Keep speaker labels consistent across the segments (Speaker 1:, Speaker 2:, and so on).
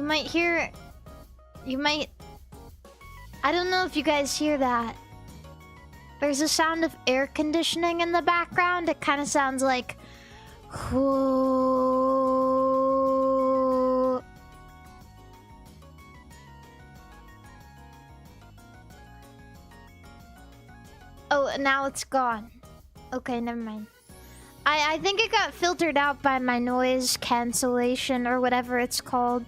Speaker 1: might hear... You might... I don't know if you guys hear that. There's a sound of air conditioning in the background. It kind of sounds like... Oh, now it's gone. Okay, never mind. I think it got filtered out by my noise cancellation or whatever it's called.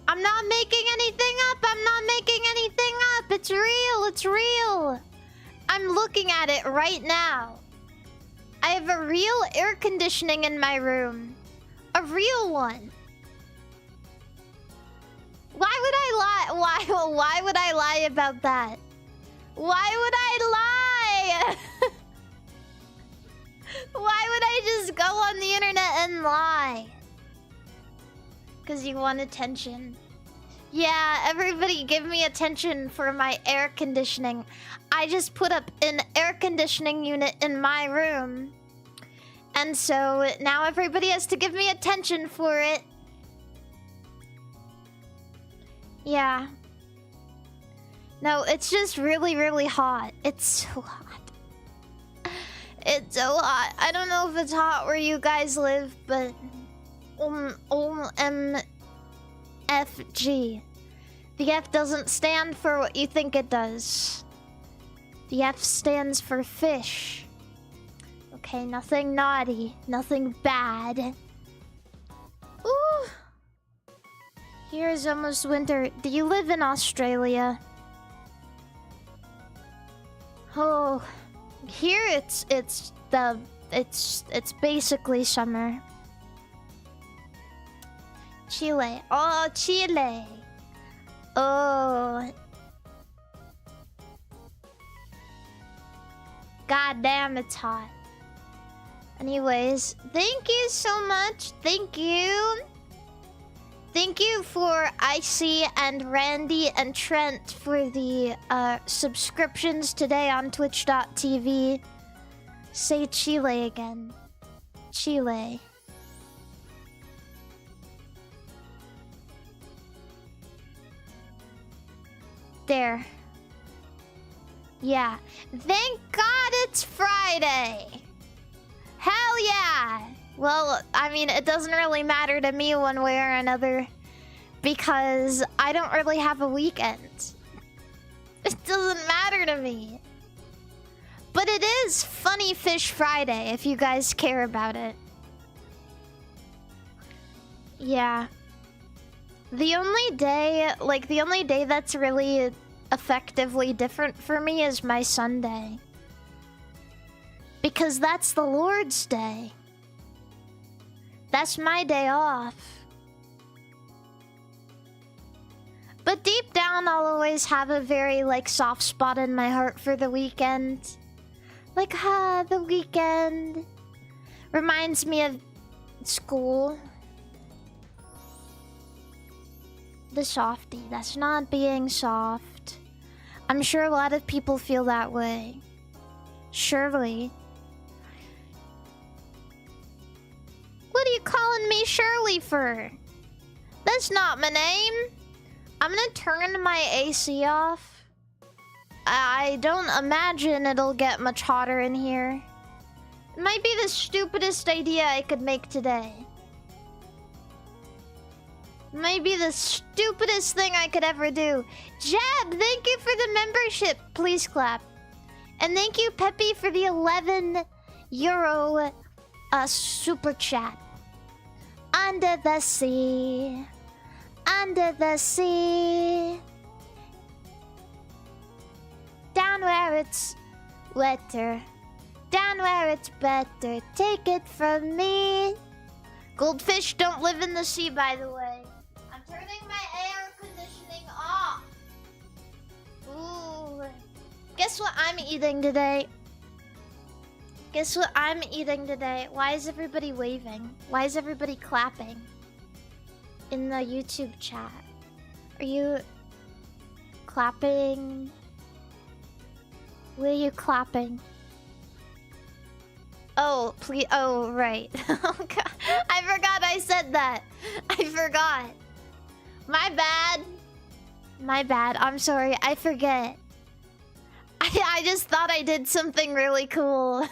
Speaker 1: I'm not making anything up. I'm not making anything up. It's real. It's real. I'm looking at it right now. I have a real air conditioning in my room. A real one. Why would I lie? Why would I lie about that? Why would I lie? Why would I just go on the internet and lie? Because you want attention. Yeah, everybody give me attention for my air conditioning. I just put up an air conditioning unit in my room. And so now everybody has to give me attention for it. Yeah. No, it's just really, really hot. It's so hot. It's so hot. I don't know if it's hot where you guys live, but... OMFG. The F doesn't stand for what you think it does. The F stands for fish. Okay, nothing naughty. Nothing bad. Ooh. Here is almost winter. Do you live in Australia? Oh, here it's basically summer. Chile. Oh, Chile. Oh. God damn, it's hot. Anyways, thank you so much. Thank you. Thank you for Icy and Randy and Trent for the subscriptions today on twitch.tv. Say Chile again. Chile. There. Yeah. Thank God it's Friday. Hell yeah. Well, I mean, it doesn't really matter to me one way or another because I don't really have a weekend. It doesn't matter to me. But it is Funny Fish Friday if you guys care about it. Yeah. The only day that's really effectively different for me is my Sunday. Because that's the Lord's Day. That's my day off. But deep down, I'll always have a very, soft spot in my heart for the weekend. The weekend. Reminds me of school. The softie. That's not being soft. I'm sure a lot of people feel that way. Surely. What are you calling me Shirley for? That's not my name. I'm gonna turn my AC off. I don't imagine it'll get much hotter in here. It might be the stupidest idea I could make today. Might be the stupidest thing I could ever do. Jeb, thank you for the membership. Please clap. And thank you, Peppy, for the 11 euro super chat. Under the sea. Under the sea. Down where it's wetter. Down where it's better. Take it from me. Goldfish don't live in the sea, by the way. I'm turning my air conditioning off. Ooh. Guess what I'm eating today? Guess what I'm eating today? Why is everybody waving? Why is everybody clapping? In the YouTube chat. Are you clapping? Where are you clapping? Oh, please. Oh, right. Oh, God. I forgot I said that. I forgot. My bad. My bad. I'm sorry. I forget. I just thought I did something really cool. I'm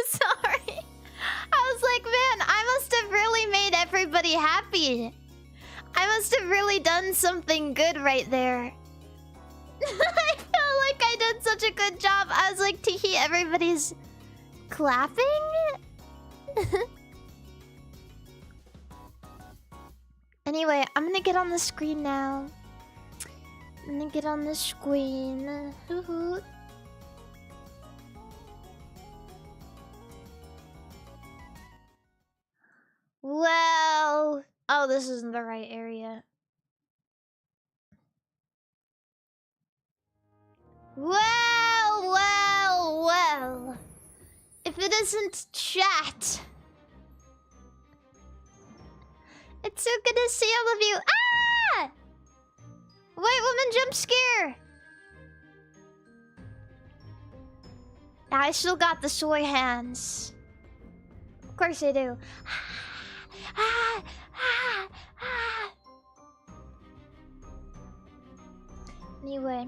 Speaker 1: sorry. I was like, man, I must have really made everybody happy. I must have really done something good right there. I feel like I did such a good job. I was like, teehee, everybody's clapping? Anyway, I'm gonna get on the screen now. I'm gonna get on the screen. Hoo-hoo. Well... Oh, this isn't the right area. Well, well, well. If it isn't chat. It's so good to see all of you. Ah! White woman jump scare. I still got the soy hands. Of course I do. Ah, ah, ah. Anyway,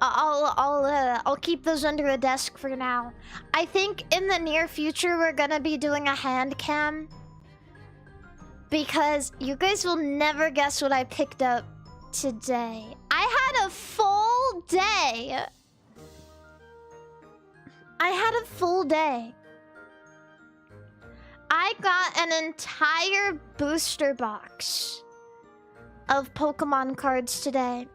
Speaker 1: I'll keep those under a desk for now. I think in the near future we're gonna be doing a hand cam, because you guys will never guess what I picked up today. I had a full day. I had a full day. I got an entire booster box of Pokemon cards today.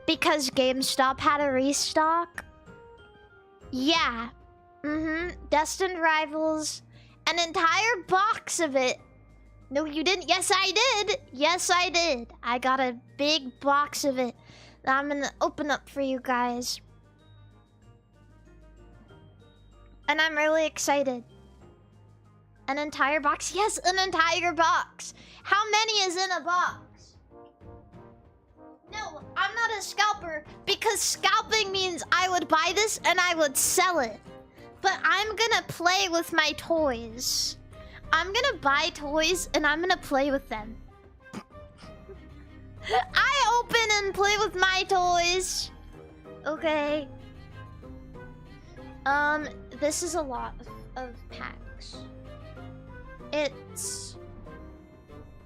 Speaker 1: Because GameStop had a restock. Yeah. Destined Rivals. An entire box of it. No, you didn't. Yes, I did. Yes, I did. I got a big box of it that I'm gonna open up for you guys. And I'm really excited. An entire box? Yes, an entire box. How many is in a box? No, I'm not a scalper, because scalping means I would buy this and I would sell it. But I'm gonna play with my toys. I'm gonna buy toys and I'm gonna play with them. I open and play with my toys. Okay. This is a lot of packs. It's...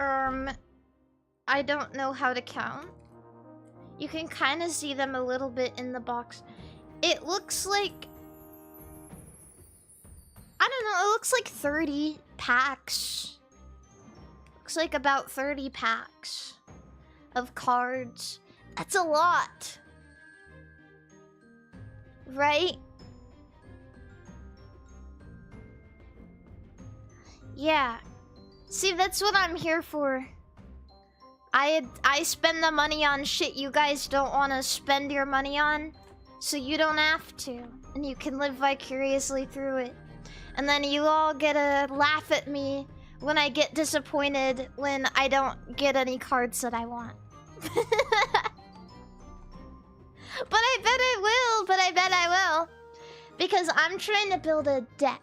Speaker 1: I don't know how to count. You can kind of see them a little bit in the box. It looks like... I don't know, it looks like 30 packs. Looks like about 30 packs of cards. That's a lot. Right? Yeah. See, that's what I'm here for. I spend the money on shit you guys don't want to spend your money on, so you don't have to, and you can live vicariously through it. And then you all get to laugh at me when I get disappointed when I don't get any cards that I want. But I bet I will, but I bet I will. Because I'm trying to build a deck.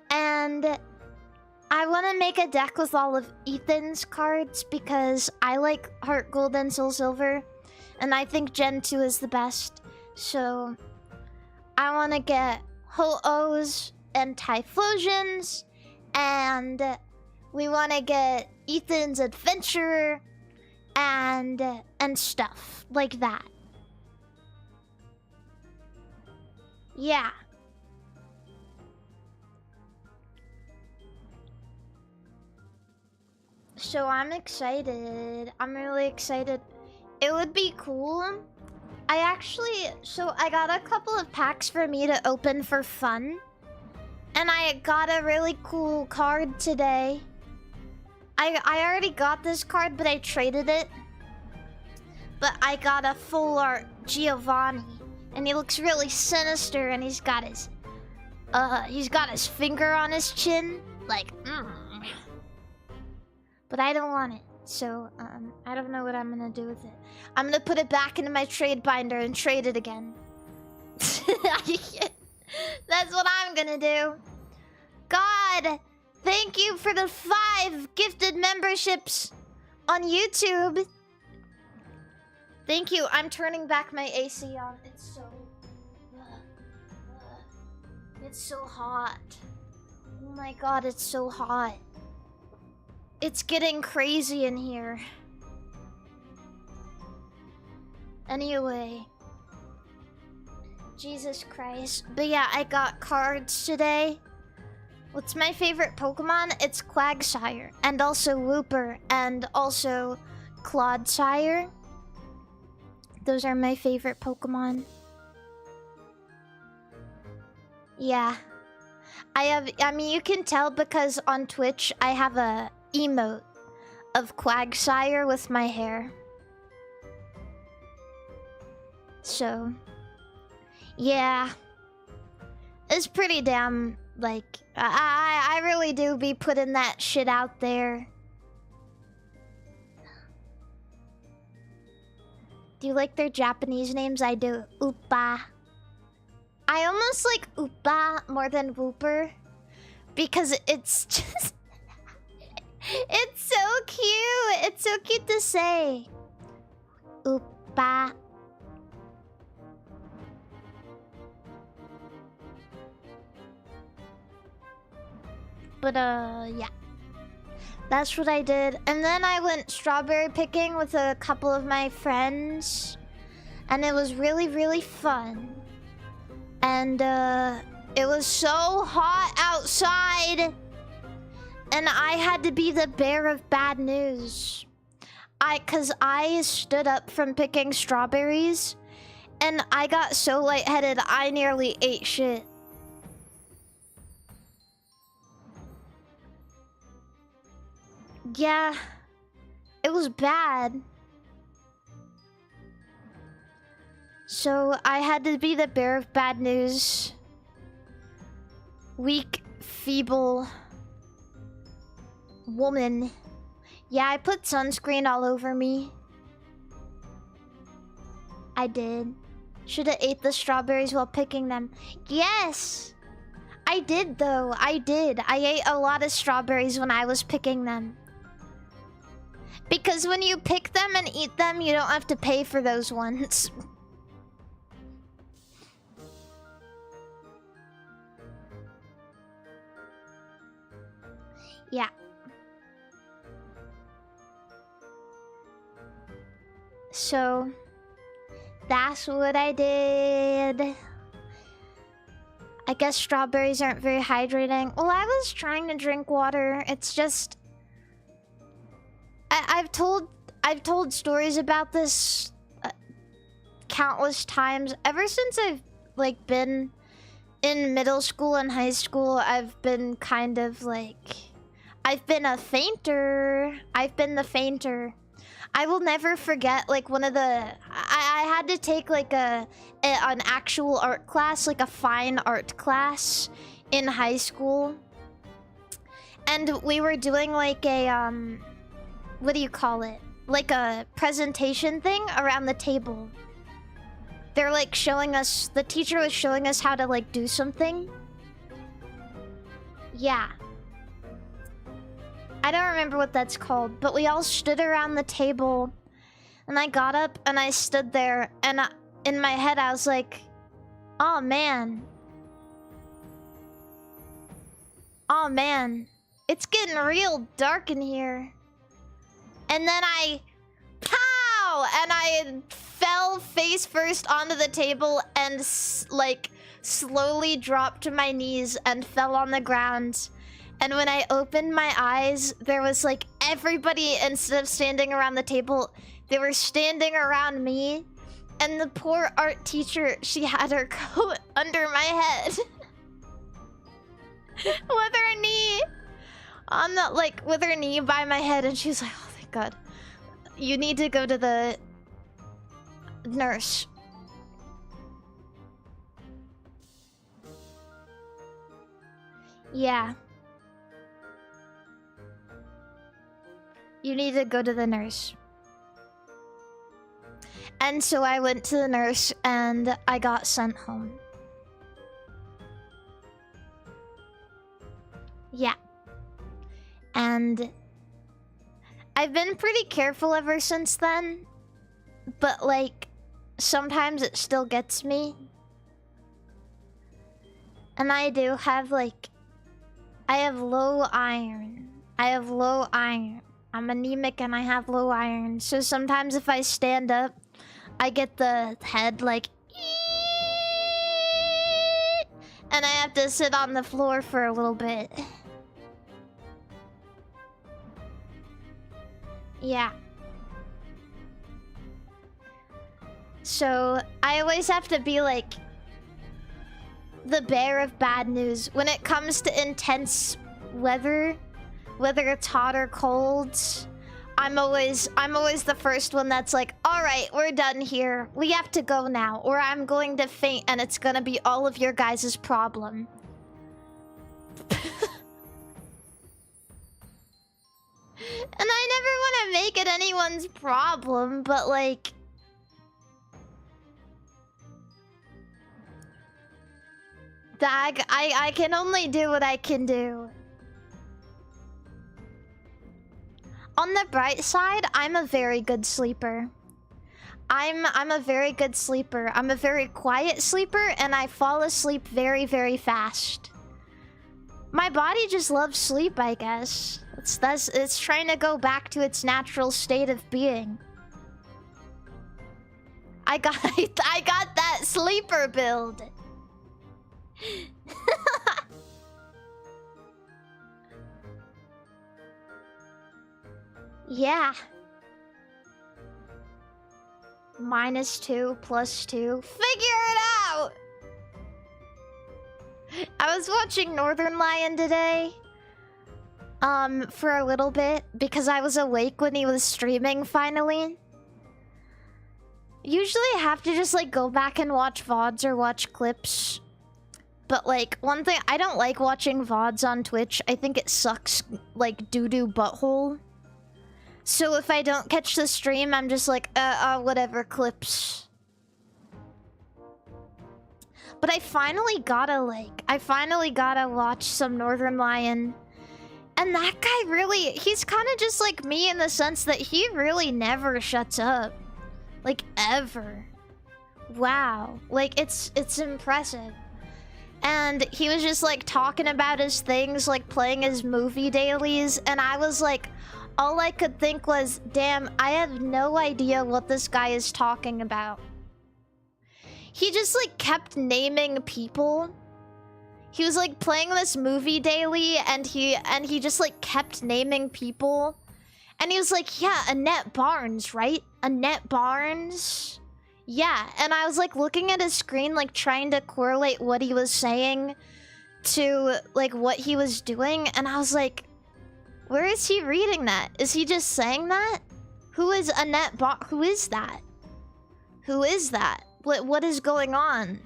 Speaker 1: And I want to make a deck with all of Ethan's cards because I like Heart Gold and Soul Silver. And I think Gen 2 is the best. So I want to get Ho-Ohs and Typhlosions. And we want to get Ethan's Adventurer and stuff like that. Yeah. So I'm excited. I'm really excited. It would be cool. So I got a couple of packs for me to open for fun. And I got a really cool card today. I already got this card, but I traded it. But I got a full art Giovanni. And he looks really sinister, and he's got his finger on his chin. Like, But I don't want it. So, I don't know what I'm gonna do with it. I'm gonna put it back into my trade binder and trade it again. That's what I'm gonna do. God, thank you for the 5 gifted memberships on YouTube. Thank you. I'm turning back my AC on. It's so hot. Oh my god, it's so hot. It's getting crazy in here. Anyway. Jesus Christ. But yeah, I got cards today. What's my favorite Pokemon? It's Quagsire. And also Wooper. And also Clodsire. Those are my favorite Pokemon. Yeah. I mean, you can tell because on Twitch I have a emote of Quagsire with my hair. So, yeah. It's pretty damn, like, I really do be putting that shit out there. Do you like their Japanese names? I do. Uppa. I almost like Uppa more than Wooper. Because it's just... it's so cute. It's so cute to say. Uppa. But, yeah. That's what I did. And then I went strawberry picking with a couple of my friends. And it was really, really fun. And, it was so hot outside. And I had to be the bearer of bad news. Cause I stood up from picking strawberries. And I got so lightheaded, I nearly ate shit. Yeah, it was bad. So I had to be the bearer of bad news. Weak, feeble woman. Yeah, I put sunscreen all over me. I did. Should have ate the strawberries while picking them. Yes! I did though, I did. I ate a lot of strawberries when I was picking them. Because when you pick them and eat them, you don't have to pay for those ones. Yeah. So, that's what I did. I guess strawberries aren't very hydrating. Well, I was trying to drink water. It's just... I've told stories about this countless times. Ever since I've, like, been in middle school and high school, I've been kind of, like... I've been a fainter. I've been the fainter. I will never forget, like, one of the... I had to take, like, an actual art class, like a fine art class in high school. And we were doing, like, a, what do you call it? Like a presentation thing around the table. They're, like, showing us... The teacher was showing us how to, like, do something. Yeah. I don't remember what that's called, but we all stood around the table, and I got up and I stood there, and in my head I was like, oh man. Oh man. It's getting real dark in here. And then pow! And I fell face first onto the table and, like, slowly dropped to my knees and fell on the ground. And when I opened my eyes, there was, like, everybody, instead of standing around the table, they were standing around me. And the poor art teacher, she had her coat under my head. With her knee on the, like, with her knee by my head. And she's like, oh, thank God. You need to go to the nurse. Yeah. You need to go to the nurse. And so I went to the nurse and I got sent home. Yeah. And I've been pretty careful ever since then. But like, sometimes it still gets me. And I do have like... I have low iron. I'm anemic and I have low iron. So sometimes if I stand up, I get the head like... and I have to sit on the floor for a little bit. Yeah. So I always have to be like the bearer of bad news when it comes to intense weather, whether it's hot or cold. I'm always the first one that's like, all right, we're done here. We have to go now, or I'm going to faint and it's gonna be all of your guys' problem. And I never want to make it anyone's problem, but like... I can only do what I can do. On the bright side, I'm a very good sleeper. I'm a very good sleeper. I'm a very quiet sleeper, and I fall asleep very, very fast. My body just loves sleep, I guess. It's trying to go back to its natural state of being. I got that sleeper build. Yeah. -2 +2. Figure it out! I was watching Northern Lion today. For a little bit. Because I was awake when he was streaming, finally. Usually I have to just, like, go back and watch VODs or watch clips. But, like, one thing... I don't like watching VODs on Twitch. I think it sucks, like, doo-doo butthole. So if I don't catch the stream, I'm just like, whatever, clips. But I finally gotta watch some Northern Lion. And that guy really... He's kind of just like me in the sense that he really never shuts up. Like, ever. Wow. Like, it's impressive. And he was just, like, talking about his things, like, playing his movie dailies. And I was like... All I could think was, damn, I have no idea what this guy is talking about. He just, like, kept naming people. He was, like, playing this movie daily, and he just, like, kept naming people. And he was like, yeah, Annette Barnes, right? Annette Barnes? Yeah, and I was, like, looking at his screen, like, trying to correlate what he was saying to, like, what he was doing, and I was like... Where is he reading that? Is he just saying that? Who is Annette who is that? Who is that? What is going on?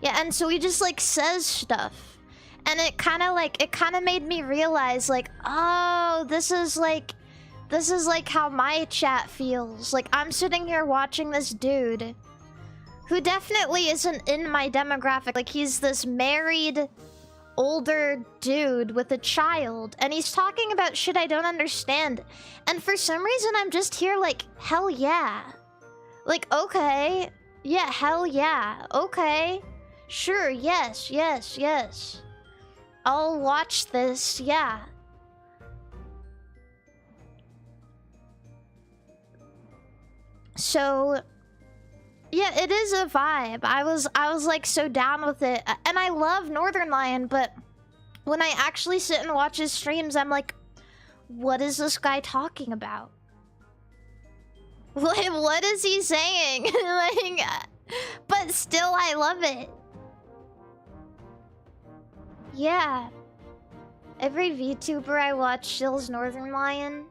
Speaker 1: Yeah, and so he just, like, says stuff. And it kind of made me realize, like, oh, this is like how my chat feels. Like, I'm sitting here watching this dude who definitely isn't in my demographic. Like, he's this married... older dude with a child, and he's talking about shit I don't understand, and for some reason I'm just here like, hell yeah, like, okay, yeah, hell yeah, okay, sure, yes, I'll watch this, yeah. So yeah, it is a vibe. I was like so down with it. And I love Northern Lion, but when I actually sit and watch his streams, I'm like, what is this guy talking about? What is he saying? Like, but still, I love it. Yeah. Every VTuber I watch shills Northern Lion.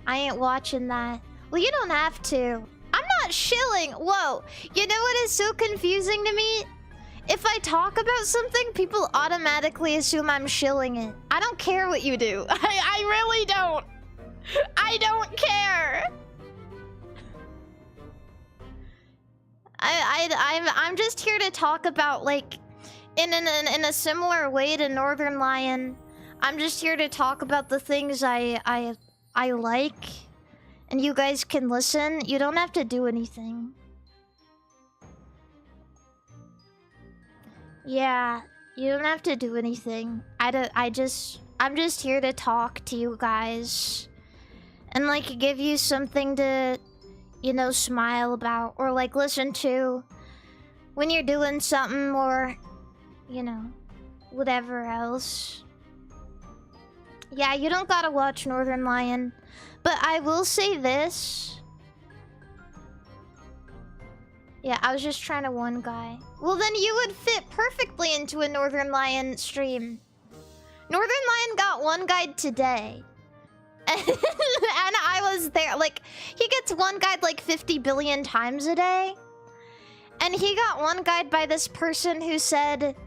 Speaker 1: I ain't watching that. Well, you don't have to. I'm not shilling. Whoa. You know what is so confusing to me? If I talk about something, people automatically assume I'm shilling it. I don't care what you do. I really don't. I don't care. I'm just here to talk about, like, in a similar way to Northern Lion. I'm just here to talk about the things I like, and you guys can listen. You don't have to do anything. Yeah, you don't have to do anything. I'm just here to talk to you guys. And, like, give you something to, you know, smile about. Or, like, listen to when you're doing something, or, you know, whatever else. Yeah, you don't gotta watch Northern Lion. But I will say this. Yeah, I was just trying to one guy. Well, then you would fit perfectly into a Northern Lion stream. Northern Lion got one guide today. And I was there. Like, he gets one guide like 50 billion times a day. And he got one guide by this person who said,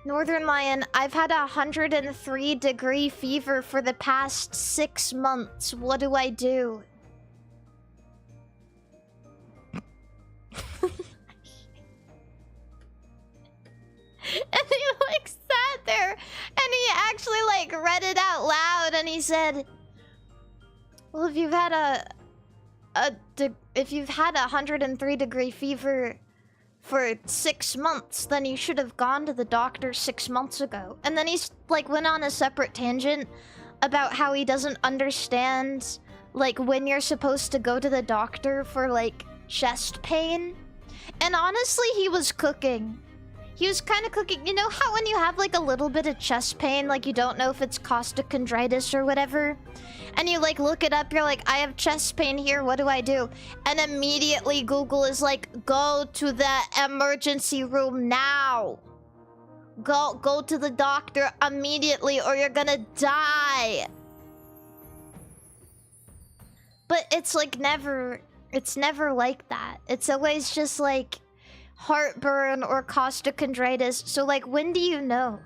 Speaker 1: Northern Lion, I've had 103-degree fever for the past 6 months. What do I do? And he, like, sat there, and he actually, like, read it out loud, and he said, well, if you've had if you've had 103-degree fever for 6 months, then you should have gone to the doctor 6 months ago. And then he's, like, went on a separate tangent about how he doesn't understand, like, when you're supposed to go to the doctor for, like, chest pain. And honestly, he was cooking. He was kind of cooking. You know how when you have, like, a little bit of chest pain, like, you don't know if it's costochondritis or whatever? And you, like, look it up, you're like, I have chest pain here, what do I do? And immediately Google is like, go to the emergency room now. Go to the doctor immediately or you're gonna die. But it's, like, it's never like that. It's always just, like, heartburn or costochondritis. So, like, when do you know?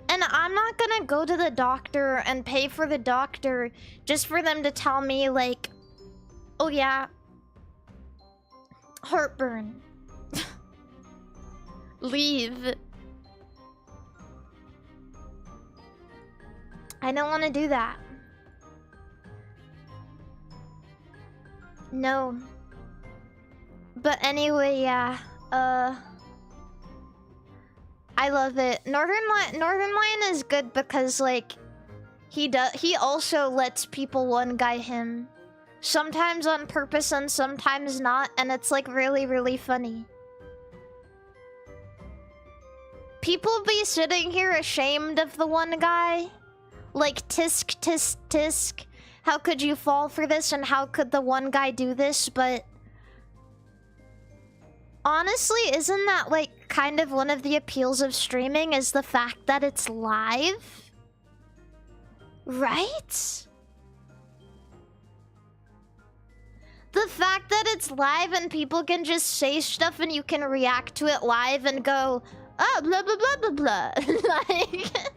Speaker 1: And I'm not gonna go to the doctor and pay for the doctor just for them to tell me, like, oh yeah, heartburn. Leave. I don't want to do that. No. But anyway, yeah. I love it. Northern Lion is good because, like, he also lets people one guy him. Sometimes on purpose and sometimes not, and it's, like, really, really funny. People be sitting here ashamed of the one guy. Like, tisk, tisk, tisk. How could you fall for this and how could the one guy do this? But honestly, isn't that, like, kind of one of the appeals of streaming, is the fact that it's live? Right? The fact that it's live and people can just say stuff and you can react to it live and go, oh, blah, blah, blah, blah, blah. Like,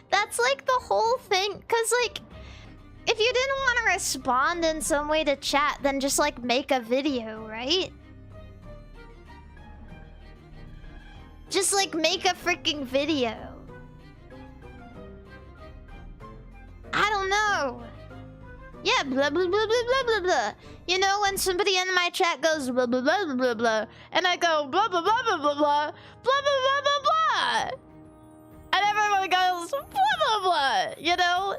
Speaker 1: that's, like, the whole thing. Because, like, if you didn't want to respond in some way to chat, then just, like, make a video, right? Just, like, make a freaking video. I don't know. Yeah, blah, blah, blah, blah, blah, blah, blah. You know, when somebody in my chat goes blah, blah, blah, blah, blah, blah, and I go blah, blah, blah, blah, blah, blah, blah, blah, blah, blah, blah. And everyone goes blah, blah, blah, you know?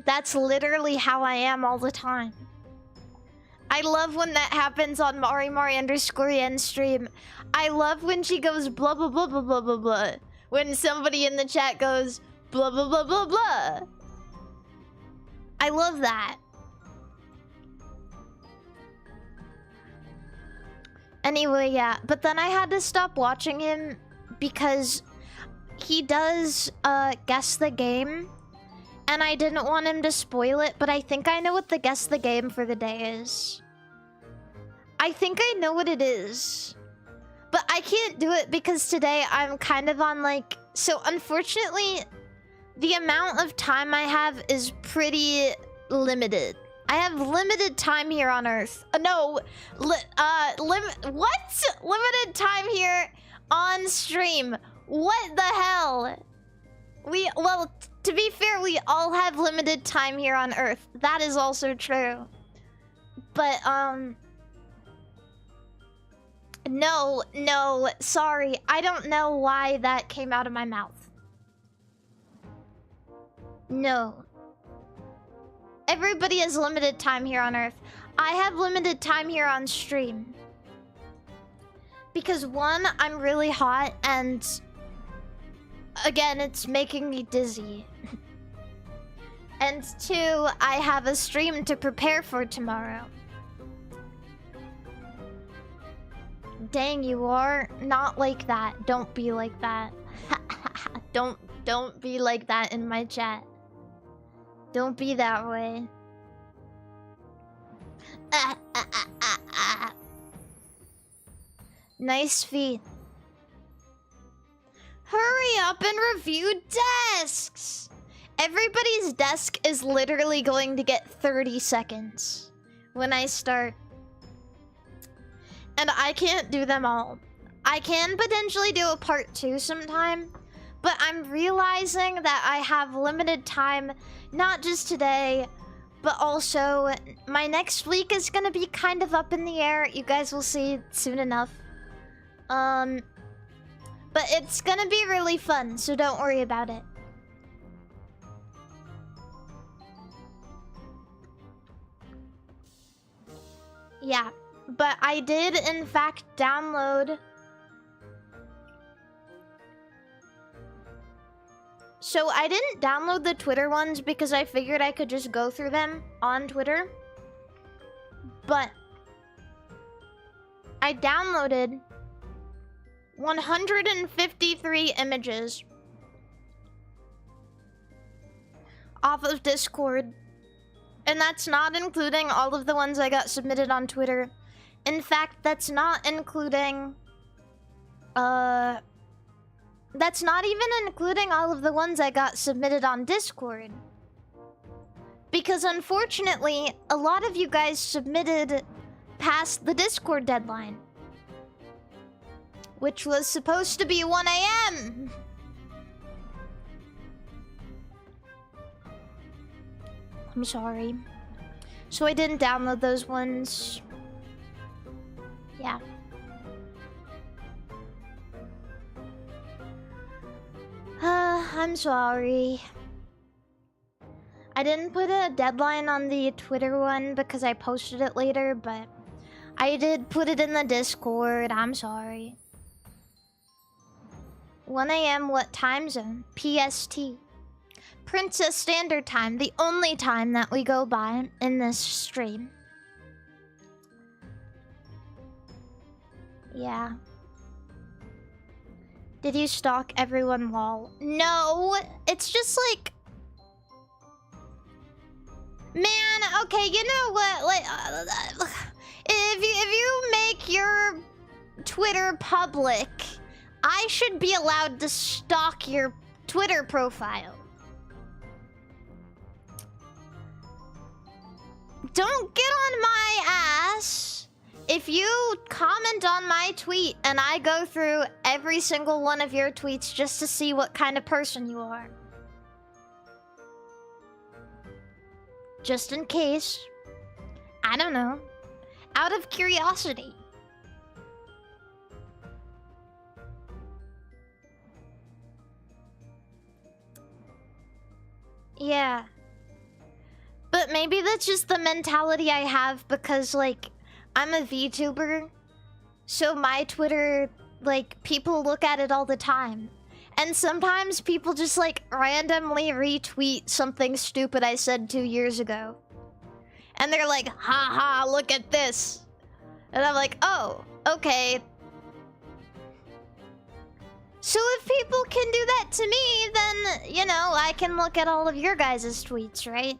Speaker 1: That's literally how I am all the time. I love when that happens on MARIMARI_Yen stream. I love when she goes blah blah blah blah blah blah blah. When somebody in the chat goes blah blah blah blah blah. I love that. Anyway, yeah. But then I had to stop watching him because he does guess the game, and I didn't want him to spoil it, but I think I know what the guess the game for the day is. I think I know what it is, but I can't do it because today I'm kind of on like... So unfortunately, the amount of time I have is pretty limited. I have limited time here on Earth. Limited time here on stream. What the hell? Well, to be fair, we all have limited time here on Earth. That is also true. But, no, sorry. I don't know why that came out of my mouth. No. Everybody has limited time here on Earth. I have limited time here on stream. Because one, I'm really hot, and... Again, it's making me dizzy. And two, I have a stream to prepare for tomorrow. Dang, you are not like that. Don't be like that. Don't be like that in my chat. Don't be that way. Nice feet. Hurry up and review desks! Everybody's desk is literally going to get 30 seconds when I start. And I can't do them all. I can potentially do a part 2 sometime, but I'm realizing that I have limited time, not just today, but also my next week is gonna be kind of up in the air. You guys will see soon enough. But it's gonna be really fun, so don't worry about it. Yeah, but I did in fact download... So I didn't download the Twitter ones because I figured I could just go through them on Twitter. But I downloaded 153 images off of Discord. And that's not including all of the ones I got submitted on Twitter. In fact, that's not including... That's not even including all of the ones I got submitted on Discord. Because unfortunately, a lot of you guys submitted past the Discord deadline, which was supposed to be 1 AM. I'm sorry. So I didn't download those ones. Yeah. I'm sorry. I didn't put a deadline on the Twitter one because I posted it later, but I did put it in the Discord. I'm sorry. 1 AM, what time zone? PST. Princess Standard Time, the only time that we go by in this stream. Yeah. Did you stalk everyone, lol? No, it's just like... Man, okay, you know what? Like, if you make your Twitter public, I should be allowed to stalk your Twitter profile. Don't get on my ass. If you comment on my tweet and I go through every single one of your tweets just to see what kind of person you are. Just in case. I don't know. Out of curiosity. Yeah. But maybe that's just the mentality I have because, like, I'm a VTuber, so my Twitter, like, people look at it all the time. And sometimes people just, like, randomly retweet something stupid I said 2 years ago. And they're like, haha, look at this. And I'm like, oh, okay. So if people can do that to me, then, you know, I can look at all of your guys' tweets, right?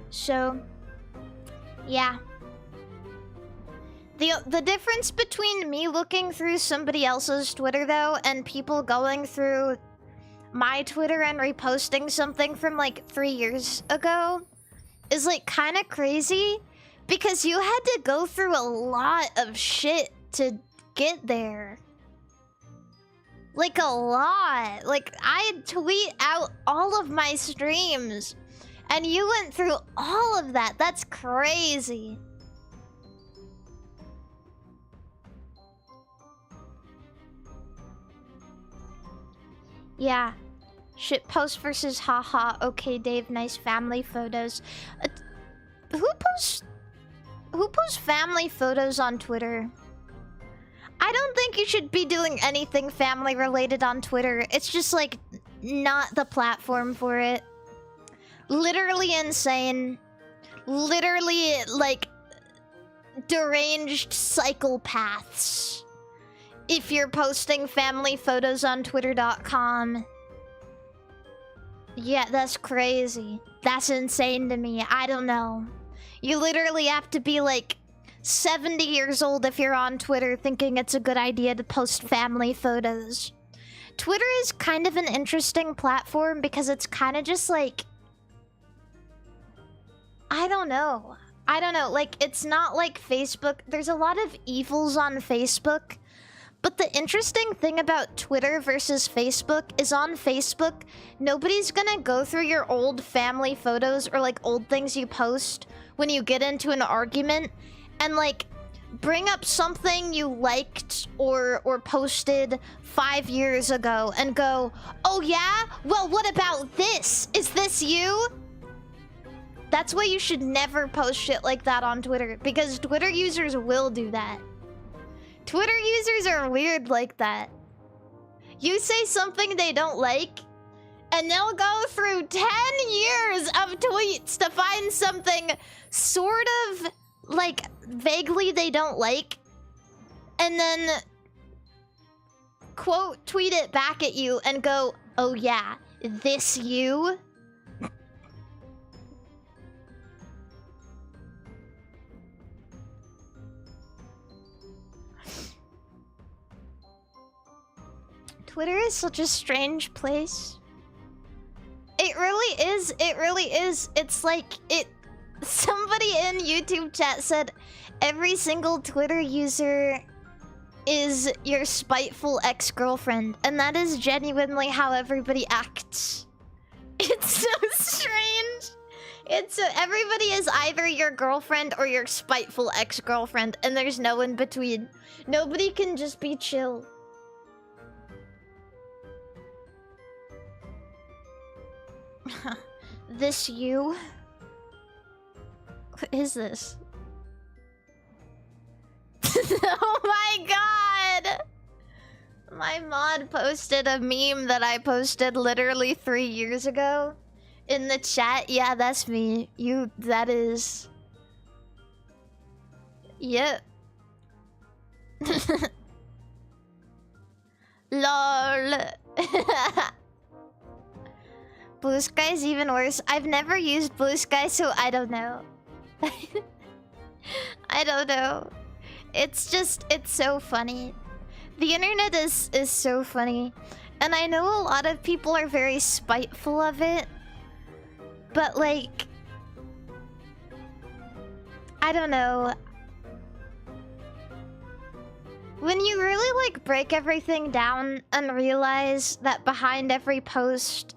Speaker 1: So, yeah. The difference between me looking through somebody else's Twitter, though, and people going through my Twitter and reposting something from, like, 3 years ago is, like, kind of crazy. Because you had to go through a lot of shit to get there. Like, a lot. Like, I tweet out all of my streams. And you went through all of that. That's crazy. Yeah. Shitpost versus haha. Okay, Dave, nice family photos. Who posts family photos on Twitter? I don't think you should be doing anything family related on Twitter. It's just like not the platform for it. Literally insane. Literally like deranged psychopaths. If you're posting family photos on twitter.com. Yeah, that's crazy. That's insane to me. I don't know. You literally have to be like 70 years old if you're on Twitter thinking it's a good idea to post family photos. Twitter is kind of an interesting platform because it's kind of just like... I don't know. Like, it's not like Facebook. There's a lot of evils on Facebook. But the interesting thing about Twitter versus Facebook is on Facebook, nobody's gonna go through your old family photos or like old things you post when you get into an argument and like bring up something you liked or posted 5 years ago and go, oh yeah? Well, what about this? Is this you? That's why you should never post shit like that on Twitter, because Twitter users will do that. Twitter users are weird like that. You say something they don't like, and they'll go through 10 years of tweets to find something sort of, like, vaguely they don't like, and then quote tweet it back at you and go, oh yeah, this you? Twitter is such a strange place. It really is. It really is. It's like it... Somebody in YouTube chat said every single Twitter user is your spiteful ex-girlfriend. And that is genuinely how everybody acts. It's so strange. It's so... Everybody is either your girlfriend or your spiteful ex-girlfriend. And there's no in between. Nobody can just be chill. This you? What is this? Oh my god! My mod posted a meme that I posted literally 3 years ago. In the chat, yeah, that's me. That is... Yep. LOL. Blue Sky's even worse. I've never used Blue Sky, so I don't know. I don't know. It's just, it's so funny. The internet is so funny. And I know a lot of people are very spiteful of it. But like... I don't know. When you really like break everything down and realize that behind every post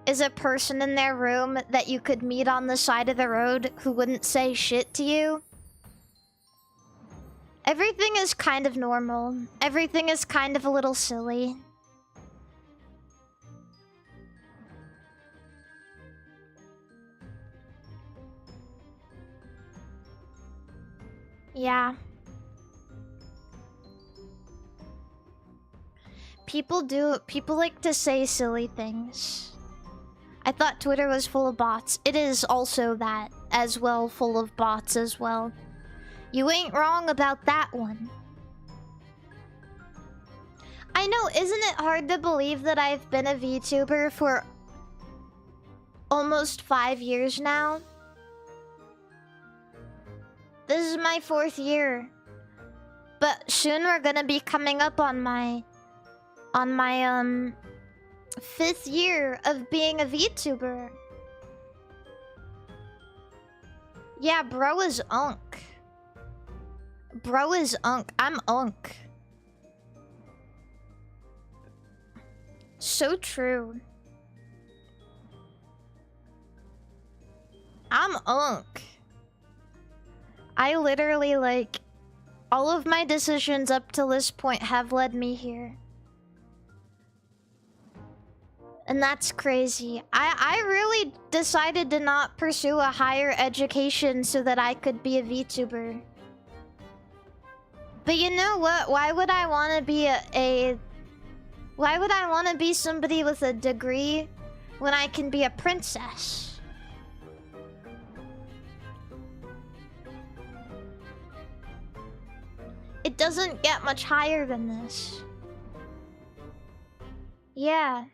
Speaker 1: is a person in their room that you could meet on the side of the road who wouldn't say shit to you. Everything is kind of normal. Everything is kind of a little silly. Yeah. People like to say silly things. I thought Twitter was full of bots. It is also that as well, full of bots as well. You ain't wrong about that one. I know, isn't it hard to believe that I've been a VTuber for almost 5 years now? This is my 4th year. But soon we're gonna be coming up on my 5th year of being a VTuber. Yeah, bro is unk. Bro is unk. I'm unk. So true. I'm unk. I literally, like, all of my decisions up to this point have led me here. And that's crazy. I really decided to not pursue a higher education so that I could be a VTuber. But you know what? Why would I want to be why would I want to be somebody with a degree when I can be a princess? It doesn't get much higher than this. Yeah.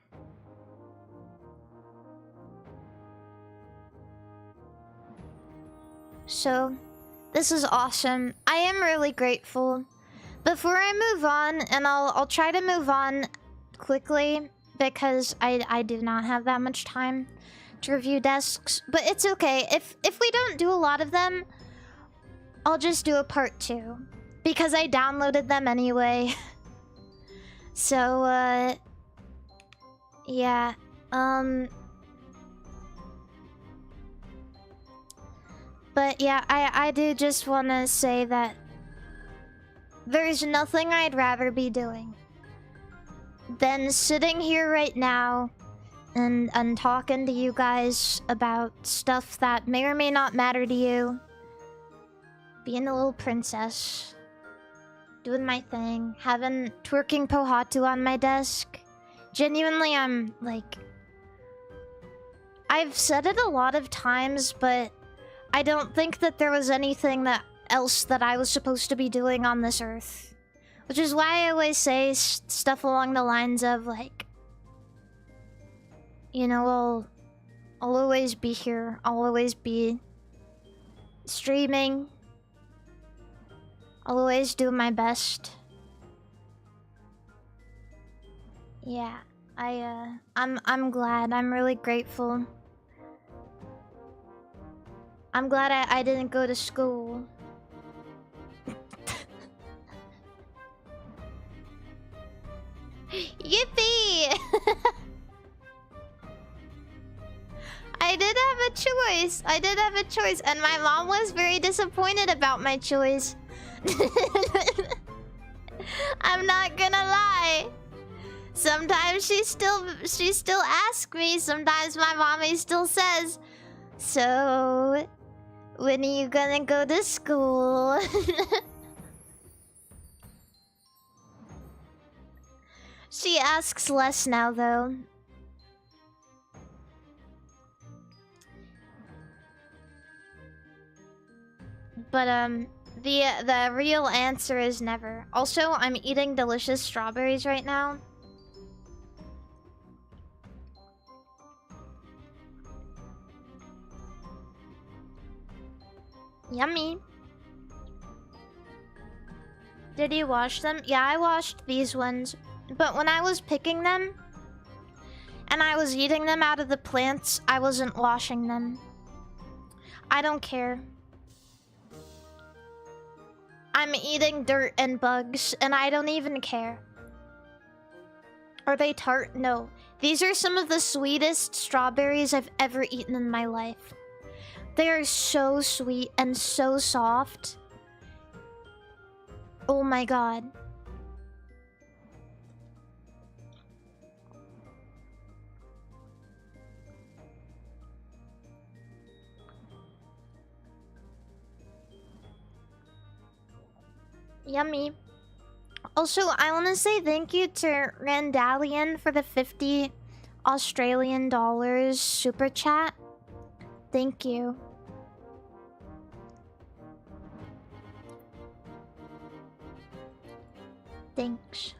Speaker 1: So, this is awesome. I am really grateful. Before I move on, and I'll try to move on quickly because I do not have that much time to review desks, but it's okay. If we don't do a lot of them, I'll just do a part 2 because I downloaded them anyway. So yeah. But yeah, I do just want to say that there's nothing I'd rather be doing than sitting here right now and talking to you guys about stuff that may or may not matter to you. Being a little princess. Doing my thing. Having twerking Pohatu on my desk. Genuinely, I'm like... I've said it a lot of times, but I don't think that there was anything else that I was supposed to be doing on this earth. Which is why I always say stuff along the lines of, like... You know, I'll always be here. I'll always be streaming. I'll always do my best. Yeah, I'm glad. I'm really grateful. I'm glad I didn't go to school. Yippee! I did have a choice. I did have a choice, and my mom was very disappointed about my choice. I'm not gonna lie. Sometimes she still asks me. Sometimes my mommy still says, "So, when are you gonna go to school?" She asks less now, though. But the real answer is never. Also, I'm eating delicious strawberries right now. Yummy. Did you wash them? Yeah, I washed these ones. But when I was picking them, and I was eating them out of the plants, I wasn't washing them. I don't care. I'm eating dirt and bugs, and I don't even care. Are they tart? No. These are some of the sweetest strawberries I've ever eaten in my life. They are so sweet and so soft. Oh my god. Yummy. Also, I want to say thank you to Randallion for the 50 Australian dollars super chat. Thank you. Thanks.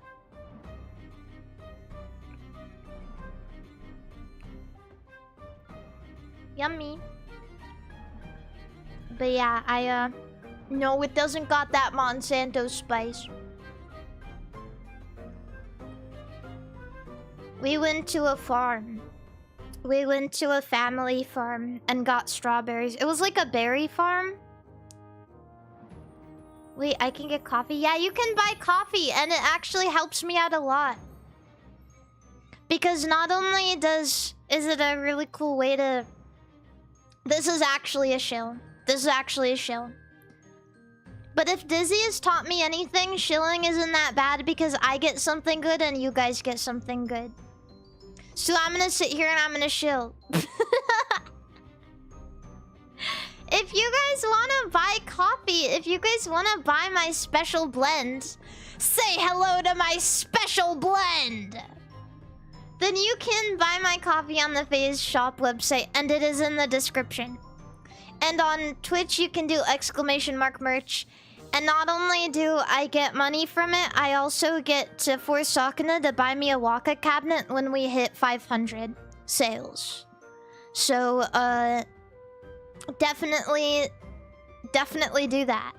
Speaker 1: Yummy. But yeah, no, it doesn't got that Monsanto spice. We went to a farm. We went to a family farm and got strawberries. It was like a berry farm. Wait, I can get coffee? Yeah, you can buy coffee, and it actually helps me out a lot. Because not only is it a really cool way to... This is actually a shill. This is actually a shill. But if Dizzy has taught me anything, shilling isn't that bad because I get something good and you guys get something good. So I'm gonna sit here and I'm gonna shill. If you guys wanna buy coffee, if you guys wanna buy my special blend, say hello to my special blend! Then you can buy my coffee on the FaZe shop website, and it is in the description. And on Twitch, you can do ! merch. And not only do I get money from it, I also get to force Sakuna to buy me a Waka cabinet when we hit 500 sales. So, definitely do that.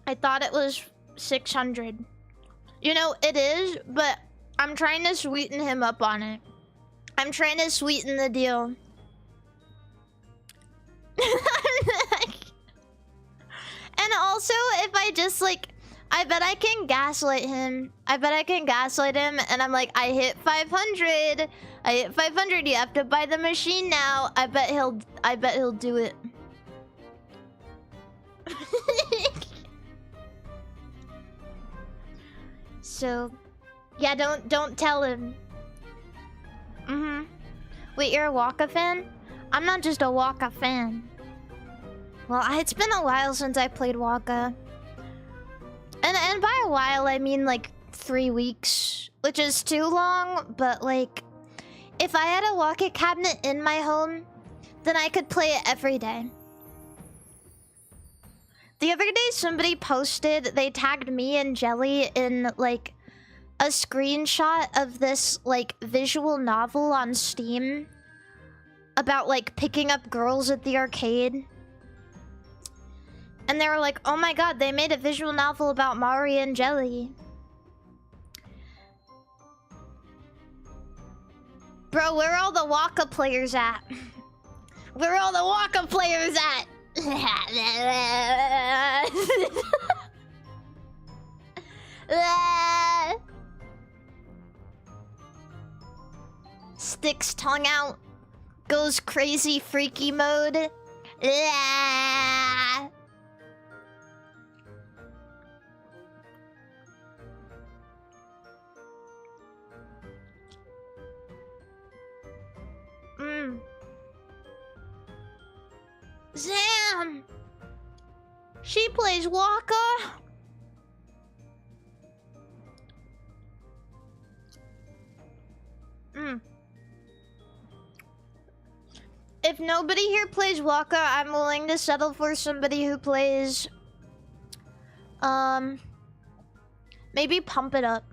Speaker 1: I thought it was 600. You know, it is, but I'm trying to sweeten him up on it. I'm trying to sweeten the deal. And also, if I just like... I bet I can gaslight him. I bet I can gaslight him, and I'm like, I hit 500. I hit 500. You have to buy the machine now. I bet he'll do it. So, yeah, don't tell him. Wait, you're a Waka fan? I'm not just a Waka fan. Well, it's been a while since I played Waka. And by a while, I mean like 3 weeks, which is too long, but like, if I had a Waka cabinet in my home, then I could play it every day. The other day, somebody posted, they tagged me and Jelly in like a screenshot of this like visual novel on Steam about like picking up girls at the arcade. And they were like, oh my god, they made a visual novel about Mari and Jelly. Bro, where are all the Waka players at? Where are all the Waka players at? Sticks tongue out. Goes crazy freaky mode. Zam! She plays Waka? If nobody here plays Waka, I'm willing to settle for somebody who plays... maybe Pump It Up.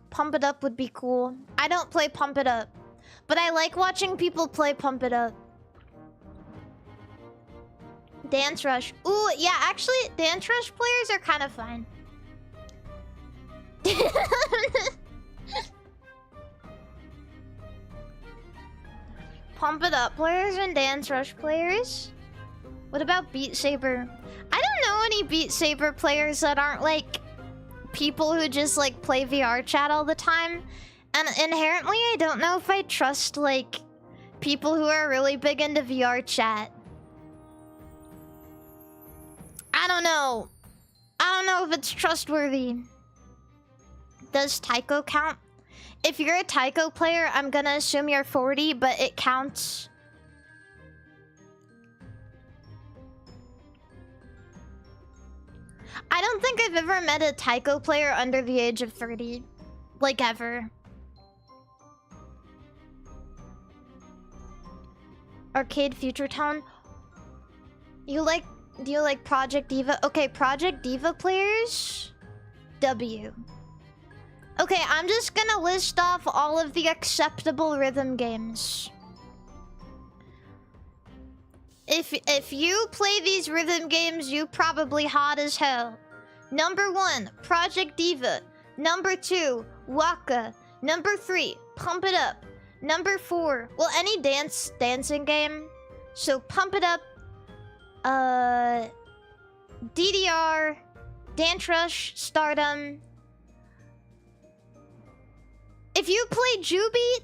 Speaker 1: Pump It Up would be cool. I don't play Pump It Up, but I like watching people play Pump It Up. Dance Rush. Ooh, yeah, actually, Dance Rush players are kind of fun. Pump It Up players and Dance Rush players? What about Beat Saber? I don't know any Beat Saber players that aren't like people who just like play VR chat all the time. And inherently, I don't know if I trust like people who are really big into VR chat. I don't know. I don't know if it's trustworthy. Does Taiko count? If you're a Taiko player, I'm gonna assume you're 40, but it counts. I don't think I've ever met a taiko player under the age of 30. Like, ever. Arcade Future Town. Do you like Project Diva? Okay, Project Diva players. W. Okay, I'm just gonna list off all of the acceptable rhythm games. If you play these rhythm games, you probably hot as hell. Number 1, Project Diva. Number 2, Waka. Number 3, Pump It Up. Number 4, well, any dancing game. So Pump It Up, DDR, Dance Rush, Stardom. If you play Jubeat,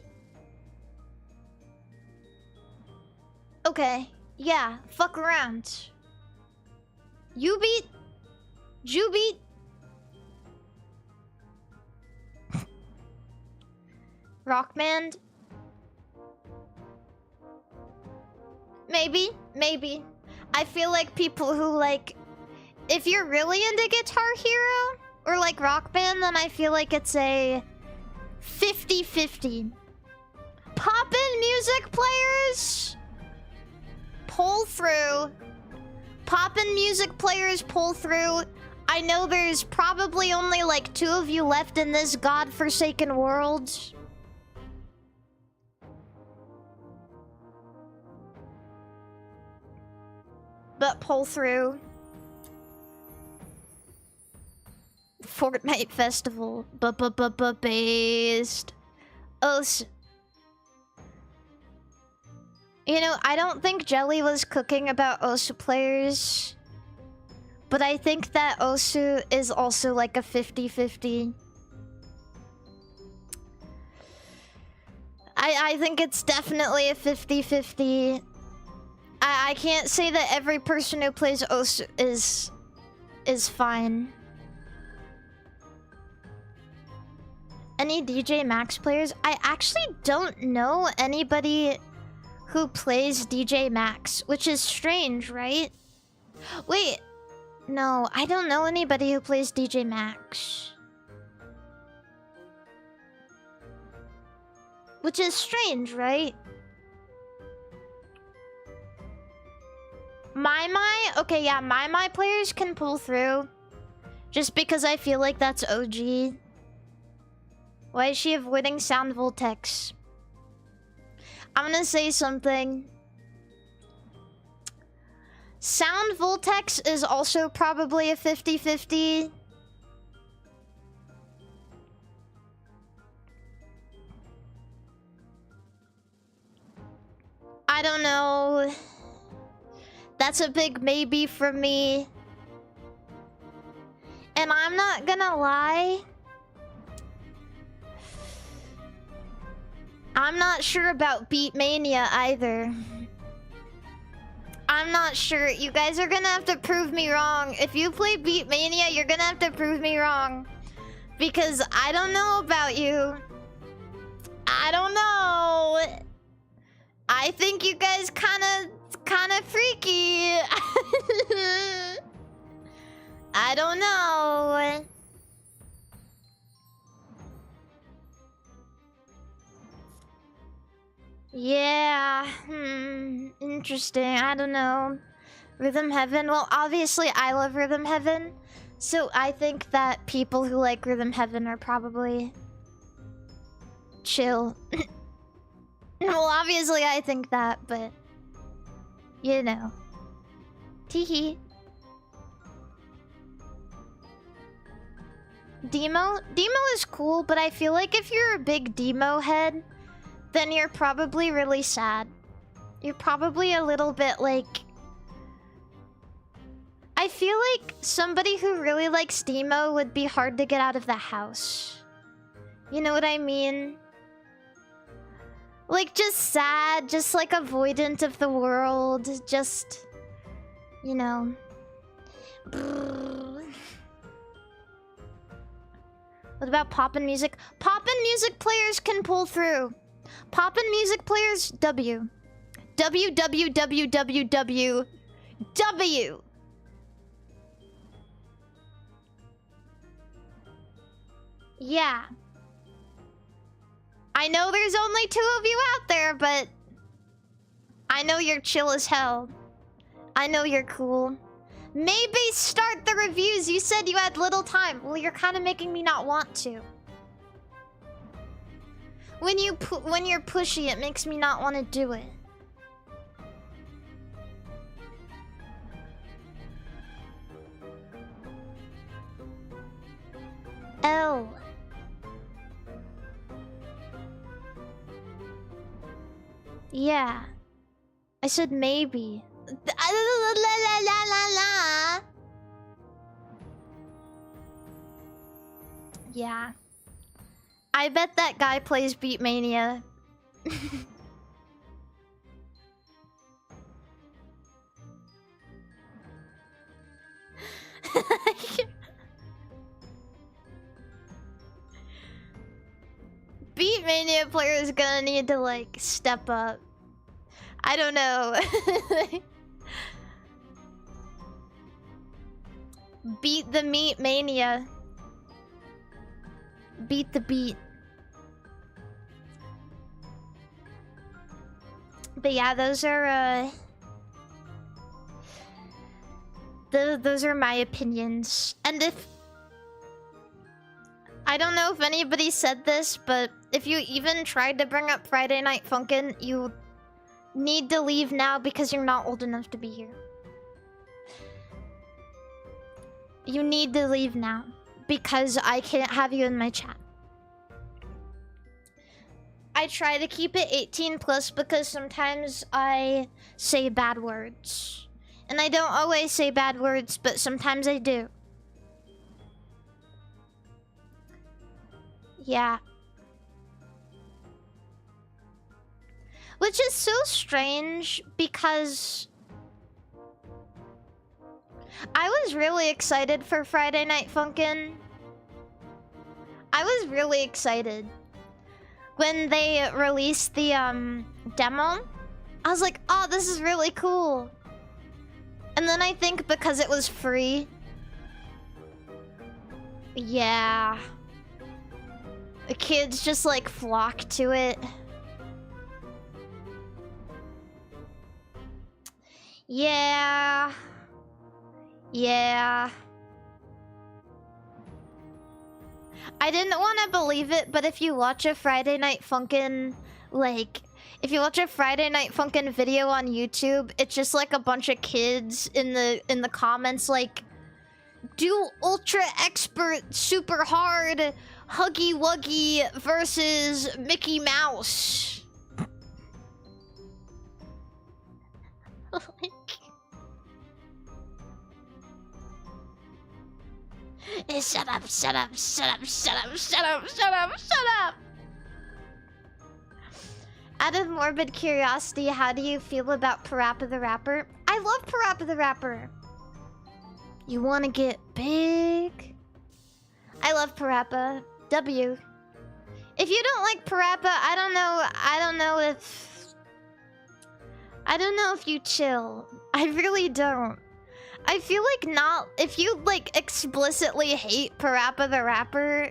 Speaker 1: okay, yeah, fuck around. Ubeat, Jubeat, Rock Band. Maybe. I feel like people who like... If you're really into Guitar Hero or like Rock Band, then I feel like it's a 50-50. Poppin' music players, pull through. Poppin' music players, pull through. I know there's probably only like 2 of you left in this godforsaken world. But pull through. Fortnite Festival. Based. Oh, you know, I don't think Jelly was cooking about Osu players. But I think that Osu is also like a 50-50. I think it's definitely a 50-50. I can't say that every person who plays Osu is fine. Any DJ Max players? I actually don't know anybody who plays DJ Max, which is strange, right? Wait, no, I don't know anybody who plays DJ Max. Which is strange, right? Okay, yeah, My players can pull through. Just because I feel like that's OG. Why is she avoiding Sound Voltex? I'm gonna say something. Sound Voltex is also probably a 50-50. I don't know. That's a big maybe for me. And I'm not gonna lie. I'm not sure about Beatmania either. I'm not sure. You guys are gonna have to prove me wrong. If you play Beatmania, you're gonna have to prove me wrong. Because I don't know about you. I don't know. I think you guys kinda freaky. I don't know. Yeah, interesting. I don't know. Rhythm Heaven. Well, obviously I love Rhythm Heaven. So I think that people who like Rhythm Heaven are probably chill. Well, obviously I think that, but you know. Teehee. Demo? Demo is cool, but I feel like if you're a big Demo head, then you're probably really sad. You're probably a little bit like... I feel like somebody who really likes Demo would be hard to get out of the house. You know what I mean? Like, just sad, just like avoidant of the world, just... You know... What about Poppin' Music? Poppin' Music players can pull through. Poppin' Music players, W. W, W, W, W, W, W. Yeah. I know there's only 2 of you out there, but I know you're chill as hell. I know you're cool. Maybe start the reviews. You said you had little time. Well, you're kind of making me not want to. When you're pushy, it makes me not want to do it. L. Yeah. I said maybe. La la la la la. Yeah. I bet that guy plays Beat Mania. Beat Mania player is gonna need to like step up. I don't know. Beat the Meat Mania. Beat the beat. But yeah, those are those are my opinions. And if I don't know if anybody said this, but if you even tried to bring up Friday Night Funkin', you need to leave now because you're not old enough to be here. You need to leave now because I can't have you in my chat. I try to keep it 18 plus because sometimes I say bad words. And I don't always say bad words, but sometimes I do. Yeah. Which is so strange because I was really excited for Friday Night Funkin'. I was really excited. When they released the demo, I was like, oh, this is really cool. And then I think because it was free. Yeah. The kids just like flock to it. Yeah. Yeah. I didn't want to believe it, but if you watch a Friday Night Funkin', like, if you watch a Friday Night Funkin' video on YouTube, it's just like a bunch of kids in the comments like, do ultra expert super hard Huggy Wuggy versus Mickey Mouse. Like, shut up, shut up, shut up, shut up, shut up, shut up, shut up. Out of morbid curiosity, how do you feel about Parappa the Rapper? I love Parappa the Rapper. You want to get big? I love Parappa. W. If you don't like Parappa, I don't know if you chill. I really don't. I feel like not, if you like explicitly hate Parappa the Rapper,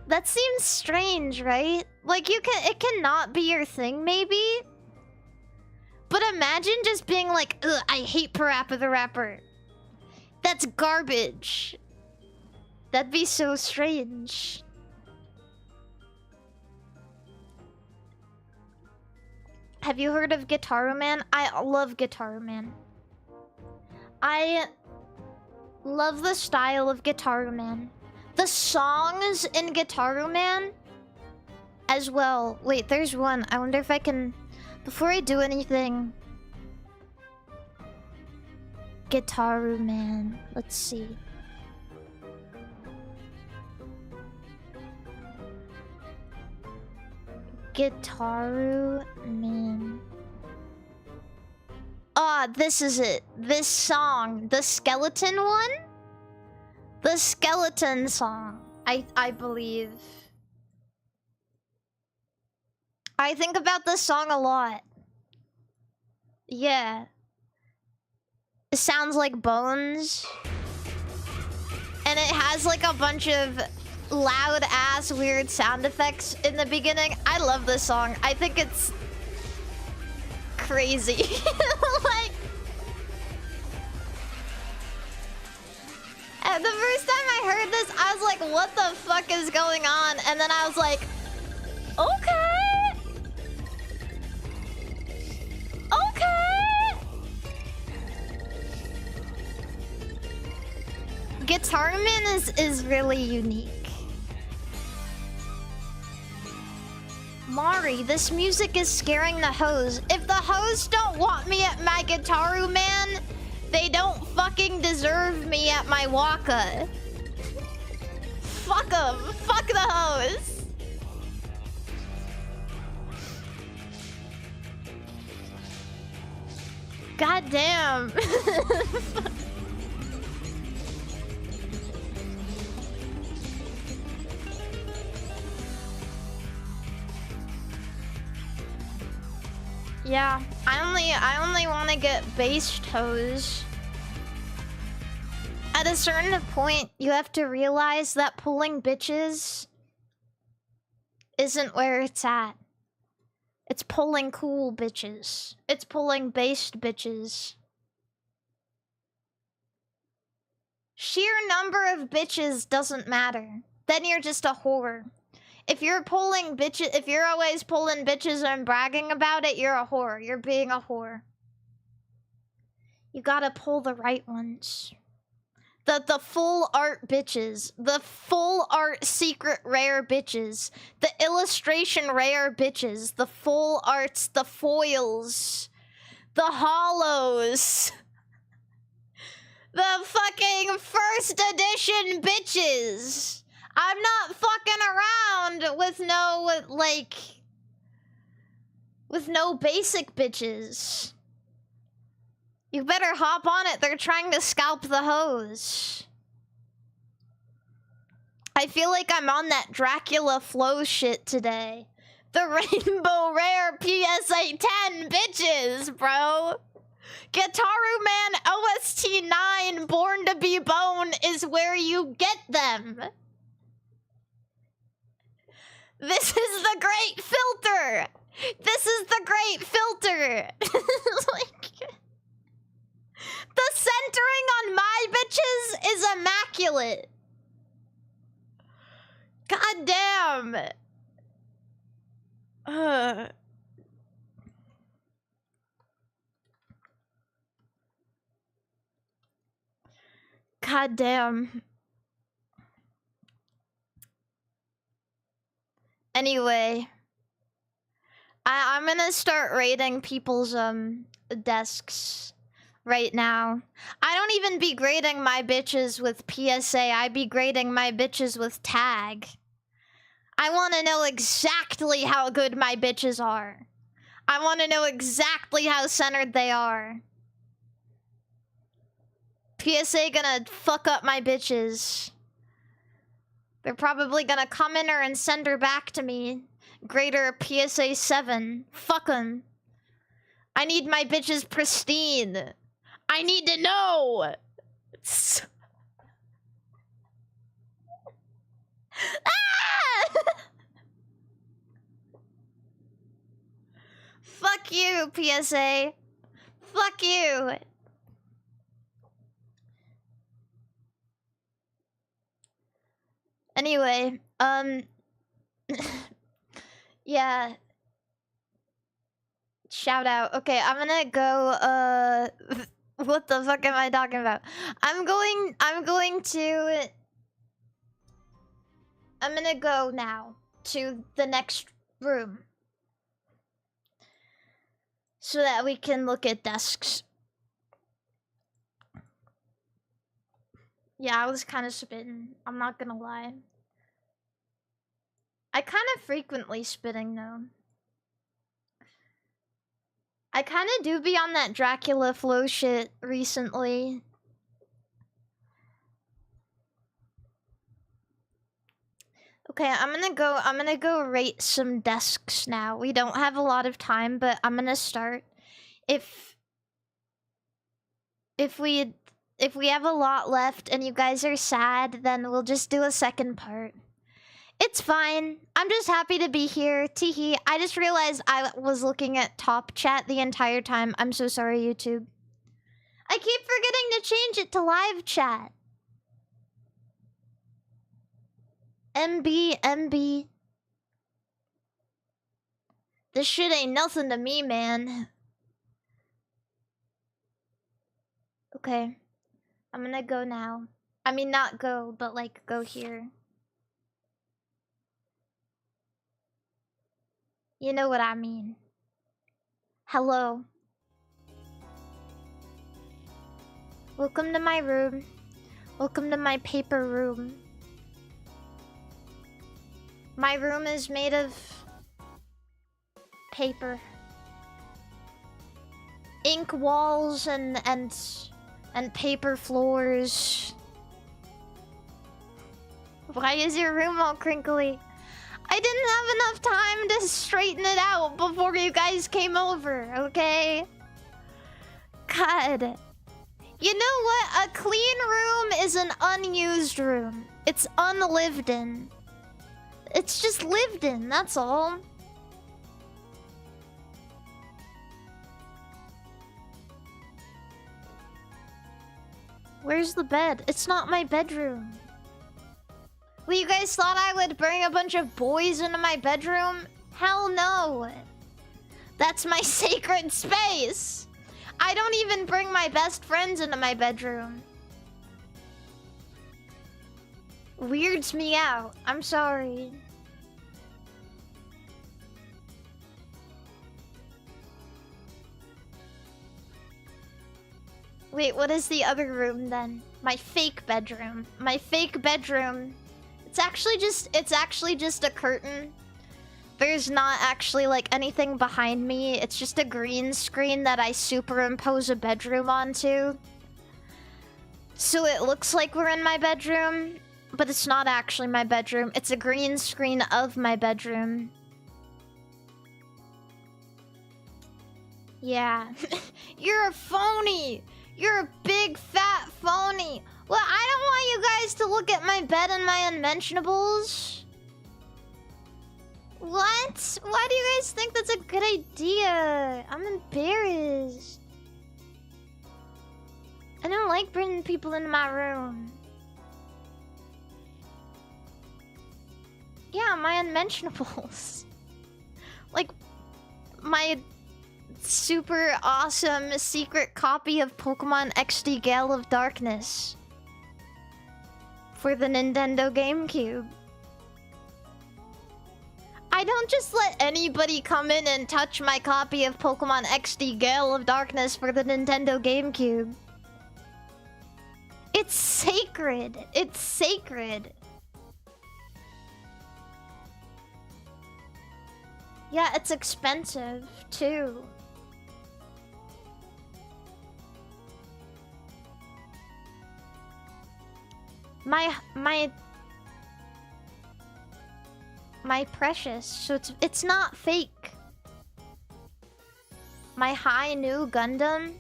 Speaker 1: that seems strange, right? Like it cannot be your thing maybe. But imagine just being like, ugh, I hate Parappa the Rapper. That's garbage. That'd be so strange. Have you heard of Guitar Man? I love Guitar Man. I love the style of Guitar Man. The songs in Guitar Man as well. Wait, there's one. I wonder if I can... Before I do anything... Guitar Man. Let's see. Guitar Man. Ah, this is it. This song. The skeleton one? The skeleton song. I believe. I think about this song a lot. Yeah. It sounds like bones. and it has like a bunch of loud ass weird sound effects in the beginning. I love this song. I think it's crazy. Like, the first time I heard this, I was like, what the fuck is going on? And then I was like, okay. Okay. Guitarman is really unique. Mari, this music is scaring the hoes. If the hoes don't want me at my Guitaru Man, they don't fucking deserve me at my Waka. Fuck them. Fuck the hoes. God damn. Yeah, I only want to get base toes. At a certain point, you have to realize that pulling bitches isn't where it's at. It's pulling cool bitches. It's pulling based bitches. Sheer number of bitches doesn't matter. Then you're just a whore. If you're pulling bitches, if you're always pulling bitches and bragging about it, you're a whore. You're being a whore. You gotta pull the right ones. The full art bitches. The full art secret rare bitches. The illustration rare bitches. The full arts, the foils. The hollows. The fucking first edition bitches. I'm not fucking around with no, like... with no basic bitches. You better hop on it. They're trying to scalp the hose. I feel like I'm on that Dracula flow shit today. The Rainbow Rare PSA 10 bitches, bro. Guitaru Man OST 9 Born to Be Bone is where you get them. This is the great filter. This is the great filter. Like, the centering on my bitches is immaculate. God damn. God damn. Anyway, I'm gonna start raiding people's desks right now. I don't even be grading my bitches with PSA. I be grading my bitches with tag. I want to know exactly how good my bitches are. I want to know exactly how centered they are. PSA gonna fuck up my bitches. They're probably gonna come in her and send her back to me. Grade her a PSA 7. Fuck 'em. I need my bitches pristine. I need to know. Ah! Fuck you, PSA. Fuck you. Anyway, yeah. Shout out. Okay, I'm gonna go, what the fuck am I talking about? I'm gonna go now to the next room. So that we can look at desks. Yeah, I was kind of spitting. I'm not gonna lie. I kind of frequently spitting though. I kind of do be on that Dracula flow shit recently. Okay, I'm gonna go rate some desks now. We don't have a lot of time, but I'm gonna start. If if we have a lot left and you guys are sad, then we'll just do a second part. It's fine. I'm just happy to be here. Teehee. I just realized I was looking at top chat the entire time. I'm so sorry, YouTube. I keep forgetting to change it to live chat. MB. This shit ain't nothing to me, man. Okay. I'm gonna go now. I mean, not go, but like, go here. You know what I mean. Hello. Welcome to my room. Welcome to my paper room. My room is made of paper. Ink walls and paper floors. Why is your room all crinkly? I didn't have enough time to straighten it out before you guys came over, okay? God. You know what? A clean room is an unused room. It's unlived in. It's just lived in, that's all. Where's the bed? It's not my bedroom. Well, you guys thought I would bring a bunch of boys into my bedroom? Hell no. That's my sacred space. I don't even bring my best friends into my bedroom. Weirds me out. I'm sorry. Wait, what is the other room then? My fake bedroom. My fake bedroom. It's actually just a curtain. There's not actually like anything behind me. It's just a green screen that I superimpose a bedroom onto. So it looks like we're in my bedroom, but it's not actually my bedroom. It's a green screen of my bedroom. Yeah. You're a phony! You're a big fat phony! Well, I don't want you guys to look at my bed and my unmentionables. What? Why do you guys think that's a good idea? I'm embarrassed. I don't like bringing people into my room. Yeah, my unmentionables. Like, my super awesome secret copy of Pokemon XD Gale of Darkness for the Nintendo GameCube. I don't just let anybody come in and touch my copy of Pokemon XD Gale of Darkness for the Nintendo GameCube. It's sacred. It's sacred. Yeah, it's expensive too. My precious, so it's not fake. My high new Gundam.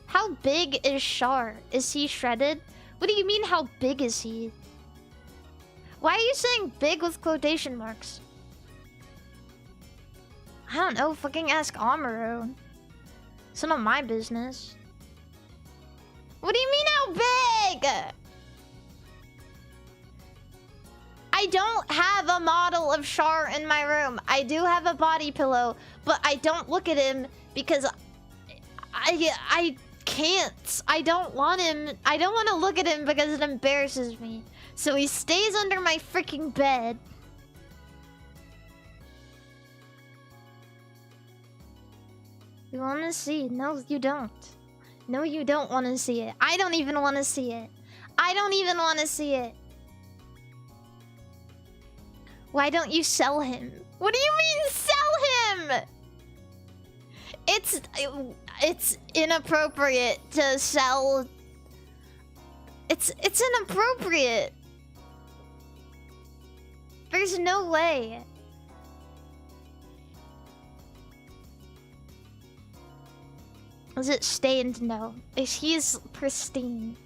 Speaker 1: How big is Char? Is he shredded? What do you mean, how big is he? Why are you saying big with quotation marks? I don't know, fucking ask Amuro. It's none of my business. What do you mean, how big? I don't have a model of Char in my room. I do have a body pillow, but I don't look at him because I can't. I don't want him. I don't want to look at him because it embarrasses me. So he stays under my freaking bed. You want to see? No, you don't. No, you don't want to see it. I don't even want to see it. I don't even want to see it. Why don't you sell him? What do you mean sell him? It's inappropriate to sell. It's inappropriate. There's no way. Is it stained? No. He's pristine.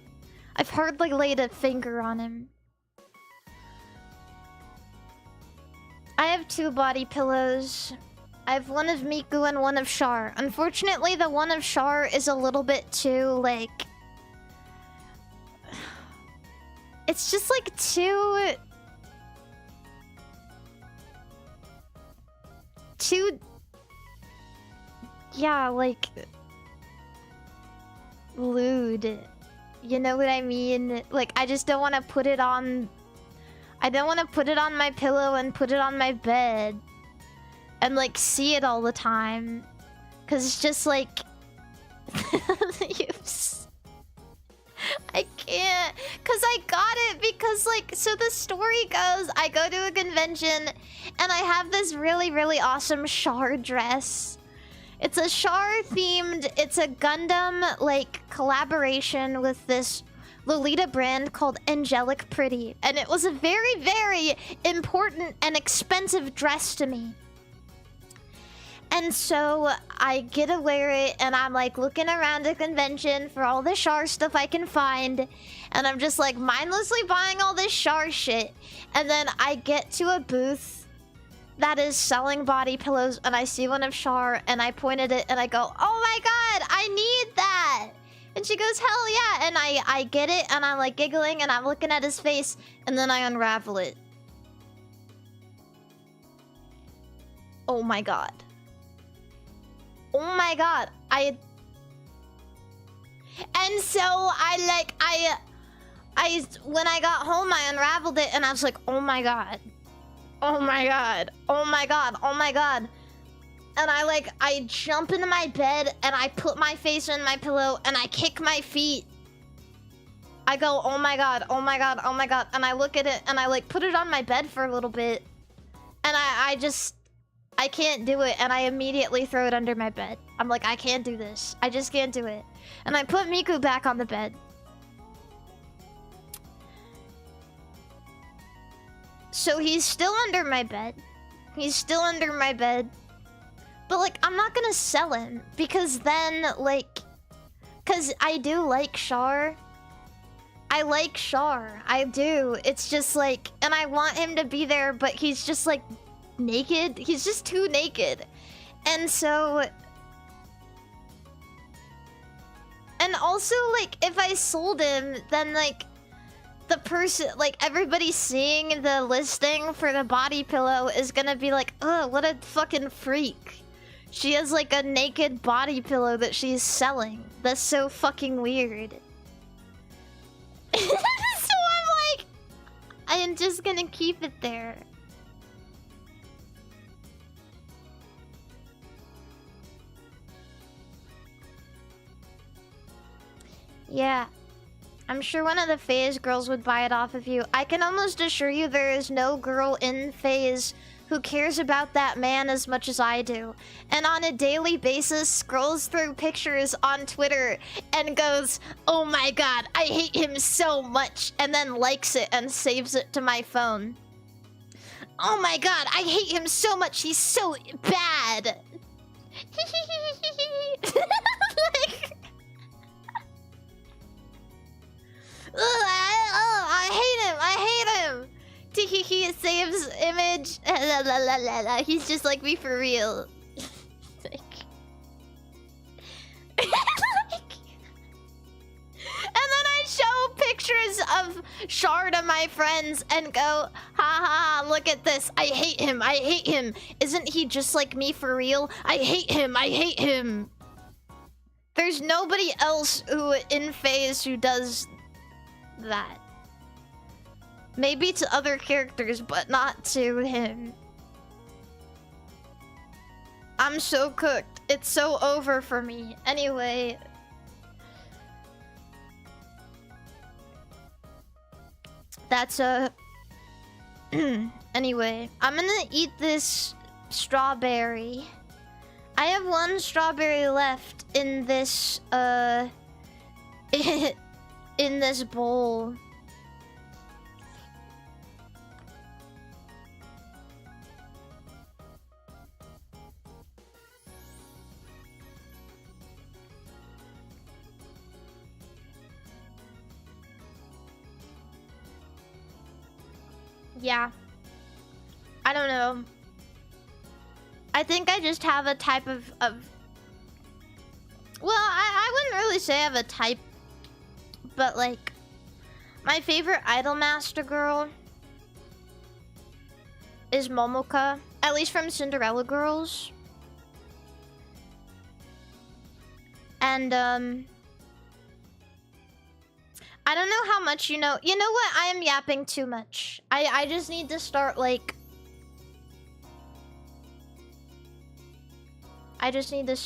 Speaker 1: I've hardly laid a finger on him. I have 2 body pillows. I have one of Miku and one of Char. Unfortunately, the one of Char is a little bit too, like... It's just, like, too... Yeah, like... lewd. You know what I mean? Like, I just don't want to put it on... I don't want to put it on my pillow and put it on my bed. And, like, see it all the time. Because it's just, like... I can't. Because I got it because, like... So the story goes, I go to a convention and I have this really, really awesome Char dress. It's a Char themed... It's a Gundam, like, collaboration with this Lolita brand called Angelic Pretty. And it was a very, very important and expensive dress to me. And so I get to wear it and I'm like looking around the convention for all the Char stuff I can find. And I'm just like mindlessly buying all this Char shit. And then I get to a booth that is selling body pillows and I see one of Char and I point at it and I go, oh my god, I need that. And she goes, hell yeah. And I get it and I'm like giggling and I'm looking at his face and then I unravel it. Oh my god. Oh my god. And so I when I got home I unraveled it and I was like, oh my god. Oh my god. Oh my god. Oh my god. And I jump into my bed and I put my face in my pillow and I kick my feet. I go, oh my god, oh my god, oh my god. And I look at it and I like put it on my bed for a little bit. And I can't do it and I immediately throw it under my bed. I'm like, I can't do this. I just can't do it. And I put Miku back on the bed. So he's still under my bed. He's still under my bed. But like, I'm not gonna sell him because then like, cause I do like Char. I like Char. I do. It's just like, and I want him to be there, but he's just like naked. He's just too naked. And so, and also like, if I sold him, then like, the person, like everybody seeing the listing for the body pillow is gonna be like, oh, what a fucking freak. She has like a naked body pillow that she's selling. That's so fucking weird. So I'm like, I am just gonna keep it there. Yeah. I'm sure one of the FaZe girls would buy it off of you. I can almost assure you there is no girl in FaZe who cares about that man as much as I do. And on a daily basis scrolls through pictures on Twitter and goes, oh my god, I hate him so much, and then likes it and saves it to my phone. Oh my god, I hate him so much, he's so bad. Like, I hate him. He saves image. He's just like me for real. Like... And then I show pictures of Char to my friends and go, ha ha, look at this. I hate him. I hate him. Isn't he just like me for real? I hate him. I hate him. There's nobody else who in FaZe who does that. Maybe to other characters, but not to him. I'm so cooked. It's so over for me. Anyway. That's a... Anyway, I'm gonna eat this strawberry. I have one strawberry left in this, in this bowl. Yeah. I don't know. I think I just have a type of... Well, I wouldn't really say I have a type, but like, my favorite Idolmaster girl is Momoka, at least from Cinderella Girls. And, I don't know how much you know. You know what? I am yapping too much. I just need to start, like... I just need to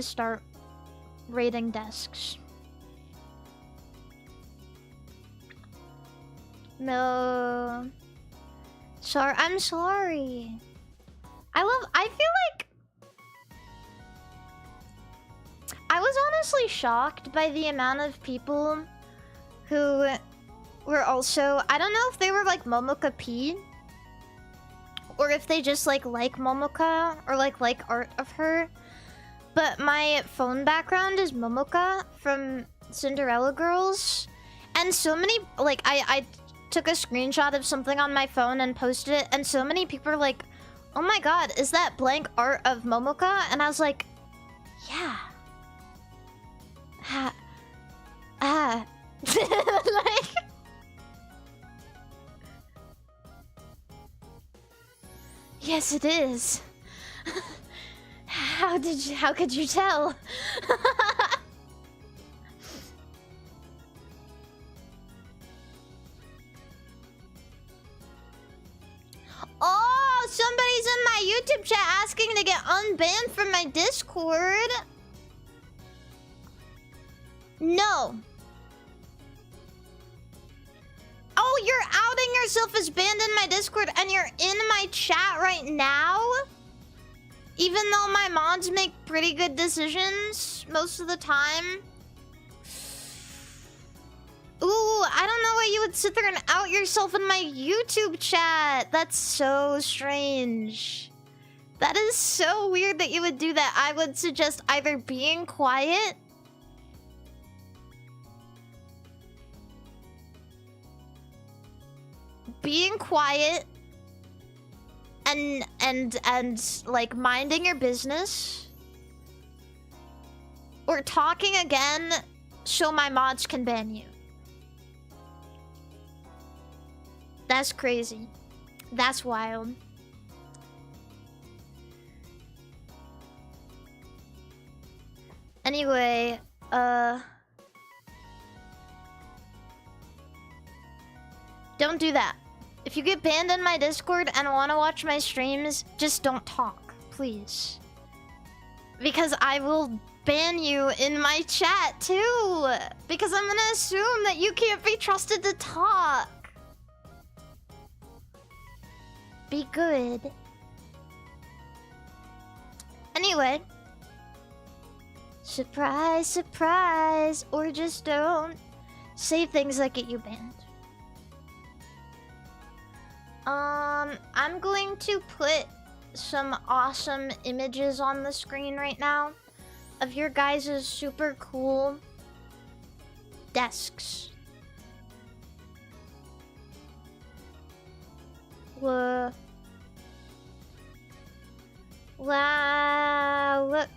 Speaker 1: start raiding desks. No. Sorry, I'm sorry. I feel like... I was honestly shocked by the amount of people who were also... I don't know if they were like Momoka P, or if they just like Momoka, or like art of her. But my phone background is Momoka from Cinderella Girls. And so many, like, I took a screenshot of something on my phone and posted it, and so many people are like, oh my god, is that blank art of Momoka? And I was like, yeah. Like... Yes, it is. How could you tell? Oh, somebody's in my YouTube chat asking to get unbanned from my Discord. No. Oh, you're outing yourself as banned in my Discord and you're in my chat right now? Even though my mods make pretty good decisions most of the time? Ooh, I don't know why you would sit there and out yourself in my YouTube chat. That's so strange. That is so weird that you would do that. I would suggest either being quiet and like minding your business, or talking again so my mods can ban you. That's crazy. That's wild. Anyway, don't do that. If you get banned in my Discord and want to watch my streams, just don't talk, please. Because I will ban you in my chat too. Because I'm gonna assume that you can't be trusted to talk. Be good. Anyway. Surprise, surprise. Or just don't say things that get you banned. I'm going to put some awesome images on the screen right now of your guys' super cool desks. Whoa. Wow, look.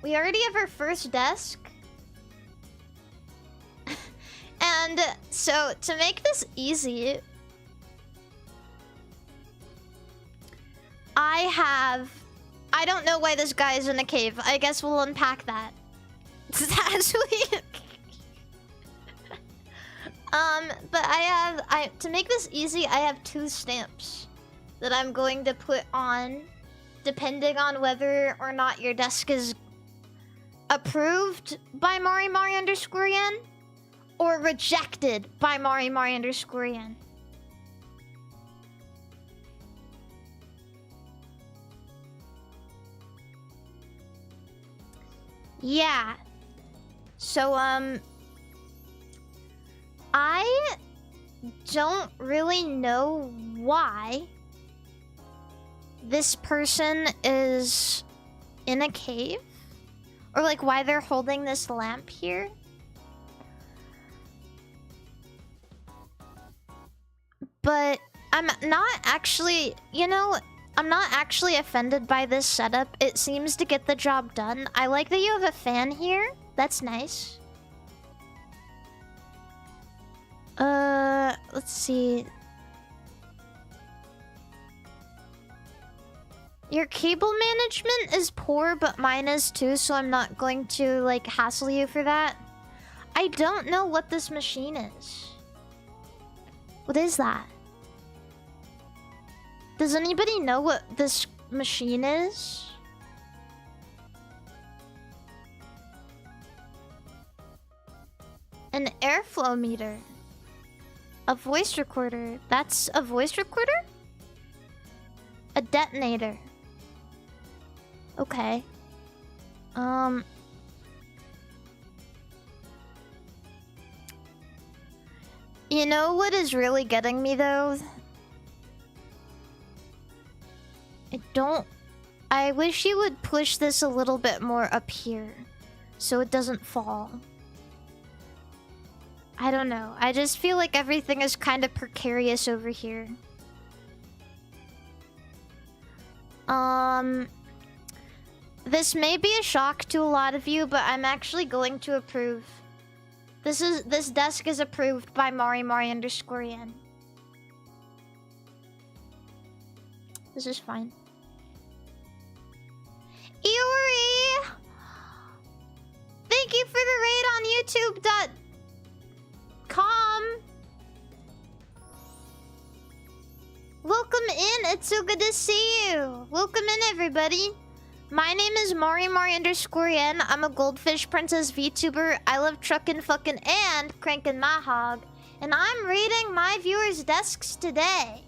Speaker 1: We already have our first desk. And so to make this easy, I don't know why this guy is in a cave. I guess we'll unpack that. That's weird. But to make this easy, I have 2 stamps that I'm going to put on, depending on whether or not your desk is approved by MARIMARI_yen or rejected by MARIMARI_yen. Yeah. So, I don't really know why this person is in a cave, or like why they're holding this lamp here. But I'm not actually, you know, I'm not actually offended by this setup. It seems to get the job done. I like that you have a fan here. That's nice. Let's see. Your cable management is poor, but mine is too, so I'm not going to, like, hassle you for that. I don't know what this machine is. What is that? Does anybody know what this machine is? An airflow meter. A voice recorder. That's a voice recorder? A detonator. Okay. You know what is really getting me though? I wish you would push this a little bit more up here so it doesn't fall. I don't know. I just feel like everything is kind of precarious over here. This may be a shock to a lot of you, but I'm actually going to approve. This desk is approved by MARIMARI_yen. This is fine. Iori! Thank you for the raid on YouTube.com. Welcome in. It's so good to see you. Welcome in, everybody. My name is MARIMARI_yen. I'm a goldfish princess VTuber. I love truckin' fucking and cranking my hog. And I'm raiding my viewers' desks today.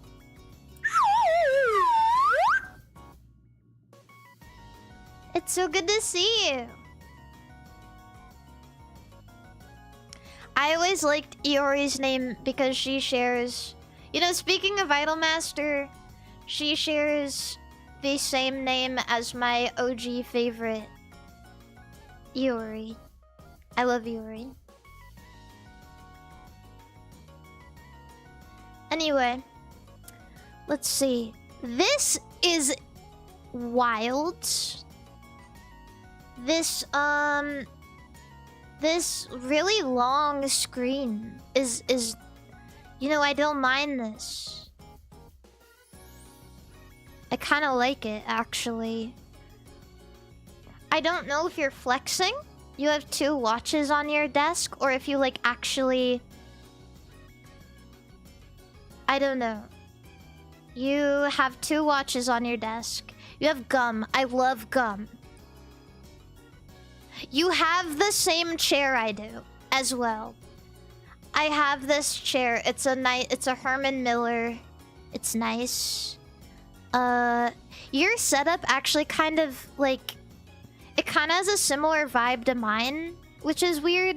Speaker 1: It's so good to see you. I always liked Iori's name because she shares... You know, speaking of Idolmaster, she shares the same name as my OG favorite, Iori. I love Iori. Anyway, let's see. This is wild. This really long screen is you know, I don't mind this. I kind of like it, actually. I don't know if you're flexing. You have 2 watches on your desk, or if you, like, actually... I don't know. You have 2 watches on your desk. You have gum. I love gum. You have the same chair I do, as well. I have this chair. It's a Herman Miller. It's nice. Your setup actually kind of, like... It kind of has a similar vibe to mine, which is weird.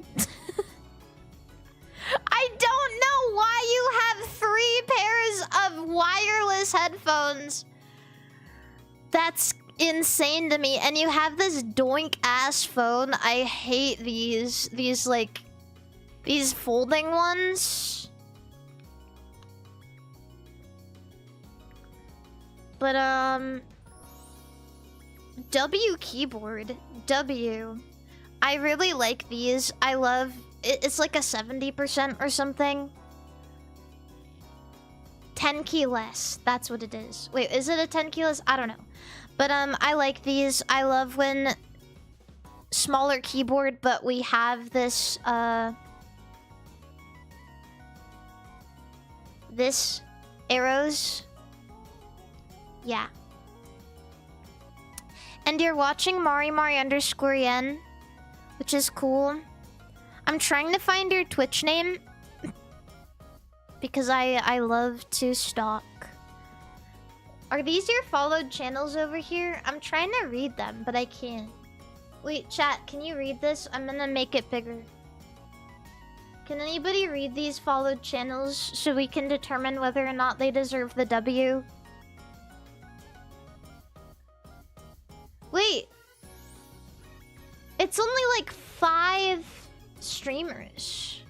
Speaker 1: I don't know why you have 3 pairs of wireless headphones. That's insane to me. And you have this doink-ass phone. I hate these, like... These folding ones. But, W keyboard. W. I really like these. I love... It's like a 70% or something. 10 key less. That's what it is. Wait, is it a 10 key less? I don't know. But, I like these. I love when... Smaller keyboard, but we have this, this arrows. Yeah. And you're watching MARIMARI_yen, which is cool. I'm trying to find your Twitch name because I love to stalk. Are these your followed channels over here? I'm trying to read them, but I can't. Wait, chat, can you read this? I'm gonna make it bigger. Can anybody read these followed channels so we can determine whether or not they deserve the W? Wait. It's only like 5 streamers.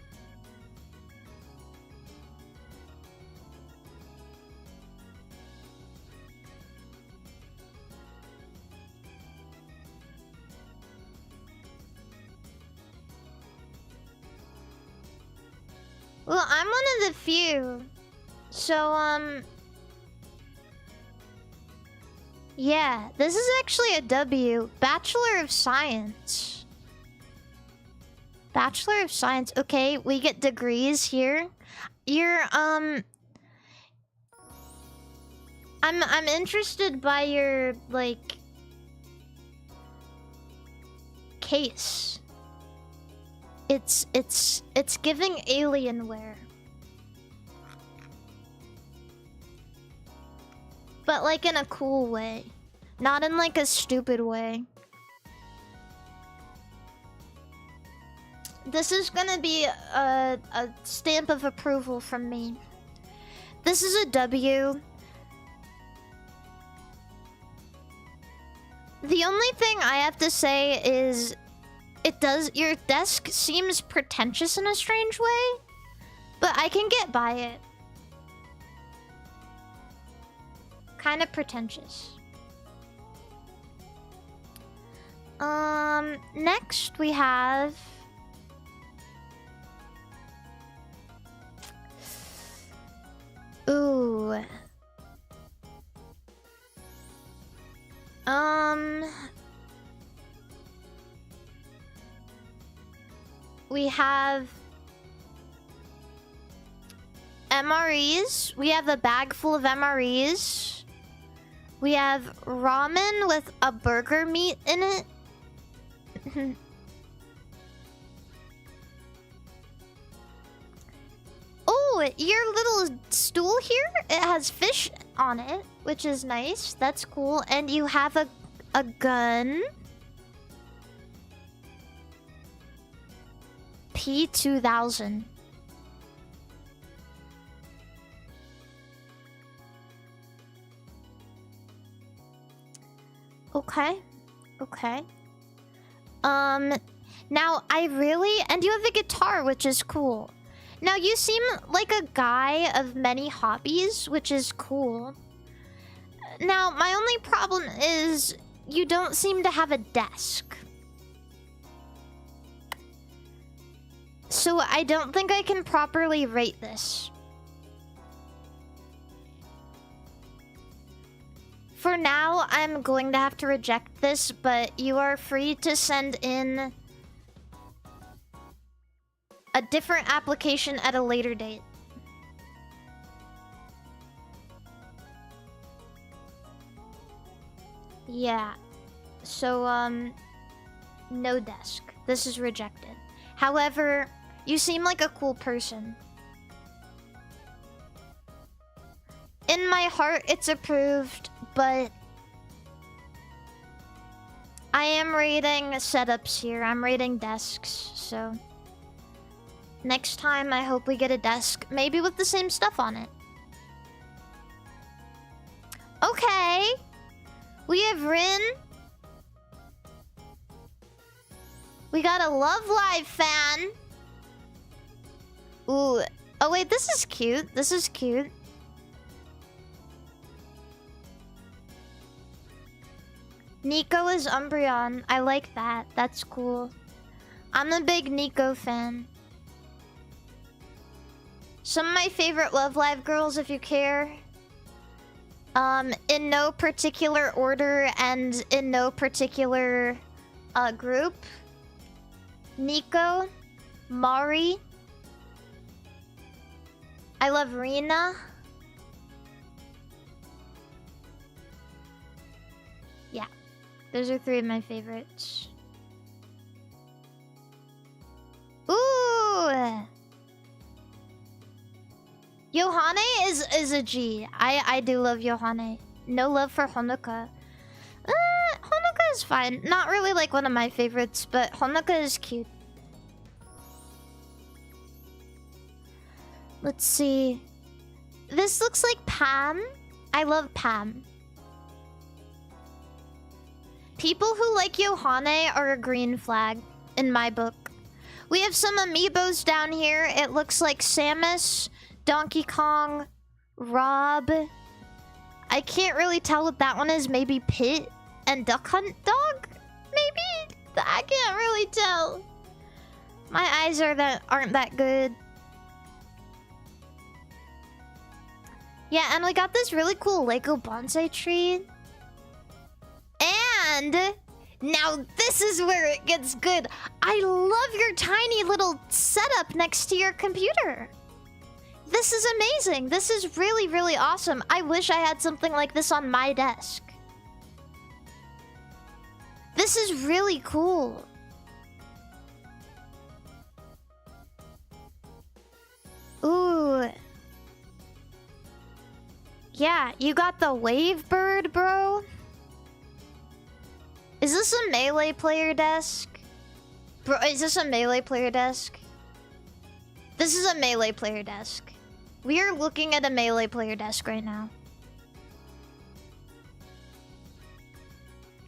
Speaker 1: Well, I'm one of the few. So, yeah, this is actually a W. Bachelor of Science. Bachelor of Science. Okay, we get degrees here. You're, I'm interested by your, like, case. It's giving Alienware. But like in a cool way. Not in like a stupid way. This is gonna be a stamp of approval from me. This is a W. The only thing I have to say is your desk seems pretentious in a strange way, but I can get by it. Kind of pretentious. Next we have ooh. We have MREs. We have a bag full of MREs. We have ramen with a burger meat in it. Oh, your little stool here, it has fish on it, which is nice. That's cool. And you have a gun. P2000. Okay. Okay. Now I really... And you have a guitar, which is cool. Now you seem like a guy of many hobbies, which is cool. Now, my only problem is you don't seem to have a desk. So I don't think I can properly rate this. For now, I'm going to have to reject this, but you are free to send in a different application at a later date. Yeah. So, no desk. This is rejected. However, you seem like a cool person. In my heart, it's approved, but I am rating setups here. I'm rating desks, so next time I hope we get a desk, maybe with the same stuff on it. Okay. We have Rin. We got a Love Live fan. Ooh. Oh wait, this is cute. This is cute. Nico is Umbreon. I like that. That's cool. I'm a big Nico fan. Some of my favorite Love Live girls, if you care. In no particular order and in no particular group. Nico, Mari. I love Rena. Yeah, those are three of my favorites. Ooh! Yohane is a G. I do love Yohane. No love for Honoka. Honoka is fine. Not really like one of my favorites, but Honoka is cute. Let's see. This looks like Pam. I love Pam. People who like Yohane are a green flag in my book. We have some amiibos down here. It looks like Samus, Donkey Kong, Rob. I can't really tell what that one is. Maybe Pit and Duck Hunt Dog? Maybe? I can't really tell. My eyes aren't that good. Yeah, and we got this really cool Lego bonsai tree. And now this is where it gets good. I love your tiny little setup next to your computer. This is amazing. This is really, really awesome. I wish I had something like this on my desk. This is really cool. Ooh. Yeah, you got the wave bird, bro. Is this a melee player desk? Bro, is this a melee player desk? This is a melee player desk. We are looking at a melee player desk right now.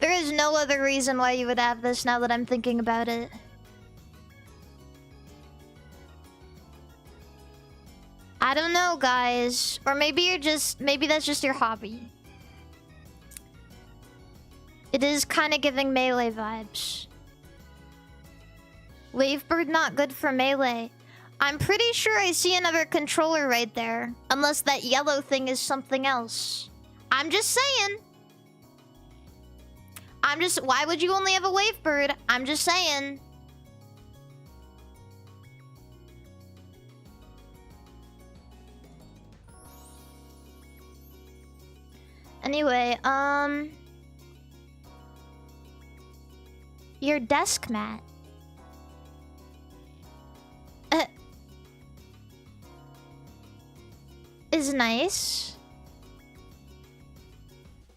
Speaker 1: There is no other reason why you would have this now that I'm thinking about it. I don't know, guys. Or maybe you're just... maybe that's just your hobby. It is kind of giving melee vibes. Wavebird not good for melee. I'm pretty sure I see another controller right there. Unless that yellow thing is something else. I'm just saying. Why would you only have a wavebird? I'm just saying. Anyway, your desk mat. Is nice.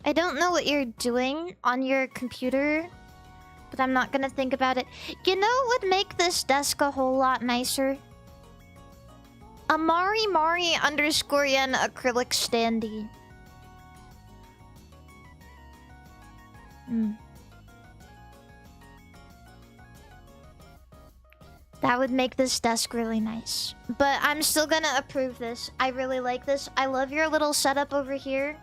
Speaker 1: I don't know what you're doing on your computer, but I'm not gonna think about it. You know what would make this desk a whole lot nicer? A MARIMARI _yen acrylic standee. That would make this desk really nice. But I'm still gonna approve this. I really like this. I love your little setup over here.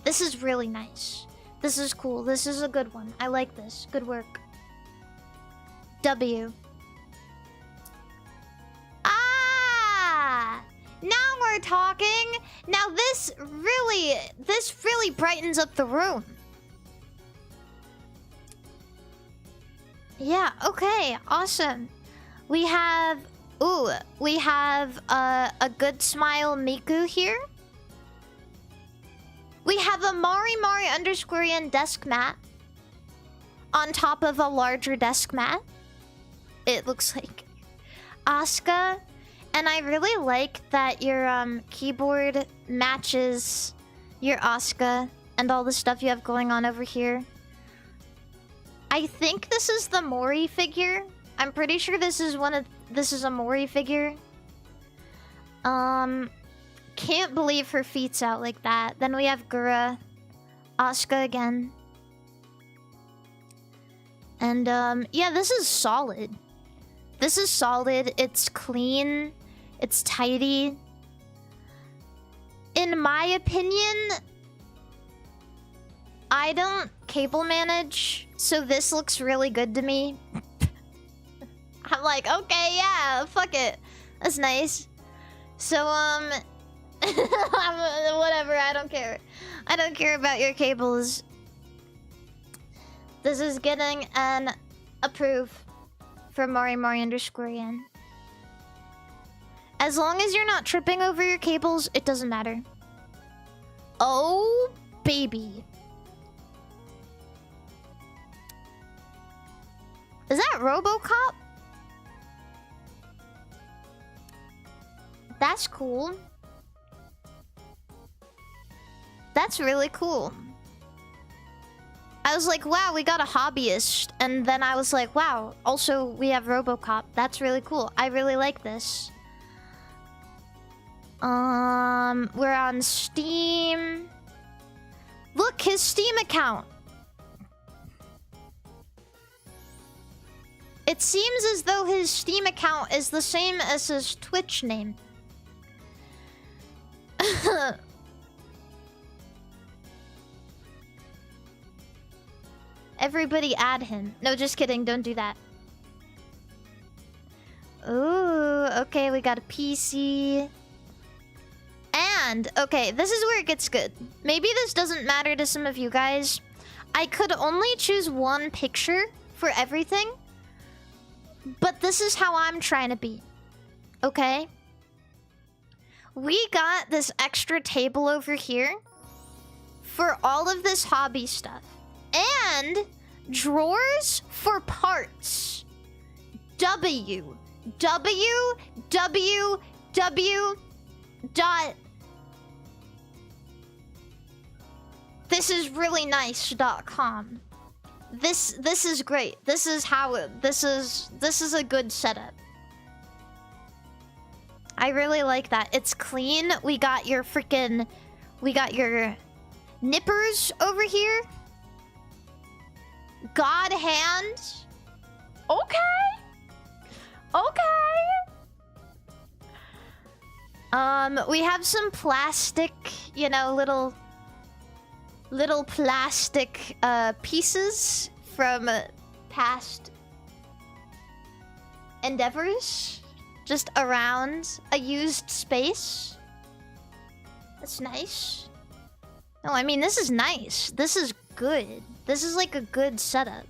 Speaker 1: This is really nice. This is cool. This is a good one. I like this. Good work. W. Ah! Now we're talking. Now this really brightens up the room. Yeah, okay. Awesome. We have a good smile Miku here. We have a MARIMARI _yen desk mat on top of a larger desk mat. It looks like Asuka, and I really like that your keyboard matches your Asuka and all the stuff you have going on over here. I think this is the Mori figure. I'm pretty sure this is a Mori figure. Can't believe her feet's out like that. Then we have Gura, Asuka again. And yeah, this is solid. This is solid. It's clean. It's tidy. In my opinion, I don't cable manage, so this looks really good to me. I'm like, okay, yeah, fuck it. That's nice. So, whatever, I don't care. I don't care about your cables. This is getting an approve for MARIMARI _yen. As long as you're not tripping over your cables, it doesn't matter. Oh, baby. Is that RoboCop? That's cool. That's really cool. I was like, wow, we got a hobbyist. And then I was like, wow, also we have RoboCop. That's really cool. I really like this. We're on Steam. Look, his Steam account. It seems as though his Steam account is the same as his Twitch name. Everybody add him. No, just kidding. Don't do that. Ooh, okay. We got a PC. And, okay, this is where it gets good. Maybe this doesn't matter to some of you guys. I could only choose one picture for everything. But this is how I'm trying to be. Okay? We got this extra table over here for all of this hobby stuff. And drawers for parts. W. Dot. This is really nice.com. This is great. This is how it, this is a good setup. I really like that. It's clean. We got your nippers over here. God hand. Okay. We have some plastic, you know, little plastic pieces from past endeavors just around a used space. That's nice. No, I mean, this is nice. This is good. This is like a good setup.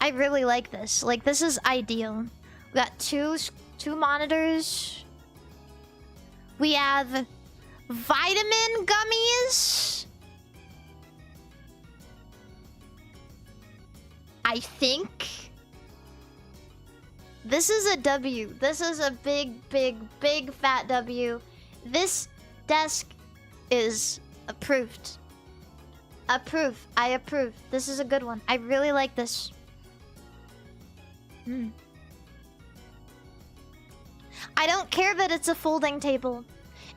Speaker 1: I really like this. Like, this is ideal. We got two monitors. We have vitamin gummies. I think. This is a W. This is a big fat W. This desk is approved. Approve. I approve. This is a good one. I really like this. I don't care that it's a folding table.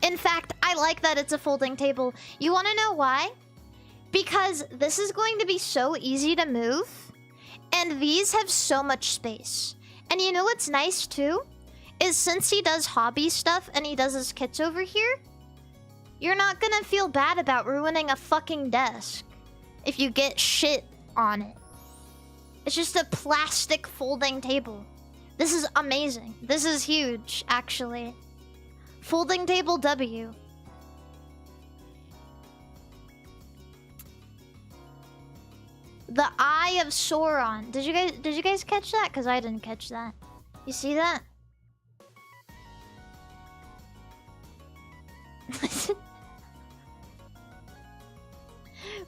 Speaker 1: In fact, I like that it's a folding table. You want to know why? Because this is going to be so easy to move. And these have so much space. And you know what's nice too? Is since he does hobby stuff and he does his kits over here, you're not gonna feel bad about ruining a fucking desk if you get shit on it. It's just a plastic folding table. This is amazing. This is huge, actually. Folding table W. The Eye of Sauron. Did you guys catch that? Because I didn't catch that. You see that?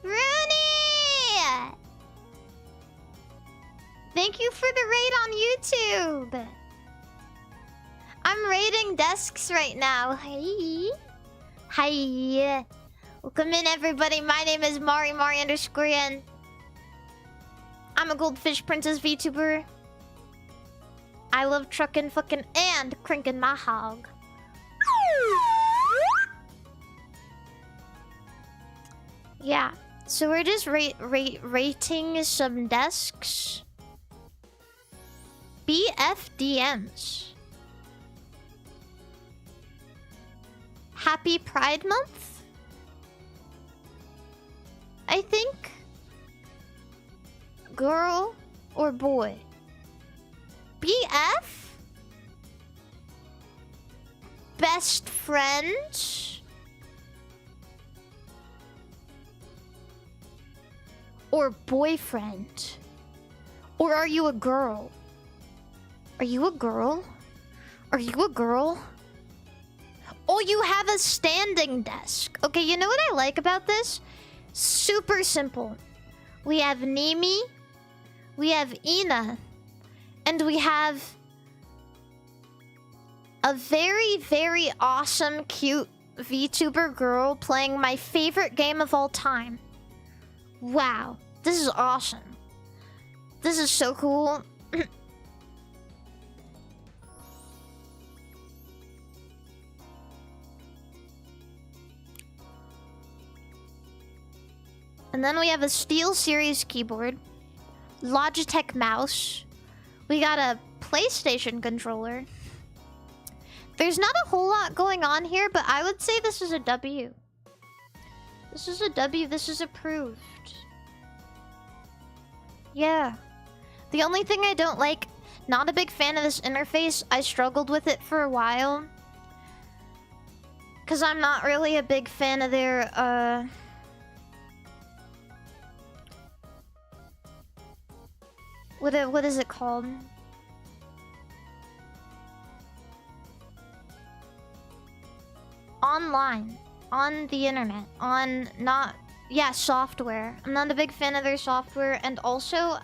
Speaker 1: Rooney! Thank you for the raid on YouTube. I'm raiding desks right now. Hi. Hi. Welcome in, everybody. My name is MARIMARI_N. I'm a goldfish princess VTuber. I love trucking, fucking, and crinking my hog. Yeah, so we're just rating some desks. BFDMs. Happy Pride Month? I think. Girl or boy? BF? Best friend? Or boyfriend? Or are you a girl? Are you a girl? Are you a girl? Oh, you have a standing desk. Okay, you know what I like about this? Super simple. We have Nimi. We have Ina. And we have a very, very awesome, cute VTuber girl playing my favorite game of all time. Wow. This is awesome. This is so cool. And then we have a SteelSeries keyboard, Logitech mouse. We got a PlayStation controller. There's not a whole lot going on here, but I would say this is a W. This is a W. This is approved. Yeah. The only thing I don't like, not a big fan of this interface. I struggled with it for a while. Because I'm not really a big fan of their, What is it called? Online. On the internet. On not... Yeah, software. I'm not a big fan of their software. And also,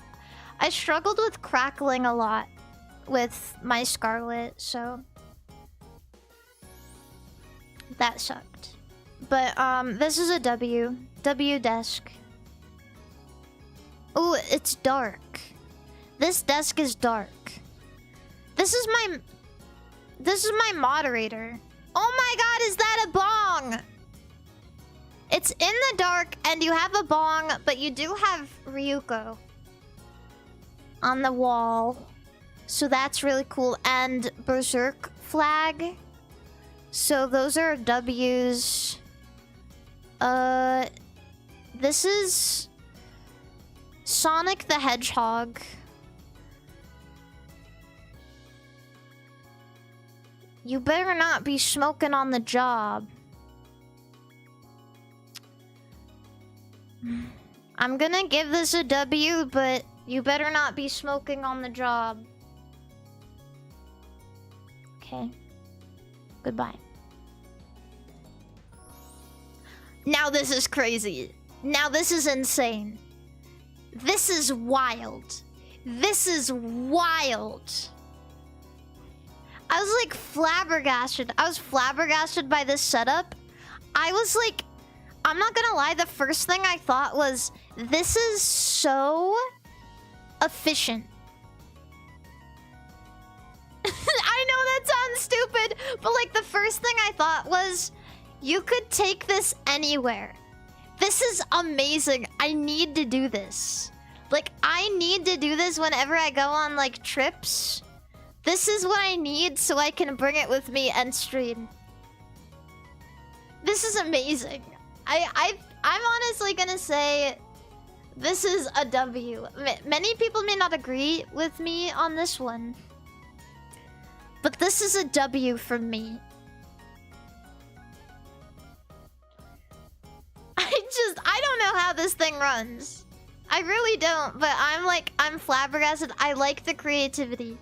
Speaker 1: I struggled with crackling a lot with my Scarlet, so... That sucked. But, this is a W. W desk. Ooh, it's dark. This desk is dark. This is my moderator. Oh my god, is that a bong? It's in the dark and you have a bong, but you do have Ryuko on the wall. So that's really cool. And Berserk flag. So those are W's. This is Sonic the Hedgehog. You better not be smoking on the job. I'm gonna give this a W, but you better not be smoking on the job. Okay. Goodbye. Now this is crazy. Now this is insane. This is wild. This is wild. I was like flabbergasted. I was flabbergasted by this setup. I was like, I'm not gonna lie, the first thing I thought was, this is so efficient. I know that sounds stupid, but like the first thing I thought was, you could take this anywhere. This is amazing. I need to do this. Like, I need to do this whenever I go on like trips. This is what I need so I can bring it with me and stream. This is amazing. I'm honestly gonna say this is a W. Many people may not agree with me on this one, but this is a W from me. I don't know how this thing runs. I really don't, but I'm flabbergasted. I like the creativity.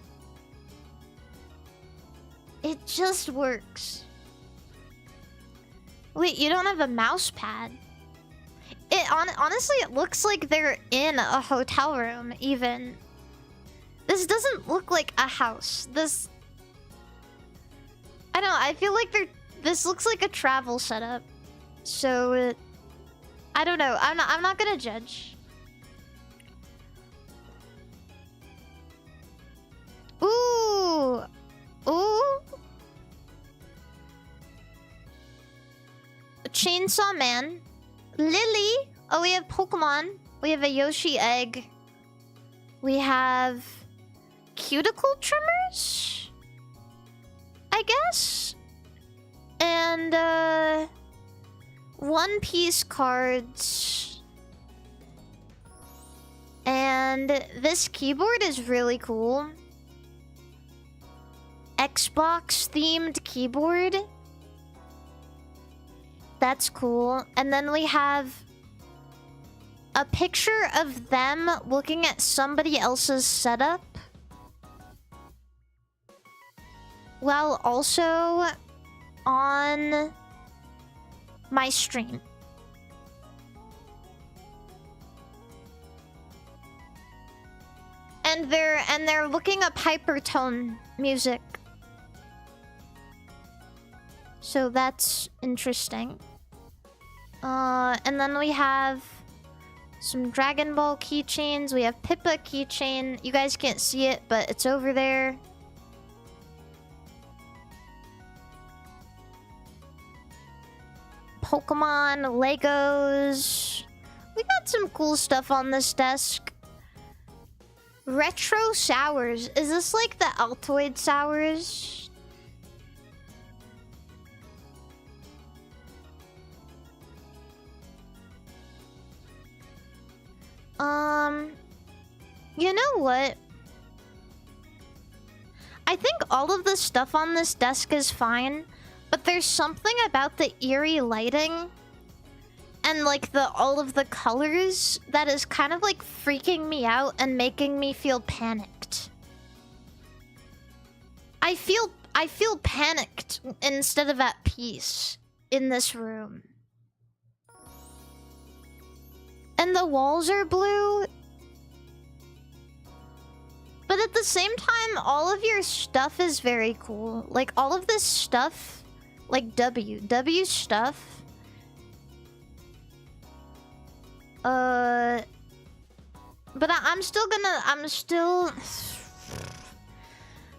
Speaker 1: It just works. Wait, you don't have a mouse pad? Honestly, it looks like they're in a hotel room, even. This doesn't look like a house. This... I don't know, I feel like this looks like a travel setup. So, I don't know. I'm not gonna judge. Ooh! Ooh! Chainsaw Man. Lily. Oh, we have Pokemon. We have a Yoshi egg. We have cuticle trimmers, I guess. And One Piece cards. And this keyboard is really cool. Xbox themed keyboard. That's cool. And then we have a picture of them looking at somebody else's setup, while also on my stream. And they're looking up hypertone music. So that's interesting. And then we have some Dragon Ball keychains. We have Pippa keychain. You guys can't see it, but it's over there. Pokemon, Legos. We got some cool stuff on this desk. Retro sours. Is this like the Altoid sours? You know what? I think all of the stuff on this desk is fine, But there's something about the eerie lighting and like all of the colors that is kind of like freaking me out and making me feel panicked. I feel panicked instead of at peace in this room. And the walls are blue. But at the same time, all of your stuff is very cool. Like all of this stuff, like W stuff. But I'm still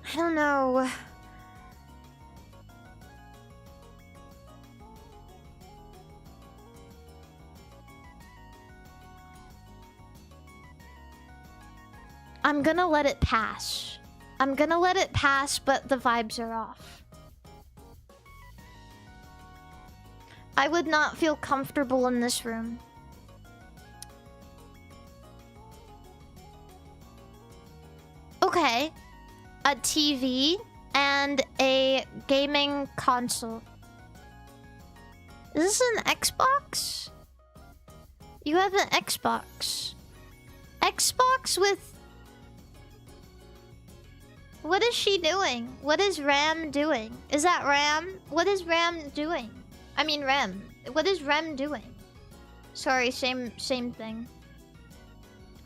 Speaker 1: I don't know. I'm gonna let it pass. I'm gonna let it pass, but the vibes are off. I would not feel comfortable in this room. Okay. A TV and a gaming console. Is this an Xbox? You have an Xbox. Xbox with... What is she doing? What is Ram doing? Is that Ram? What is Ram doing? I mean Rem. What is Rem doing? Sorry, same thing.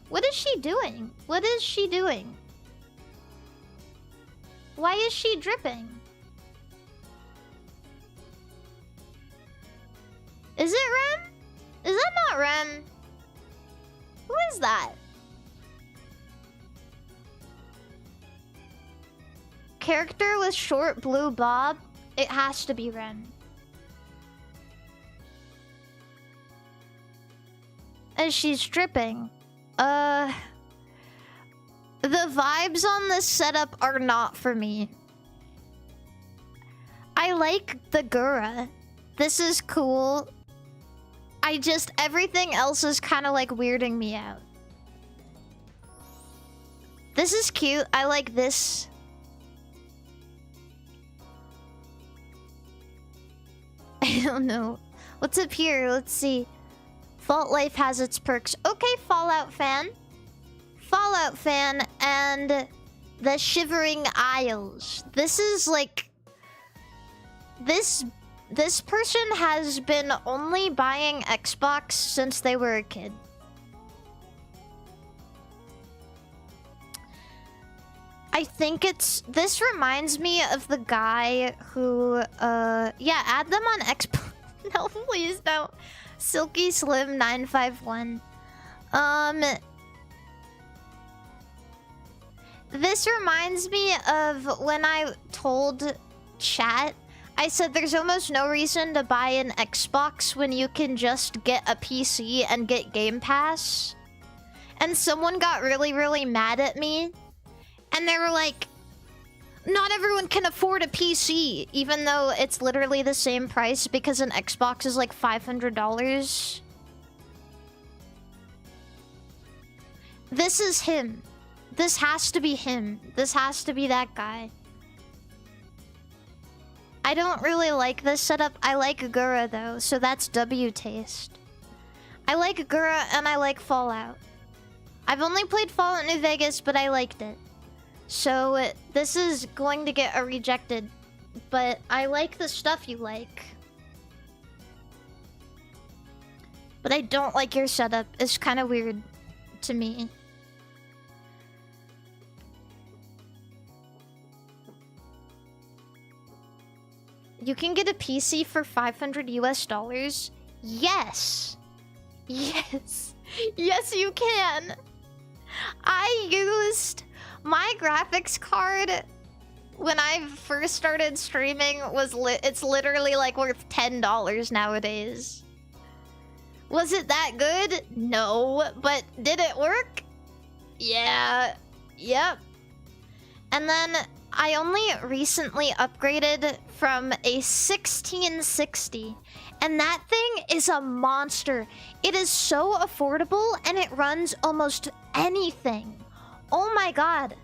Speaker 1: What is she doing? What is she doing? Why is she dripping? Is it Rem? Is that not Rem? Who is that? Character with short blue bob? It has to be Rem. And she's dripping. The vibes on this setup are not for me. I like the Gura. This is cool. Everything else is kind of like weirding me out. This is cute. I like this. I don't know. What's up here? Let's see. Fault Life has its perks. Okay, Fallout fan. Fallout fan and the Shivering Isles. This is like... This person has been only buying Xbox since they were a kid. I think it's... This reminds me of the guy who... Yeah, add them on Xbox. No, please don't. Silky Slim 951. This reminds me of when I told chat, I said there's almost no reason to buy an Xbox when you can just get a PC and get Game Pass. And someone got really, really mad at me. And they were like, not everyone can afford a PC, even though it's literally the same price because an Xbox is like $500. This is him. This has to be him. This has to be that guy. I don't really like this setup. I like Gura though, so that's W taste. I like Gura and I like Fallout. I've only played Fallout New Vegas, but I liked it. So this is going to get a rejected, but I like the stuff you like. But I don't like your setup. It's kind of weird to me. You can get a PC for $500 US? Yes! Yes! Yes, you can! I used my graphics card when I first started streaming it's literally like worth $10 nowadays. Was it that good? No, but did it work? Yeah. Yep. And then I only recently upgraded from a 1660, and that thing is a monster. It is so affordable, and it runs almost anything. Oh my god.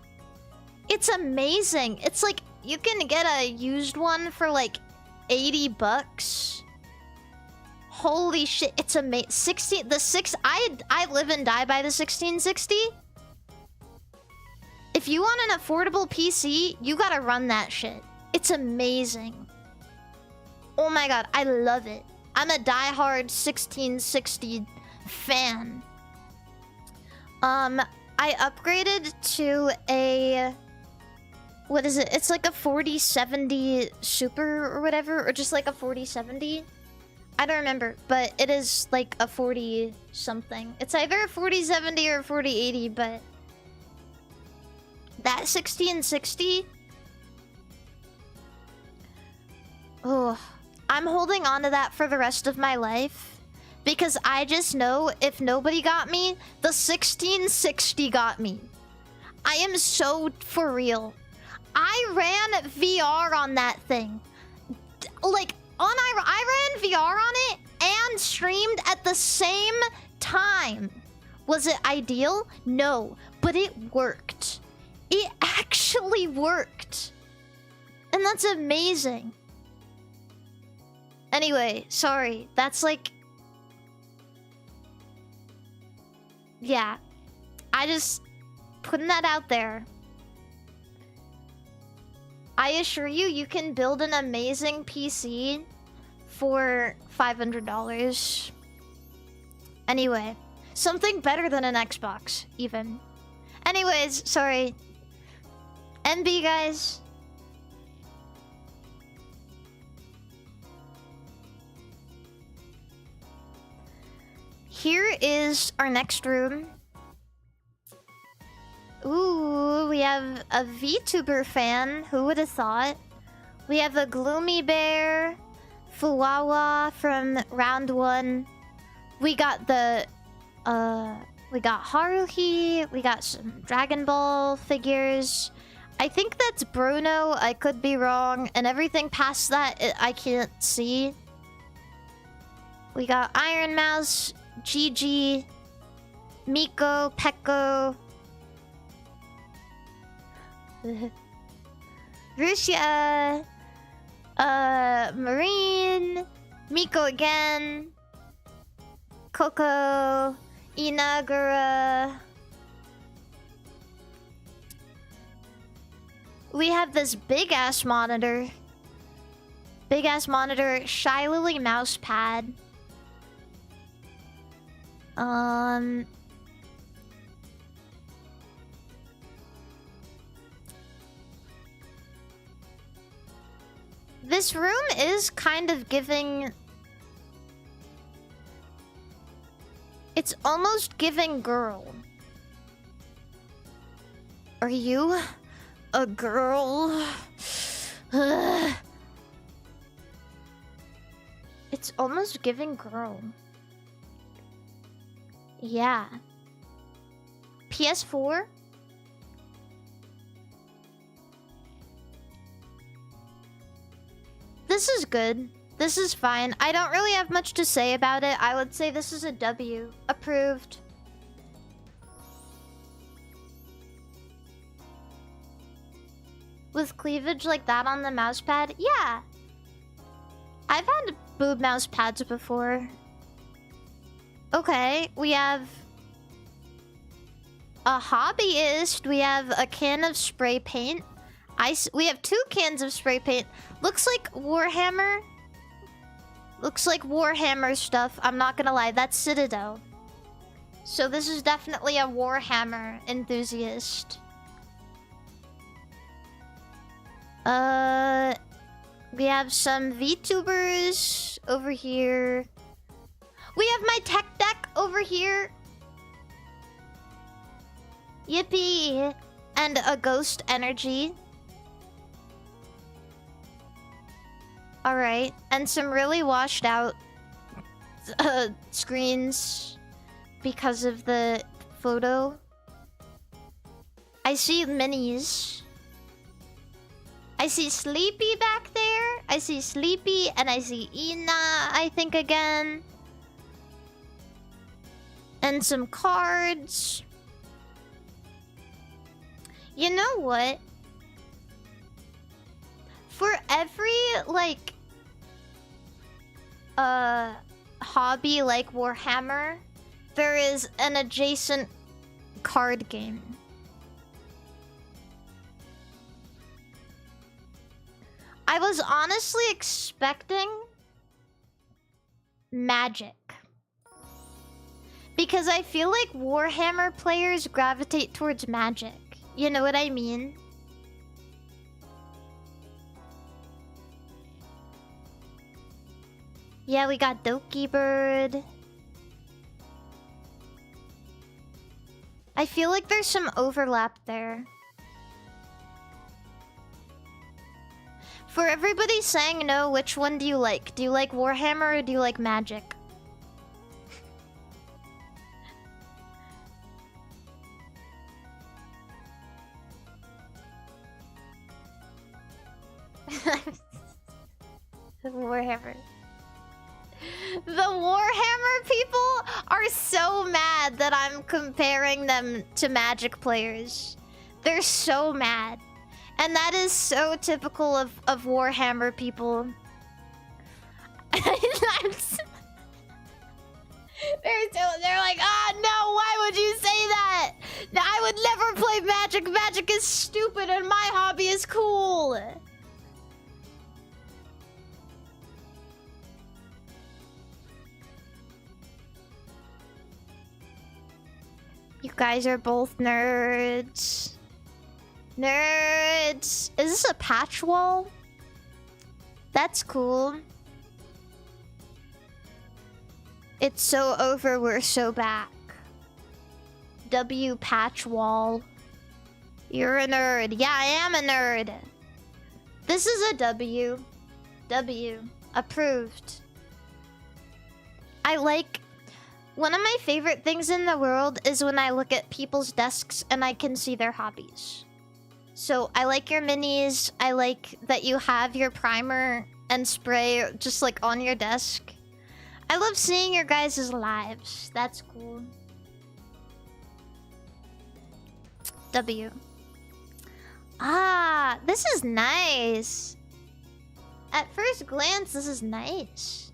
Speaker 1: It's amazing. It's like, you can get a used one for like 80 bucks. Holy shit, it's amazing. 16, the 6, I live and die by the 1660. If you want an affordable PC, you gotta run that shit. It's amazing. Oh my god, I love it. I'm a diehard 1660 fan. I upgraded to a... What is it? It's like a 4070 Super or whatever, or just like a 4070. I don't remember, but it is like a 40 something. It's either a 4070 or a 4080, but that 1660. Oh, I'm holding on to that for the rest of my life. Because I just know if nobody got me, the 1660 got me. I am so for real. I ran VR on that thing. Like, I ran VR on it and streamed at the same time. Was it ideal? No, but it worked. It actually worked. And that's amazing. Anyway, sorry. That's like... Yeah. I just... Putting that out there. I assure you, you can build an amazing PC for $500. Anyway. Something better than an Xbox, even. Anyways, sorry. NB, guys. Here is our next room. Ooh, we have a VTuber fan. Who would have thought? We have a Gloomy Bear, Fuwawa from round 1. We got the, we got Haruhi. We got some Dragon Ball figures. I think that's Bruno. I could be wrong. And everything past that, I can't see. We got Iron Mouse, Gigi, Miko, Pekko, Russia, Marine, Miko again, Coco, Inagura. We have this big-ass monitor. Big-ass monitor, Shy Lily mouse pad. This room is kind of giving... It's almost giving girl. Are you a girl? It's almost giving girl. Yeah. PS4? This is good. This is fine. I don't really have much to say about it. I would say this is a W. Approved. With cleavage like that on the mousepad? Yeah. I've had boob mouse pads before. Okay, we have a hobbyist. We have a can of spray paint. We have 2 cans of spray paint. Looks like Warhammer. Looks like Warhammer stuff. I'm not gonna lie, that's Citadel. So this is definitely a Warhammer enthusiast. We have some VTubers over here. We have my tech deck over here. Yippee. And a ghost energy. Alright. And some really washed out screens because of the photo. I see minis. I see Sleepy back there. I see Sleepy and I see Ina, I think, again. And some cards. You know what? For every, like, a hobby like Warhammer, there is an adjacent card game. I was honestly expecting Magic. Because I feel like Warhammer players gravitate towards Magic. You know what I mean? Yeah, we got Doki Bird. I feel like there's some overlap there. For everybody saying no, which one do you like? Do you like Warhammer or do you like Magic? Warhammer. The Warhammer people are so mad that I'm comparing them to Magic players. They're so mad. And that is so typical of Warhammer people. They're like, ah, no, why would you say that? No, I would never play Magic. Magic is stupid and my hobby is cool. You guys are both nerds. Nerds. Is this a patch wall? That's cool. It's so over, we're so back. W patch wall. You're a nerd. Yeah, I am a nerd. This is a W. W. Approved. I like... One of my favorite things in the world is when I look at people's desks and I can see their hobbies. So I like your minis. I like that you have your primer and spray just like on your desk. I love seeing your guys' lives. That's cool. W. Ah, this is nice. At first glance, this is nice.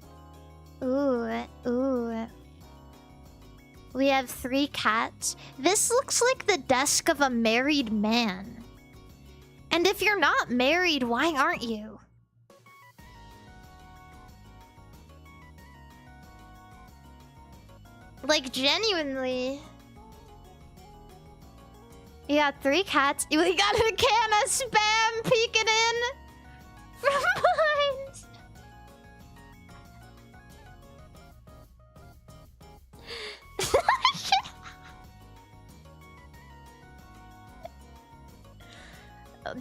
Speaker 1: Ooh, ooh. We have 3 cats. This looks like the desk of a married man. And if you're not married, why aren't you? Like, genuinely. You got 3 cats. We got a can of Spam peeking in from behind.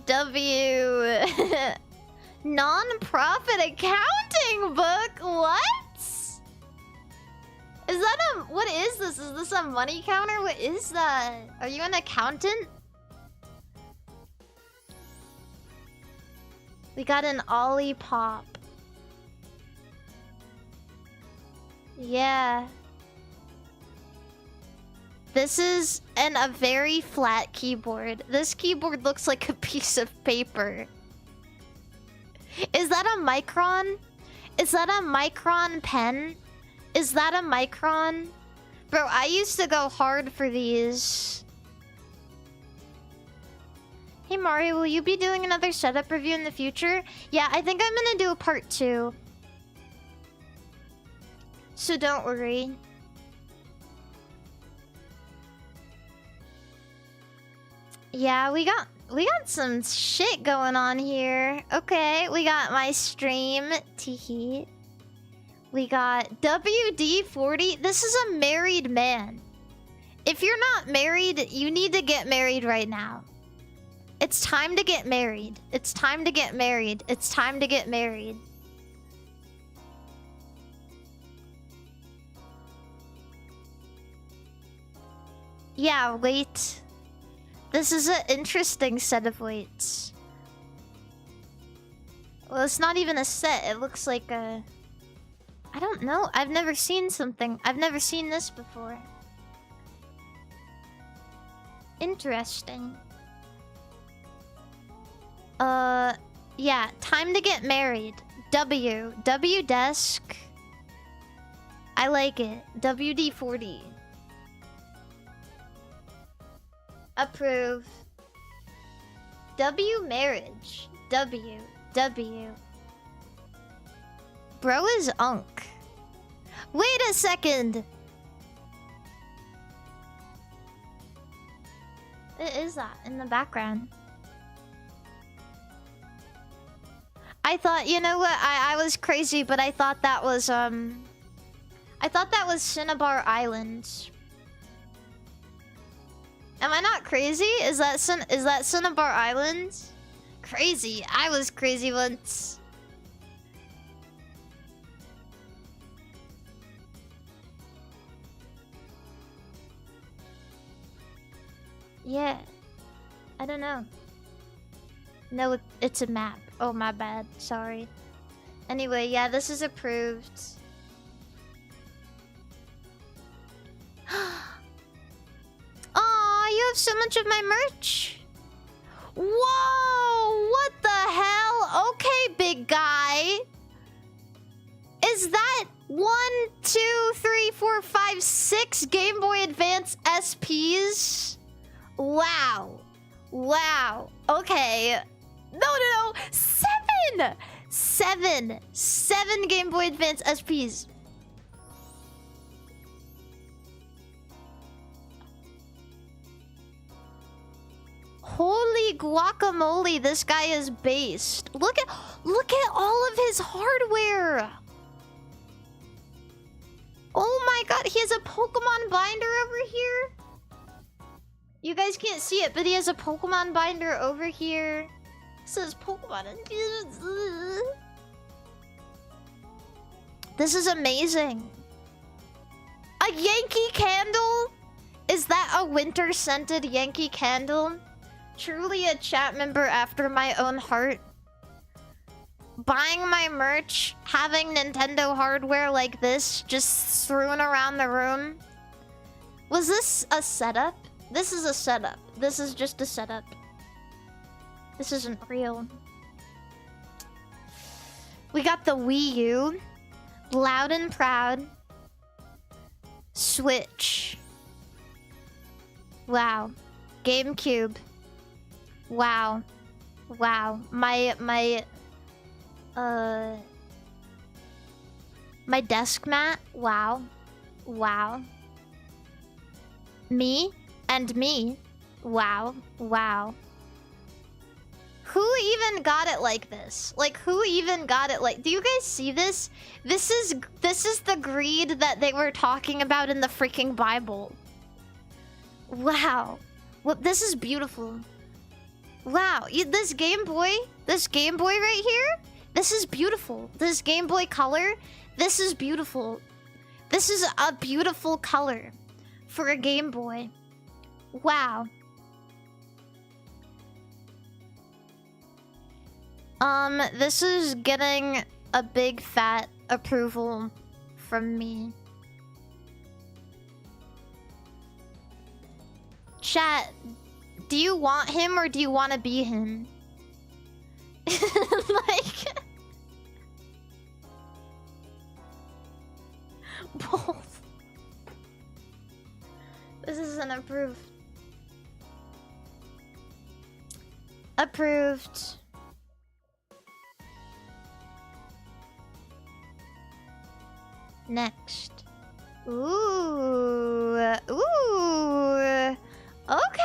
Speaker 1: W. Non-profit accounting book? What? Is that a... What is this? Is this a money counter? What is that? Are you an accountant? We got an Ollie Pop. Yeah. This is a very flat keyboard. This keyboard looks like a piece of paper. Is that a Micron? Is that a Micron pen? Is that a Micron? Bro, I used to go hard for these. Hey Mari, will you be doing another setup review in the future? Yeah, I think I'm gonna do a part 2. So don't worry. Yeah, we got some shit going on here. Okay, we got my stream, teehee. We got WD40. This is a married man. If you're not married, you need to get married right now. It's time to get married. It's time to get married. It's time to get married. Yeah, wait. This is an interesting set of weights. Well, it's not even a set. It looks like a... I don't know. I've never seen something. I've never seen this before. Interesting. Yeah, time to get married. W. W desk. I like it. WD-40. Approve. W marriage. W. Bro is unk. Wait a second. It is that in the background. I thought, you know what? I was crazy, but I thought that was Cinnabar Island. Am I not crazy? Is that Cinnabar Island? Crazy. I was crazy once. Yeah. I don't know. No, it's a map. Oh, my bad. Sorry. Anyway, yeah, this is approved. Aw, you have so much of my merch. Whoa! What the hell? Okay, big guy. Is that 1, 2, 3, 4, 5, 6 Game Boy Advance SPs? Wow. Wow. Okay. No. 7! 7 Game Boy Advance SPs. Holy guacamole, this guy is based. Look at all of his hardware. Oh my god, he has a Pokemon binder over here. You guys can't see it, but he has a Pokemon binder over here. It says Pokemon. This is amazing. A Yankee candle? Is that a winter scented Yankee candle? Truly a chat member after my own heart. Buying my merch, having Nintendo hardware like this just strewn around the room. Was this a setup? This is a setup. This is just a setup. This isn't real. We got the Wii U. Loud and proud. Switch. Wow. GameCube. Wow. Wow. My desk mat. Wow. Wow. Me and me. Wow. Wow. Who even got it like this? Like, who even got it like... Do you guys see this? This is the greed that they were talking about in the freaking Bible. Wow. Well, this is beautiful. Wow. This Game Boy right here? This is beautiful. This Game Boy Color, this is beautiful. This is a beautiful color for a Game Boy. Wow. This is getting a big fat approval from me. Chat, do you want him or do you want to be him? Like... both. This isn't approved. Approved. Next. Ooh. Okay.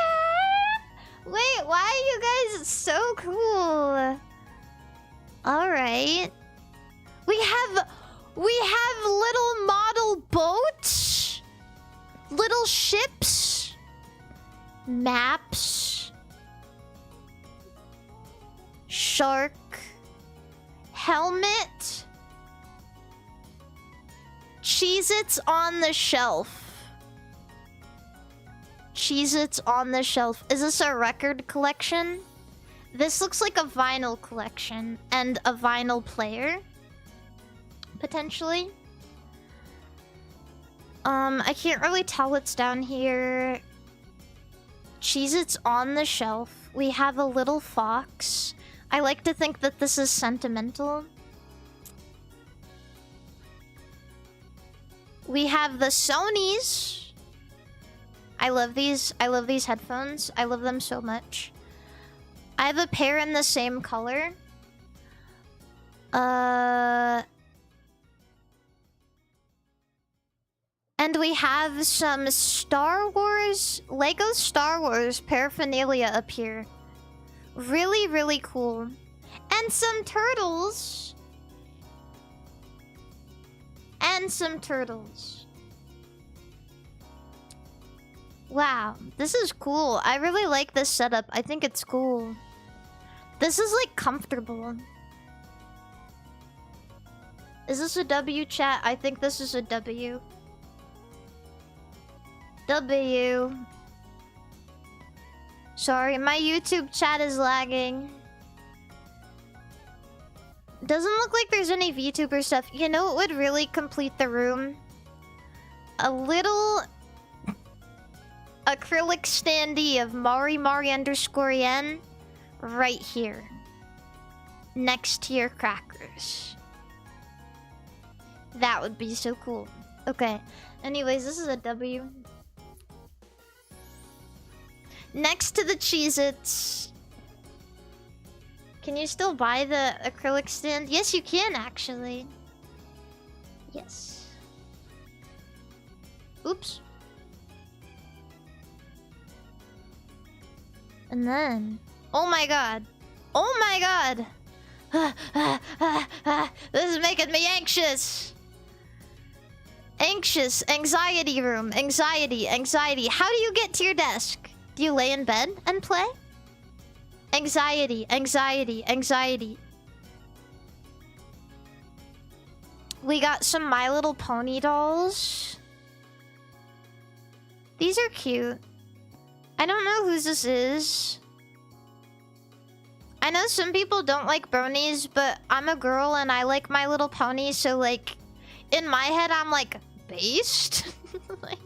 Speaker 1: Wait, why are you guys so cool? All right. We have little model boats, little ships, maps, shark, helmet, Cheez-Its on the shelf. Cheez-Its on the shelf. Is this a record collection? This looks like a vinyl collection and a vinyl player. Potentially. I can't really tell what's down here. Cheez-Its on the shelf. We have a little fox. I like to think that this is sentimental. We have the Sonys. I love these. I love these headphones. I love them so much. I have a pair in the same color. And we have some Star Wars, Lego Star Wars paraphernalia up here. Really, really cool. And some turtles. And some turtles. Wow, this is cool. I really like this setup. I think it's cool. This is like comfortable. Is this a W, chat? I think this is a W. W. Sorry, my YouTube chat is lagging. Doesn't look like there's any VTuber stuff. You know what would really complete the room? A little acrylic standee of MARIMARI_yen right here. Next to your crackers. That would be so cool. Okay. Anyways, this is a W. Next to the Cheez-Its. Can you still buy the acrylic stand? Yes, you can, actually. Yes. Oops. And then... Oh my god. Oh my god! This is making me anxious! Anxious. Anxiety room. Anxiety. Anxiety. How do you get to your desk? Do you lay in bed and play? Anxiety. Anxiety. Anxiety. We got some My Little Pony dolls. These are cute. I don't know whose this is. I know some people don't like bronies, but I'm a girl and I like My Little Pony, so like... In my head, I'm like, based? Like...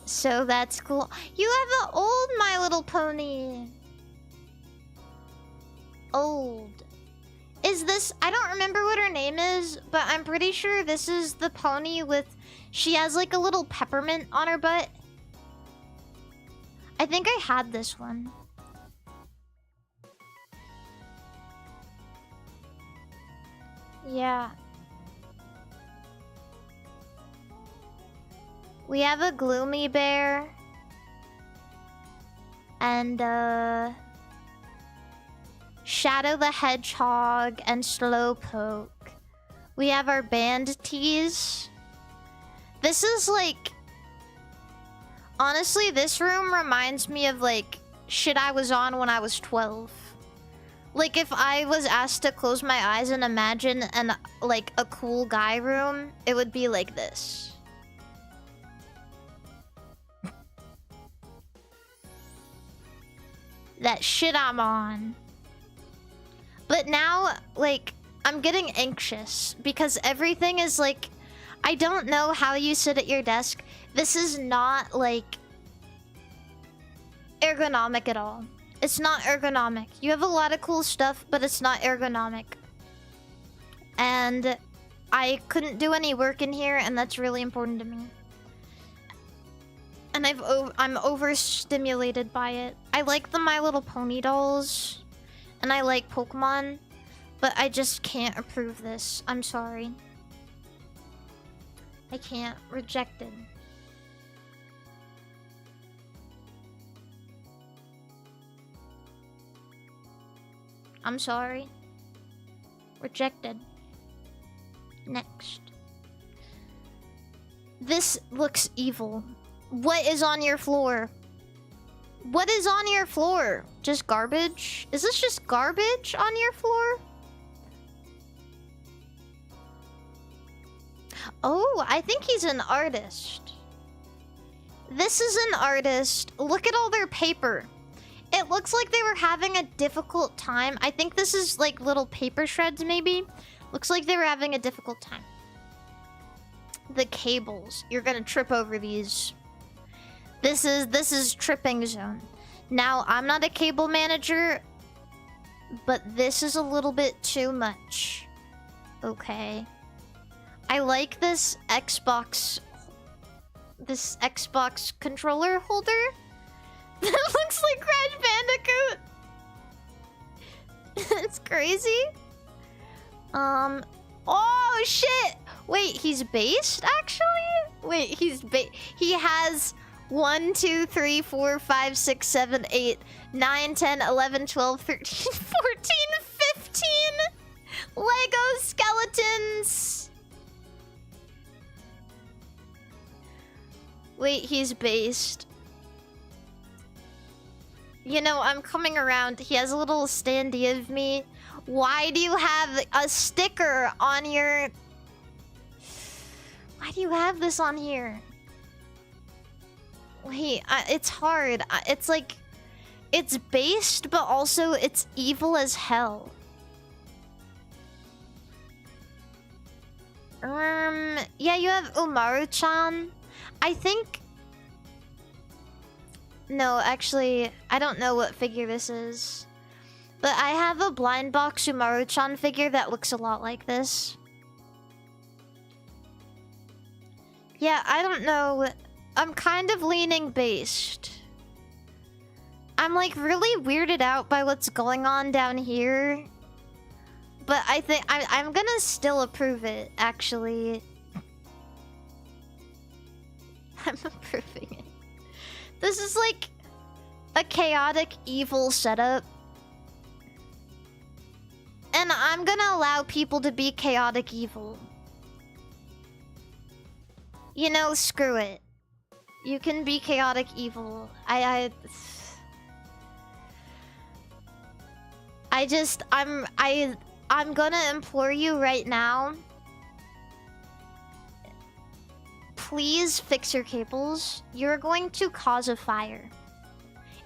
Speaker 1: So that's cool. You have an old My Little Pony. Old. Is this... I don't remember what her name is, but I'm pretty sure this is the pony with... She has like a little peppermint on her butt. I think I had this one. Yeah. We have a Gloomy Bear. And, Shadow the Hedgehog and Slowpoke. We have our band tees. This is like... Honestly, this room reminds me of like shit I was on when I was 12. Like if I was asked to close my eyes and imagine like a cool guy room, it would be like this. That shit I'm on. But now, like, I'm getting anxious because everything is like... I don't know how you sit at your desk. This is not, like, ergonomic at all. It's not ergonomic. You have a lot of cool stuff, but it's not ergonomic. And I couldn't do any work in here, and that's really important to me. And I'm overstimulated by it. I like the My Little Pony dolls, and I like Pokemon, but I just can't approve this. I'm sorry. I can't. Rejected. I'm sorry. Rejected. Next. This looks evil. What is on your floor? What is on your floor? Just garbage? Is this just garbage on your floor? Oh, I think he's an artist. This is an artist. Look at all their paper. It looks like they were having a difficult time. I think this is like little paper shreds, maybe. Looks like they were having a difficult time. The cables. You're gonna trip over these. This is tripping zone. Now, I'm not a cable manager, but this is a little bit too much. okay. I like this Xbox controller holder. That looks like Crash Bandicoot. It's crazy. Oh shit! Wait, he's based actually? Wait, he has 1, 2, 3, 4, 5, 6, 7, 8, 9, 10, 11, 12, 13, 14, 15 Lego skeletons. Wait, he's based. You know, I'm coming around. He has a little standee of me. Why do you have a sticker on your... Why do you have this on here? Wait, it's hard. It's like... It's based, but also it's evil as hell. Yeah, you have Umaru-chan. I think... No, actually, I don't know what figure this is. But I have a blind box Umaru-chan figure that looks a lot like this. Yeah, I don't know. I'm kind of leaning based. I'm like really weirded out by what's going on down here. But I think I'm gonna still approve it, actually. I'm approving it. This is like a chaotic evil setup. And I'm gonna allow people to be chaotic evil. You know, screw it. You can be chaotic evil. I'm gonna implore you right now. Please fix your cables. You're going to cause a fire.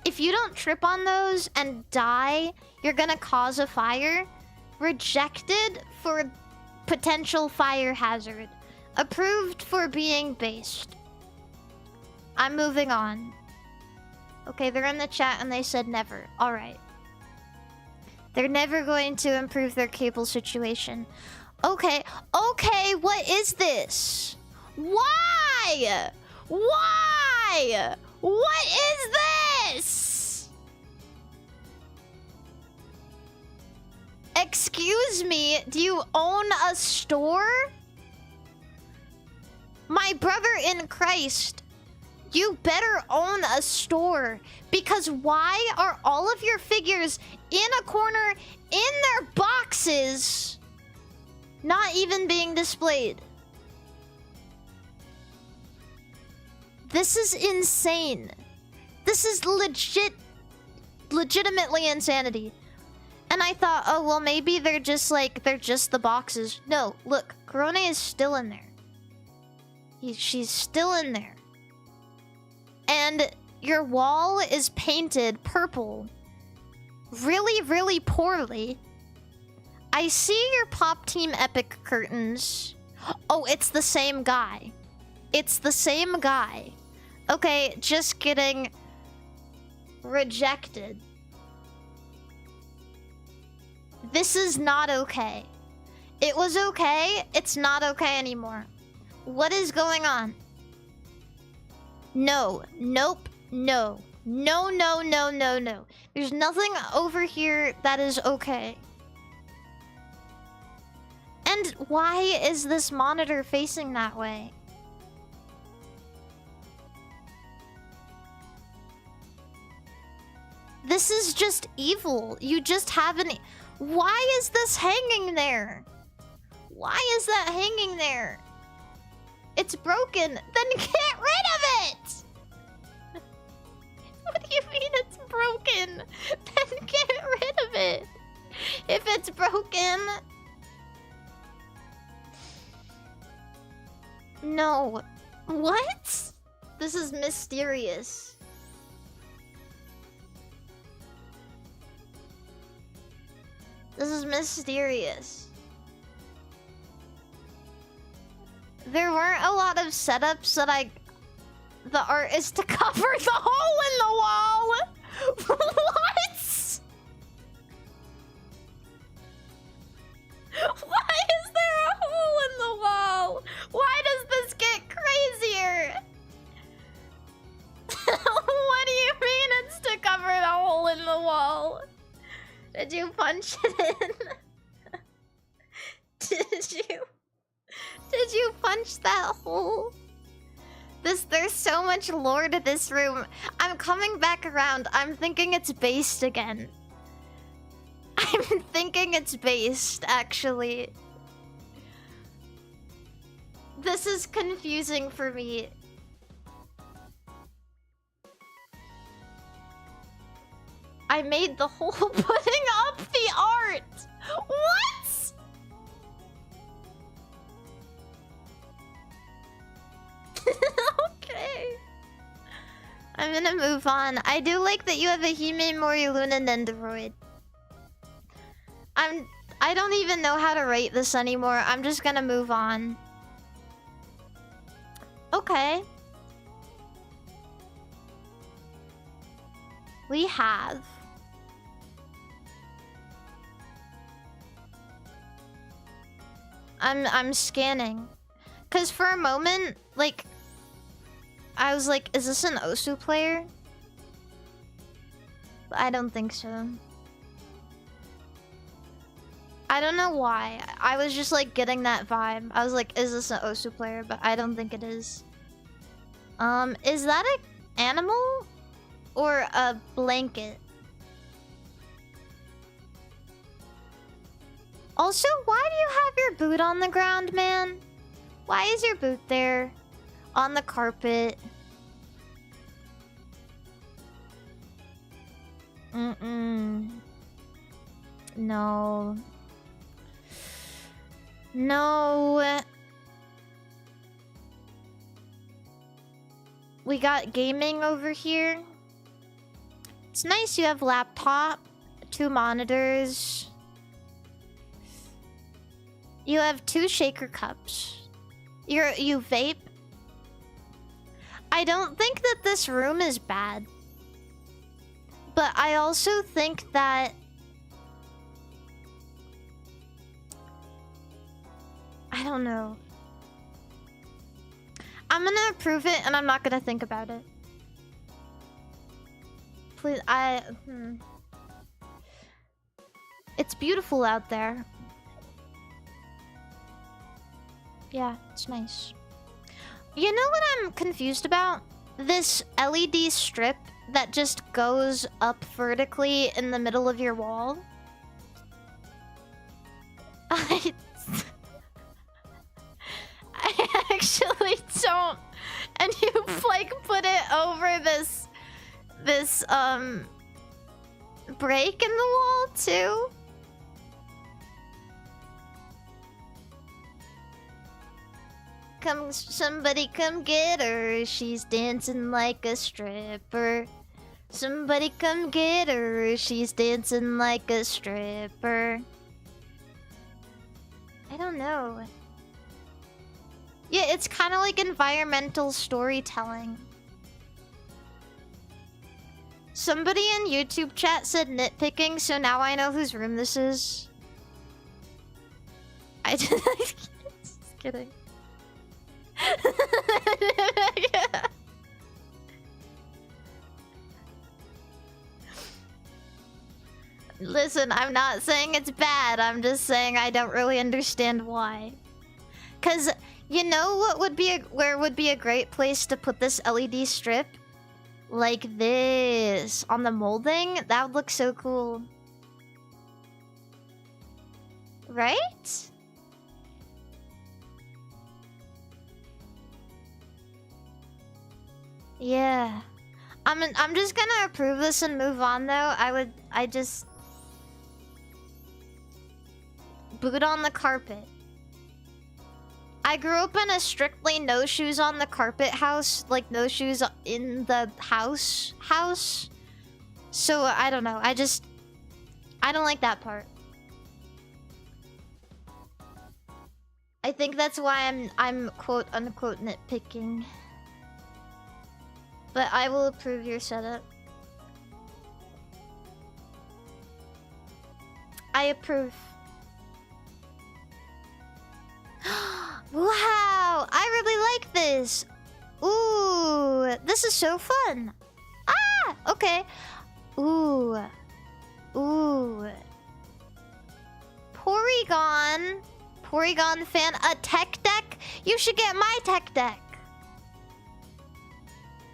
Speaker 1: If you don't trip on those and die, you're gonna cause a fire. Rejected for potential fire hazard. Approved for being based. I'm moving on. Okay, they're in the chat and they said never. Alright. They're never going to improve their cable situation. Okay, okay, what is this? Why? Why? What is this? Excuse me, do you own a store? My brother in Christ, you better own a store. Because why are all of your figures in a corner in their boxes not even being displayed? This is insane. This is legitimately insanity. And I thought, oh, well, maybe they're just the boxes. No, look, Corona is still in there. She's still in there. And your wall is painted purple. Really, really poorly. I see your Pop Team Epic curtains. Oh, it's the same guy. It's the same guy. Okay, just kidding. Rejected. This is not okay. It was okay. It's not okay anymore. What is going on? No. Nope. No. No, no, no, no, no. There's nothing over here that is okay. And why is this monitor facing that way? This is just evil. You just haven't... Why is this hanging there? Why is that hanging there? It's broken. Then get rid of it! What do you mean it's broken? Then get rid of it. If it's broken... No. What? This is mysterious. This is mysterious. There weren't a lot of setups that the art is to cover the hole in the wall. What? Why is there Did you punch it in? Did you punch that hole? There's so much lore to this room. I'm coming back around. I'm thinking it's based again. I'm thinking it's based, actually. This is confusing for me. I made the hole putting up the art! What?! Okay. I'm gonna move on. I do like that you have a Hime Mori Luna Nendoroid. I don't even know how to rate this anymore. I'm just gonna move on. Okay. We have... I'm scanning. 'Cause for a moment, like... I was like, is this an Osu player? But I don't think so. I don't know why. I was just like getting that vibe. I was like, is this an Osu player? But I don't think it is. Is that an animal? Or a blanket? Also, why do you have your boot on the ground, man? Why is your boot there? On the carpet. No. No. We got gaming over here. It's nice you have laptop, 2 monitors. You have 2 shaker cups. You vape? I don't think that this room is bad. But I also think that... I don't know. I'm gonna approve it and I'm not gonna think about it. Please, It's beautiful out there. Yeah, it's nice. You know what I'm confused about? This LED strip that just goes up vertically in the middle of your wall. I actually don't. And you like put it over this break in the wall too. Somebody come get her. She's dancing like a stripper. Somebody come get her. She's dancing like a stripper. I don't know. Yeah, it's kind of like environmental storytelling. Somebody in YouTube chat said nitpicking, so now I know whose room this is. I just kidding. Yeah. Listen, I'm not saying it's bad. I'm just saying I don't really understand why. 'Cause you know what would be where would be a great place to put this LED strip? Like this on the molding? That would look so cool. Right? Yeah. I'm just gonna approve this and move on though. I just boot on the carpet. I grew up in a strictly no shoes on the carpet house, like no shoes in the house. So I don't know. I don't like that part. I think that's why I'm quote unquote nitpicking. But I will approve your setup. I approve. Wow! I really like this! Ooh! This is so fun! Ah! Okay. Ooh. Ooh. Porygon. Porygon fan. A tech deck? You should get my tech deck.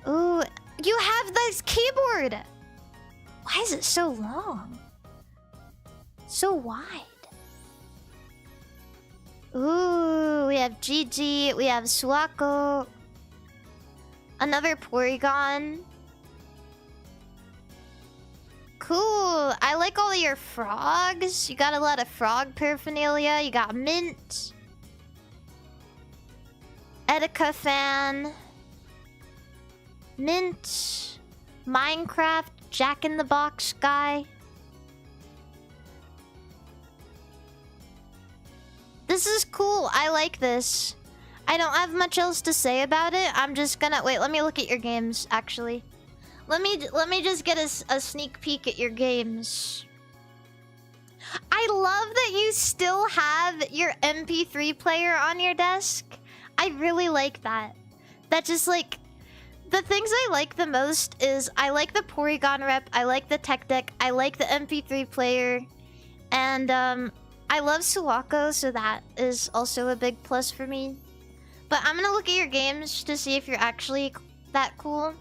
Speaker 1: Ooh. You have this keyboard. Why is it so long? So wide. Ooh, we have Gigi, we have Suako. Another Porygon. Cool. I like all your frogs. You got a lot of frog paraphernalia. You got Mint. Etika fan. Mint. Minecraft. Jack in the Box guy. This is cool. I like this. I don't have much else to say about it. I'm just gonna... Wait, let me look at your games, actually. Let me just get a sneak peek at your games. I love that you still have your MP3 player on your desk. I really like that. That just, like... The things I like the most is I like the Porygon rep, I like the tech deck, I like the MP3 player, and I love Suwako, so that is also a big plus for me. But I'm gonna look at your games to see if you're actually that cool.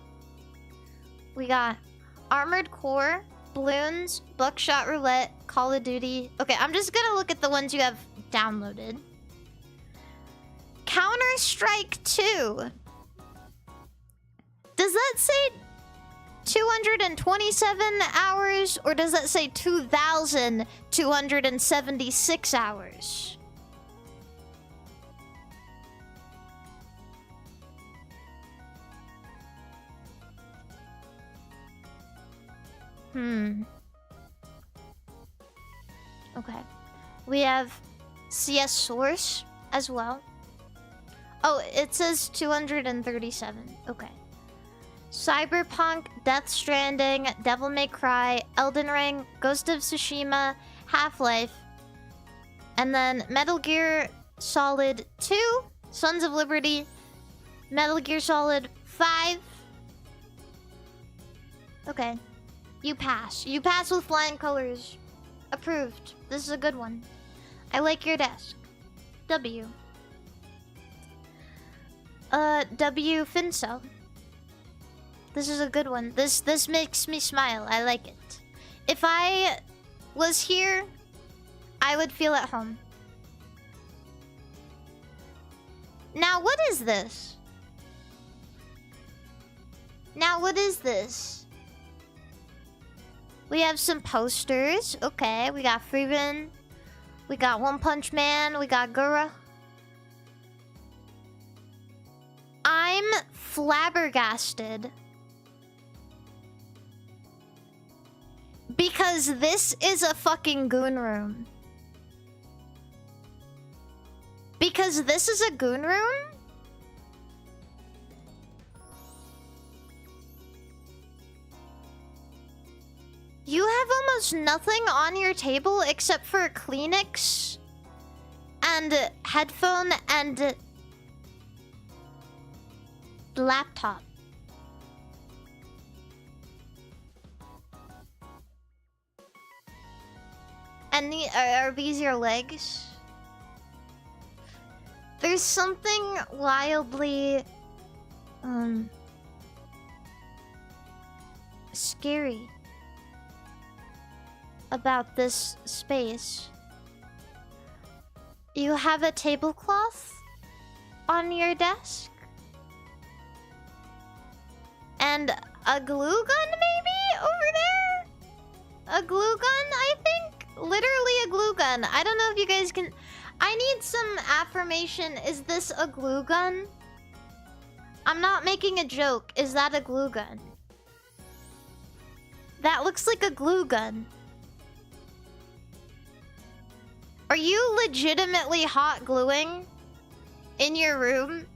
Speaker 1: We got Armored Core, Balloons, Buckshot Roulette, Call of Duty. Okay, I'm just gonna look at the ones you have downloaded. Counter-Strike 2. Does that say 227 hours, or does that say 2,276 hours? Okay. We have CS Source as well. Oh, it says 237. Okay. Cyberpunk, Death Stranding, Devil May Cry, Elden Ring, Ghost of Tsushima, Half-Life, and then Metal Gear Solid 2, Sons of Liberty, Metal Gear Solid 5. Okay. You pass. You pass with flying colors. Approved. This is a good one. I like your desk. W. W Fincel. This is a good one. This makes me smile. I like it. If I was here, I would feel at home. Now, what is this? Now, what is this? We have some posters. Okay, we got Freeman. We got One Punch Man. We got Gura. I'm flabbergasted. Because this is a fucking goon room. Because this is a goon room? You have almost nothing on your table except for a Kleenex and headphone and laptop. And are these your legs? There's something wildly scary about this space. You have a tablecloth on your desk? And a glue gun maybe over there? A glue gun, I think? Literally a glue gun. I don't know if you guys can... I need some affirmation. Is this a glue gun? I'm not making a joke. Is that a glue gun? That looks like a glue gun. Are you legitimately hot gluing in your room?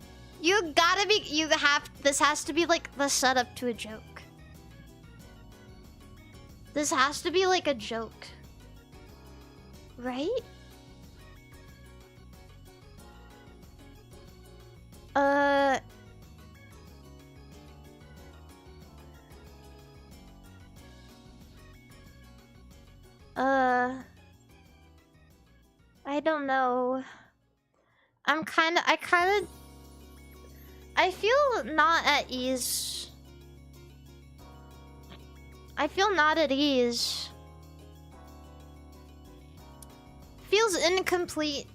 Speaker 1: You gotta be... This has to be like the setup to a joke. This has to be like a joke. Right? I don't know. I feel not at ease. I feel not at ease. Feels incomplete.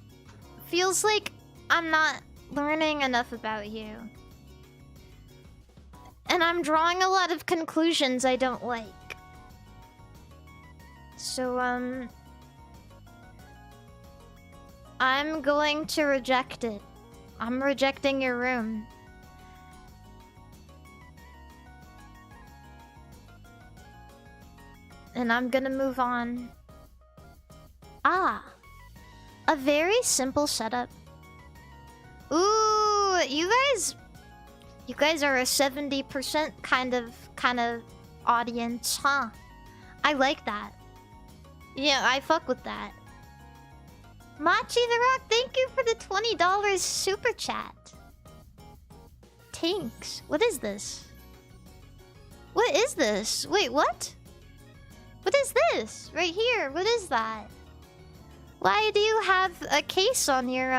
Speaker 1: Feels like I'm not learning enough about you. And I'm drawing a lot of conclusions I don't like. So, I'm going to reject it. I'm rejecting your room. And I'm gonna move on. Ah. A very simple setup. Ooh, you guys are a 70% kind of audience, huh? I like that. Yeah, I fuck with that. Machi the Rock, thank you for the $20 super chat. Tinks, what is this? What is this? Wait, what? What is this? Right here, what is that? Why do you have a case on your,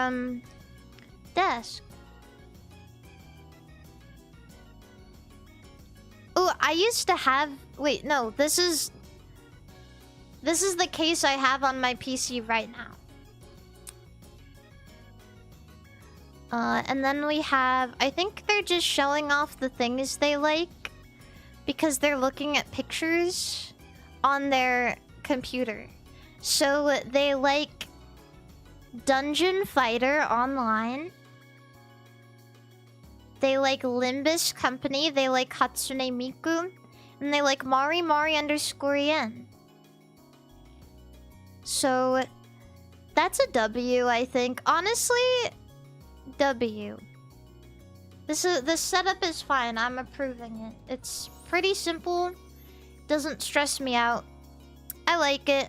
Speaker 1: desk? Oh, I used to have... Wait, no, this is the case I have on my PC right now. And then we have... I think they're just showing off the things they like because they're looking at pictures on their computer. So they like Dungeon Fighter Online. They like Limbus Company. They like Hatsune Miku. And they like MARIMARI_yen. So that's a W, I think. Honestly, W. This setup is fine. I'm approving it. It's pretty simple. Doesn't stress me out. I like it.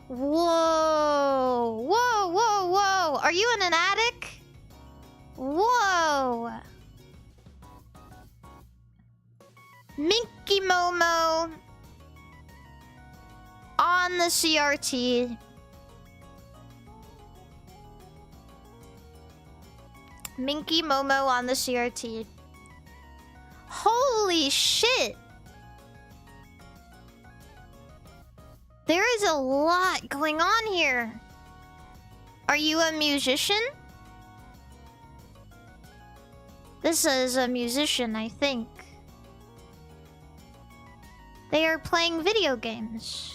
Speaker 1: Whoa! Whoa, whoa, whoa! Are you in an attic? Whoa! Minky Momo on the CRT. Minky Momo on the CRT. Holy shit! There is a lot going on here. Are you a musician? This is a musician, I think. They are playing video games.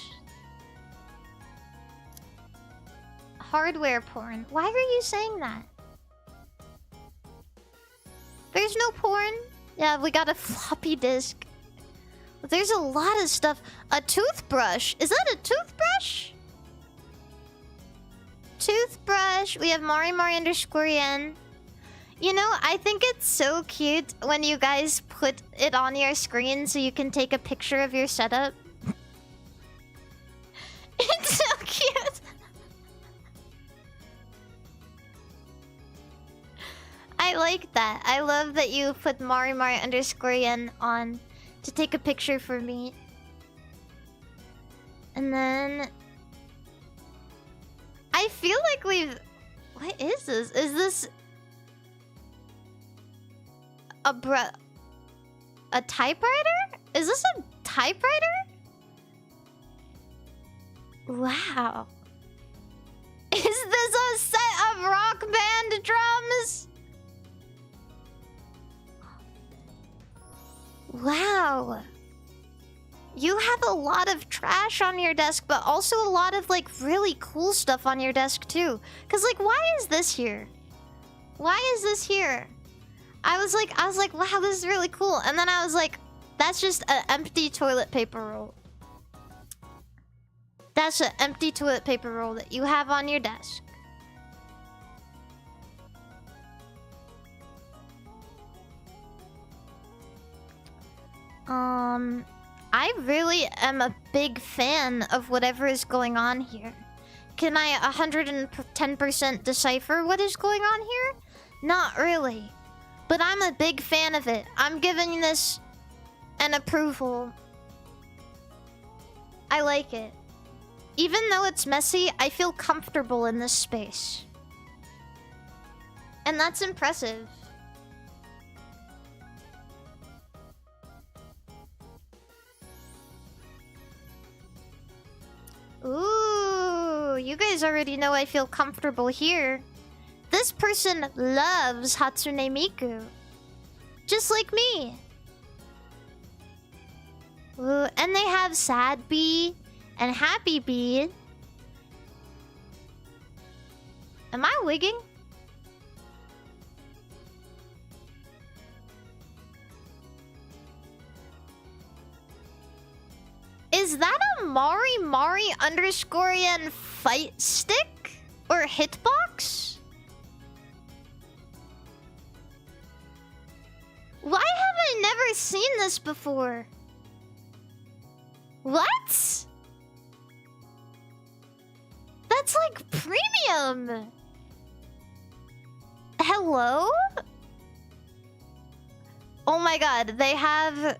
Speaker 1: Hardware porn. Why are you saying that? There's no porn. Yeah, we got a floppy disk. There's a lot of stuff. A toothbrush. Is that a toothbrush? Toothbrush. We have MARIMARI_yen. You know, I think it's so cute when you guys put it on your screen so you can take a picture of your setup. It's so cute. I like that. I love that you put MARIMARI_yen on to take a picture for me. And then... I feel like we've... What is this? Is this... A typewriter? Is this a typewriter? Wow. Is this a set of rock band drums? Wow. You have a lot of trash on your desk, but also a lot of, like, really cool stuff on your desk, too. Because, like, why is this here? Why is this here? I was like, wow, this is really cool. And then I was like, that's just an empty toilet paper roll. That's an empty toilet paper roll that you have on your desk. I really am a big fan of whatever is going on here. Can I 110% decipher what is going on here? Not really. But I'm a big fan of it. I'm giving this an approval. I like it. Even though it's messy, I feel comfortable in this space. And that's impressive. Ooh, you guys already know I feel comfortable here. This person loves Hatsune Miku. Just like me. Ooh, and they have Sad Bee and Happy Bee. Am I wigging? Is that a MARIMARI _ fight stick? Or hitbox? Why have I never seen this before? What? That's like premium. Hello? Oh my god, they have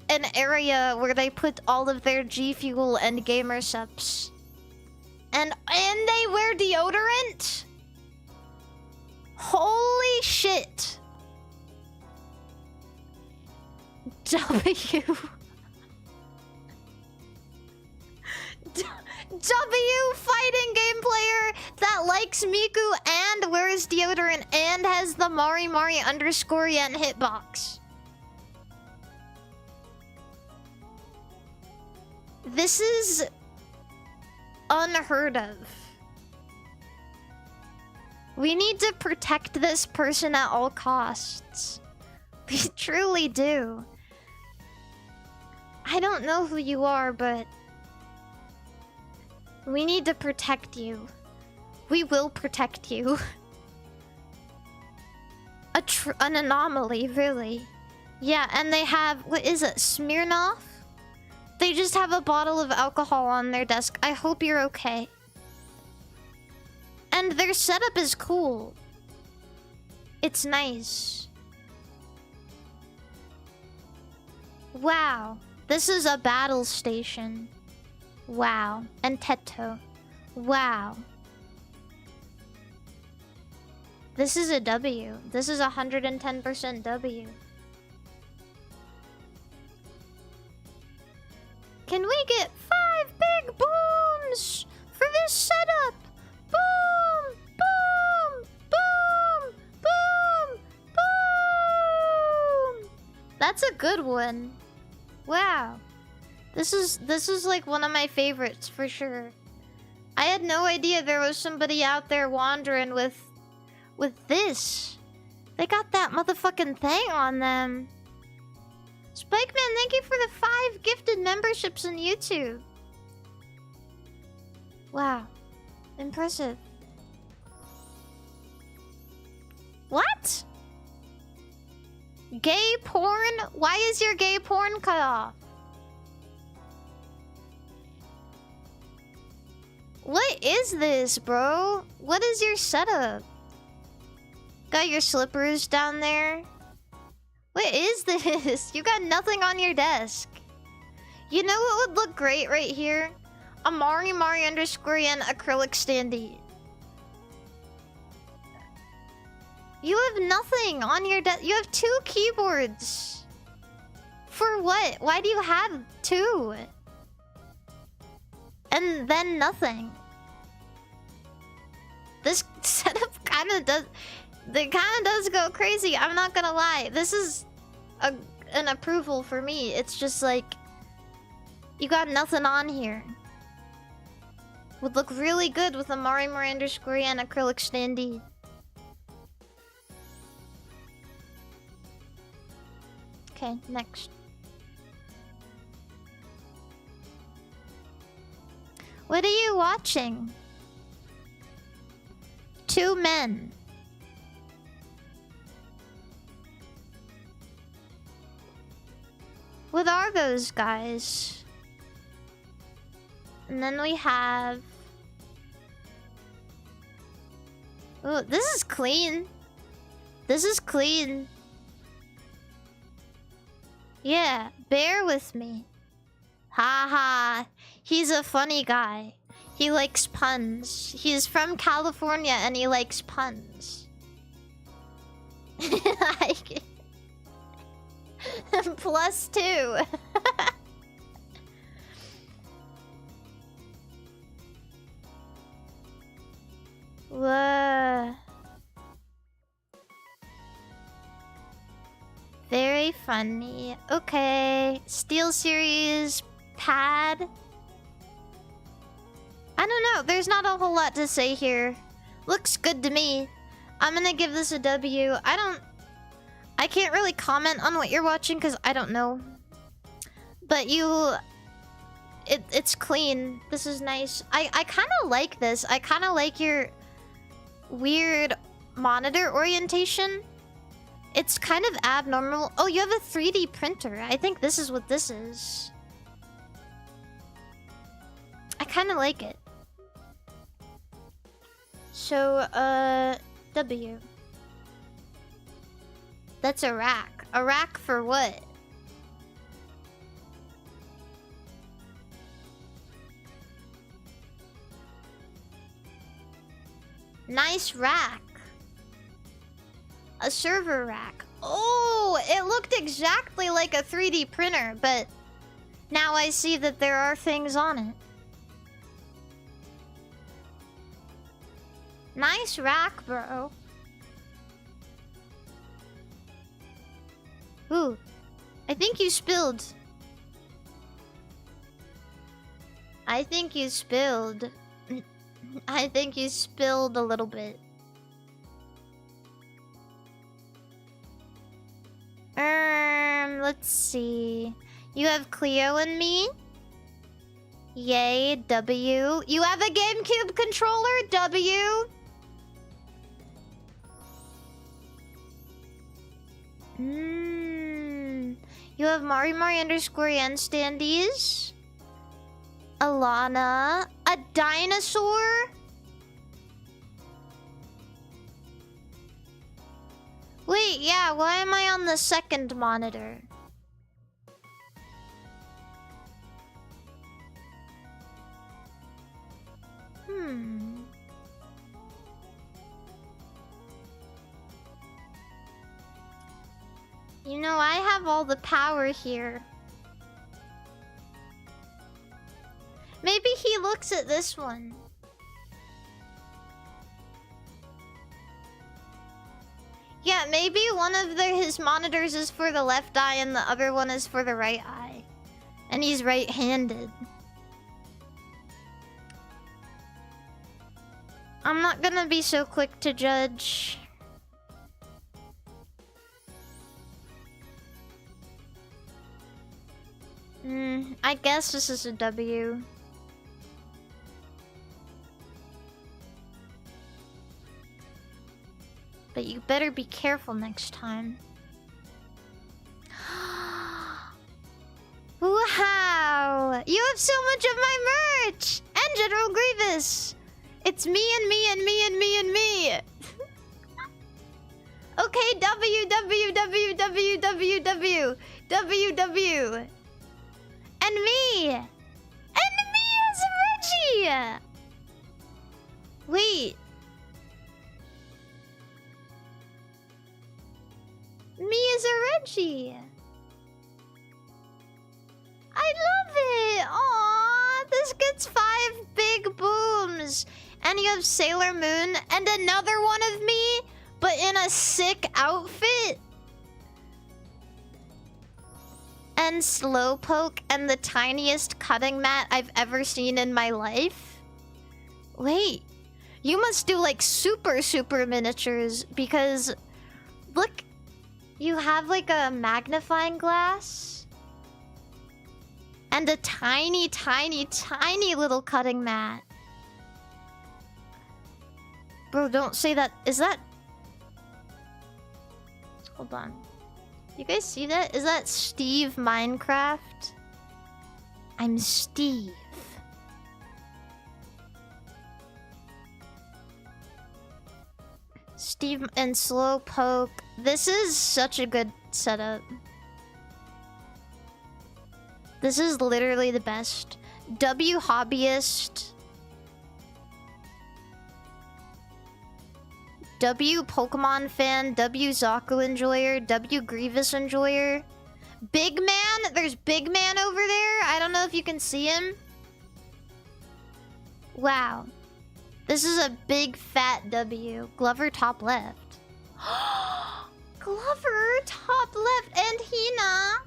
Speaker 1: an area where they put all of their G Fuel and gamer subs. And they wear deodorant? Holy shit. W. W fighting game player that likes Miku and wears deodorant and has the MARIMARI _ yen hitbox. This is unheard of. We need to protect this person at all costs. We truly do. I don't know who you are, but we need to protect you. We will protect you. An anomaly, really. Yeah, and they have, what is it, Smirnoff? They just have a bottle of alcohol on their desk. I hope you're okay. And their setup is cool. It's nice. Wow. This is a battle station. Wow. And Tetto. Wow. This is a W. This is 110% W. Can we get 5 big booms for this setup? Boom! Boom! Boom! Boom! Boom! That's a good one. Wow. This is like one of my favorites for sure. I had no idea there was somebody out there wandering with this. They got that motherfucking thing on them. Spike Man, thank you for the 5 gifted memberships on YouTube. Wow. Impressive. What? Gay porn? Why is your gay porn cut off? What is this, bro? What is your setup? Got your slippers down there? What is this? You got nothing on your desk. You know what would look great right here? A MARIMARI _ yen acrylic standee. You have nothing on your desk. You have 2 keyboards. For what? Why do you have 2? And then nothing. This setup kind of does... It kind of does go crazy. I'm not gonna lie. This is an approval for me. It's just like... You got nothing on here. Would look really good with a MARIMARI _ yen acrylic standee. Okay, next. What are you watching? 2 men. What are those guys? And then we have... Ooh, this is clean. This is clean. Yeah, bear with me. Ha ha. He's a funny guy. He likes puns. He's from California and he likes puns. +2. Whoa. Very funny. Okay. Steel Series pad. I don't know. There's not a whole lot to say here. Looks good to me. I'm gonna give this a W. I can't really comment on what you're watching because I don't know. But it's clean. This is nice. I kind of like this. I kind of like your weird monitor orientation. It's kind of abnormal. Oh, you have a 3D printer. I think this is what this is. I kind of like it. So, W. That's a rack. A rack for what? Nice rack. A server rack. Oh, it looked exactly like a 3D printer, but now I see that there are things on it. Nice rack, bro. Ooh, I think you spilled. I think you spilled. I think you spilled a little bit. Let's see. You have Cleo and me. Yay, W. You have a GameCube controller, W. You have MARIMARI _ standees. Alana. A dinosaur? Wait, yeah, why am I on the second monitor? You know, I have all the power here. Maybe he looks at this one. Yeah, maybe one of his monitors is for the left eye and the other one is for the right eye. And he's right-handed. I'm not gonna be so quick to judge. I guess this is a W. But you better be careful next time. Wow! You have so much of my merch! And General Grievous! It's me and me and me and me and me! Okay, W, W, W, W, W, W, W, W. And me! And me as Reggie! Wait. Me as a Reggie. I love it! Aww, this gets 5 big booms. And you have Sailor Moon and another one of me, but in a sick outfit. And Slowpoke and the tiniest cutting mat I've ever seen in my life. Wait, you must do like super miniatures because look, you have like a magnifying glass and a tiny little cutting mat. Bro, don't say that. Is that... Hold on. You guys see that? Is that Steve Minecraft? I'm Steve. Steve and Slowpoke. This is such a good setup. This is literally the best. W Hobbyist. W Pokemon Fan. W Zaku Enjoyer. W Grievous Enjoyer. Big Man. There's Big Man over there. I don't know if you can see him. Wow. This is a big fat W. Glover top left. Glover top left and Hina.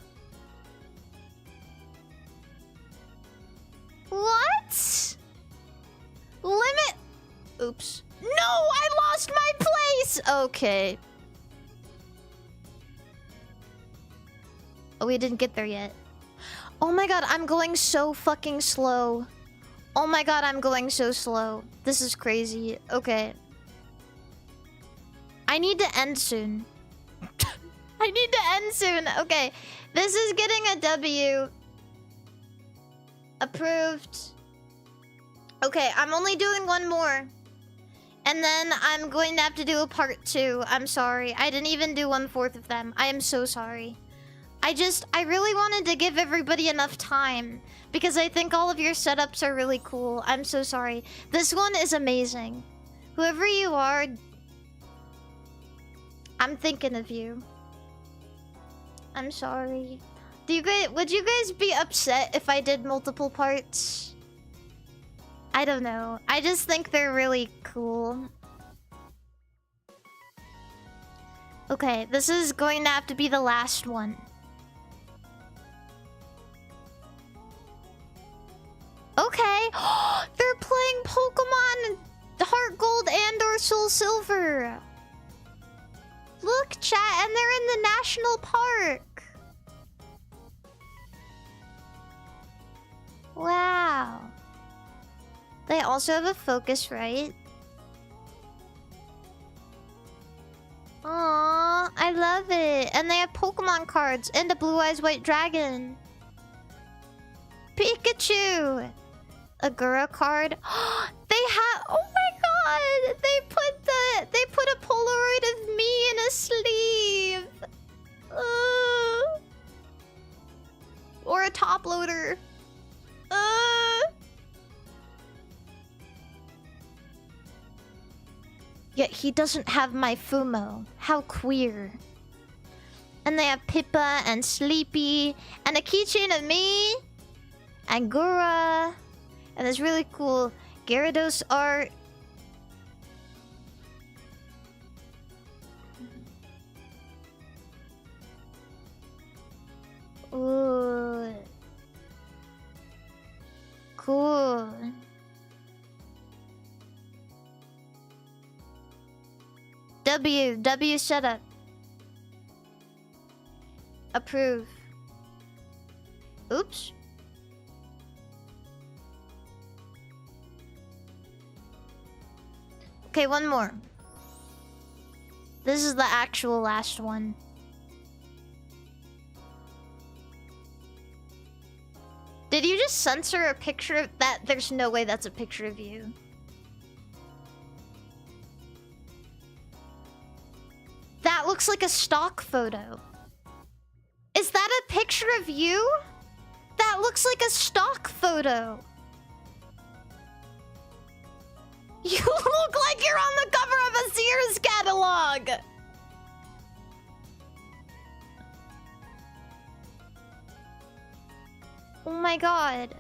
Speaker 1: What? Limit. Oops. No, I lost my place. Okay. Oh, we didn't get there yet. Oh my god, I'm going so fucking slow. Oh my god, I'm going so slow. This is crazy. Okay. I need to end soon. I need to end soon. Okay. This is getting a W. Approved. Okay, I'm only doing one more. And then I'm going to have to do a part 2. I'm sorry. I didn't even do 1/4 of them. I am so sorry. I really wanted to give everybody enough time because I think all of your setups are really cool. I'm so sorry. This one is amazing. Whoever you are, I'm thinking of you. I'm sorry. Would you guys be upset if I did multiple parts? I don't know. I just think they're really cool. Okay, this is going to have to be the last one. Okay. They're playing Pokemon Heart Gold and or Soul Silver. Look, chat, and they're in the national park. Wow. They also have a Focusrite. Aww, I love it. And they have Pokemon cards and a Blue Eyes White Dragon. Pikachu. A Gura card. They have. Oh my god! They put a Polaroid of me in a sleeve. Or a top loader. Yet he doesn't have my Fumo. How queer. And they have Pippa and Sleepy and a keychain of me and Gura. And this really cool Gyarados art. Ooh. Cool. W setup. Approve. Oops. Okay, one more. This is the actual last one. Did you just censor a picture of that? There's no way that's a picture of you. That looks like a stock photo. Is that a picture of you? That looks like a stock photo. You look like you're on the cover of a Sears catalog. Oh my god.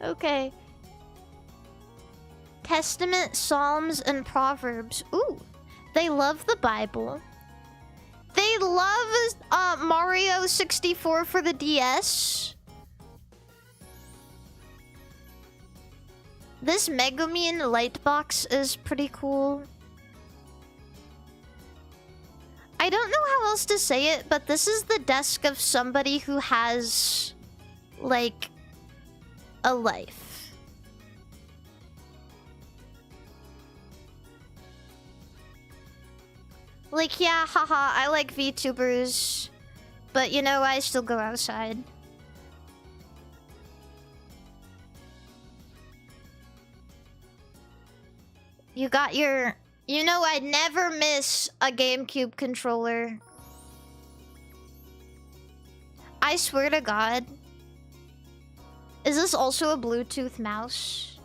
Speaker 1: Okay. Testament, Psalms, and Proverbs. Ooh. They love the Bible. They love Mario 64 for the DS. This Megumin light box is pretty cool. I don't know how else to say it, but this is the desk of somebody who has, like, a life. Like, yeah, haha, I like VTubers, but you know, I still go outside. You got your... You know I'd never miss a GameCube controller. I swear to God. Is this also a Bluetooth mouse?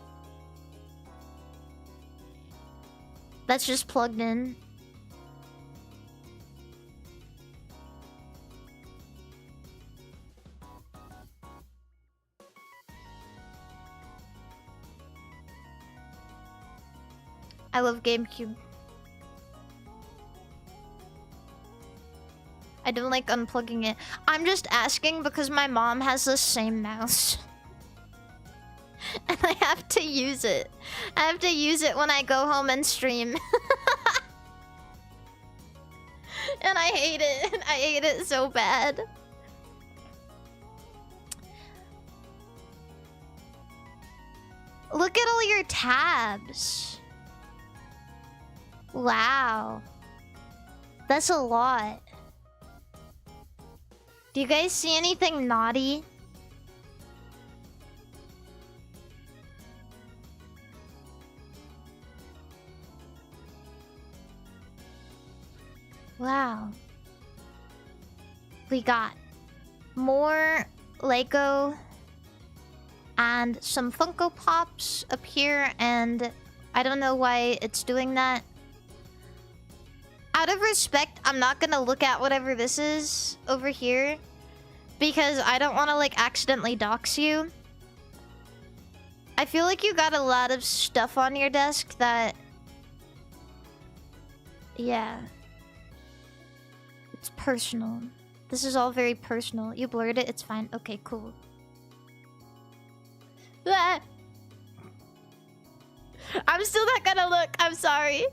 Speaker 1: That's just plugged in. I love GameCube. I don't like unplugging it. I'm just asking because my mom has the same mouse. And I have to use it. I have to use it when I go home and stream. And I hate it. I hate it so bad. Look at all your tabs. Wow. That's a lot. Do you guys see anything naughty? Wow. We got more Lego and some Funko Pops up here, and I don't know why it's doing that. Out of respect, I'm not gonna look at whatever this is over here because I don't want to like accidentally dox you. I feel like you got a lot of stuff on your desk that... Yeah. It's personal. This is all very personal. You blurred it, it's fine. Okay, cool. Ah! I'm still not gonna look, I'm sorry.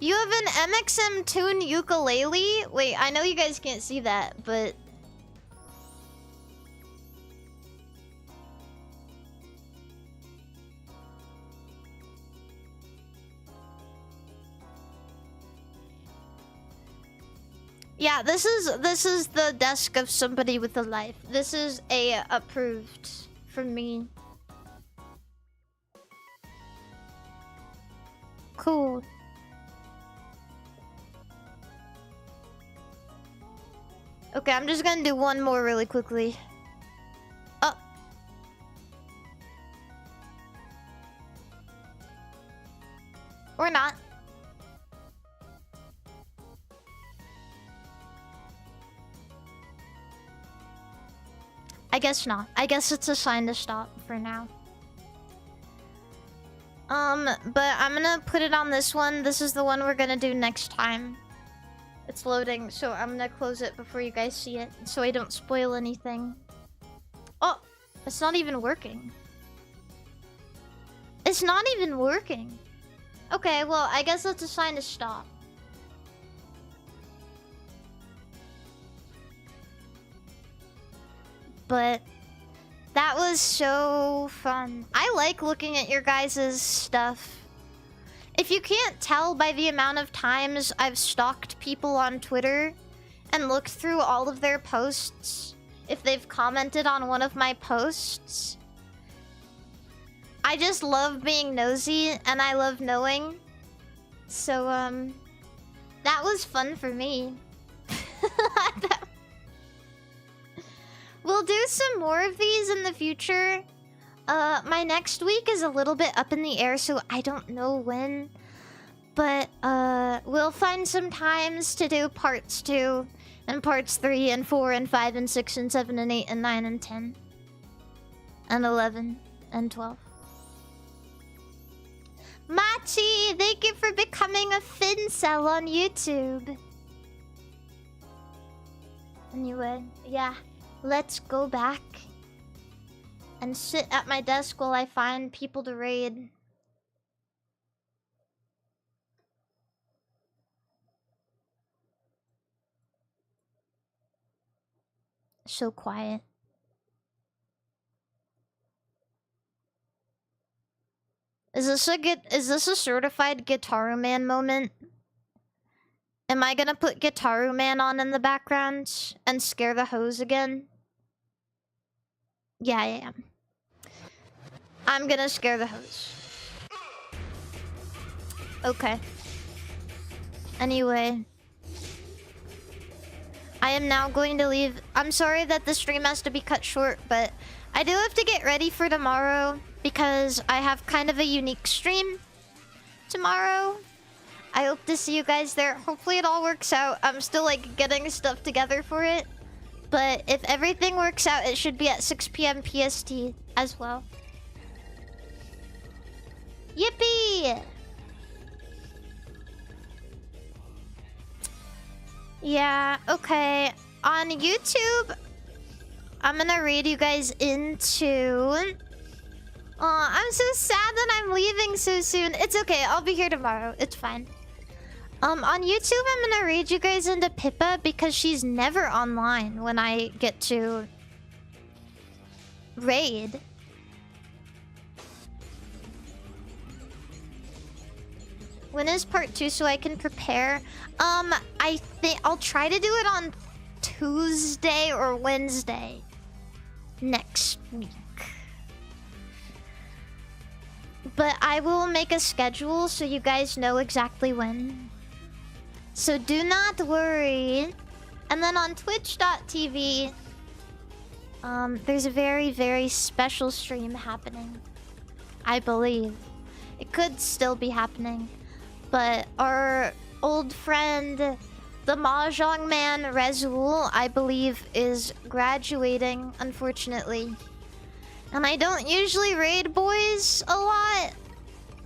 Speaker 1: You have an MXM Tune ukulele? Wait, I know you guys can't see that, but... Yeah, this is the desk of somebody with a life. This is a approved from me. Cool. Okay, I'm just gonna do one more really quickly. Oh. Or not. I guess not. I guess it's a sign to stop for now. But I'm gonna put it on this one. This is the one we're gonna do next time. It's loading, so I'm gonna close it before you guys see it, so I don't spoil anything. Oh, it's not even working. It's not even working. Okay, well, I guess that's a sign to stop. But that was so fun. I like looking at your guys' stuff. If you can't tell by the amount of times I've stalked people on Twitter and looked through all of their posts, if they've commented on one of my posts, I just love being nosy and I love knowing. So, that was fun for me. We'll do some more of these in the future. My next week is a little bit up in the air, so I don't know when. But, we'll find some times to do parts 2, and parts 3, and 4, and 5, and 6, and 7, and 8, and 9, and 10. And 11, and 12. Machi, thank you for becoming a fincel on YouTube. Anyway, yeah. Let's go back and sit at my desk while I find people to raid. So quiet. Is this a certified Gitaru Man moment? Am I gonna put Gitaru Man on in the background and scare the hose again? Yeah, I am. I'm gonna scare the hose. Okay. Anyway. I am now going to leave. I'm sorry that the stream has to be cut short, but I do have to get ready for tomorrow because I have kind of a unique stream tomorrow. I hope to see you guys there. Hopefully it all works out. I'm still like getting stuff together for it. But if everything works out, it should be at 6 p.m. PST as well. Yippee! Yeah, okay. On YouTube, I'm gonna read you guys into... Aw, I'm so sad that I'm leaving so soon. It's okay, I'll be here tomorrow. It's fine. On YouTube, I'm gonna read you guys into Pippa because she's never online when I get to raid. When is part 2 so I can prepare? I think I'll try to do it on Tuesday or Wednesday next week. But I will make a schedule so you guys know exactly when. So do not worry. And then on twitch.tv, there's a very, very special stream happening. I believe. It could still be happening. But our old friend, the Mahjong man Rezul, I believe is graduating, unfortunately. And I don't usually raid boys a lot,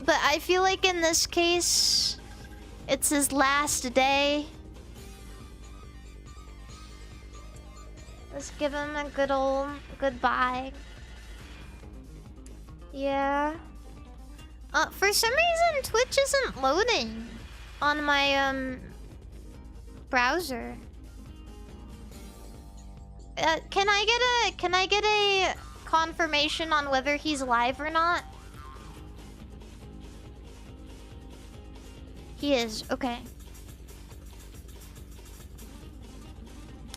Speaker 1: but I feel like in this case, it's his last day. Let's give him a good old goodbye. Yeah. For some reason, Twitch isn't loading on my browser. Can I get a confirmation on whether he's live or not? He is, okay.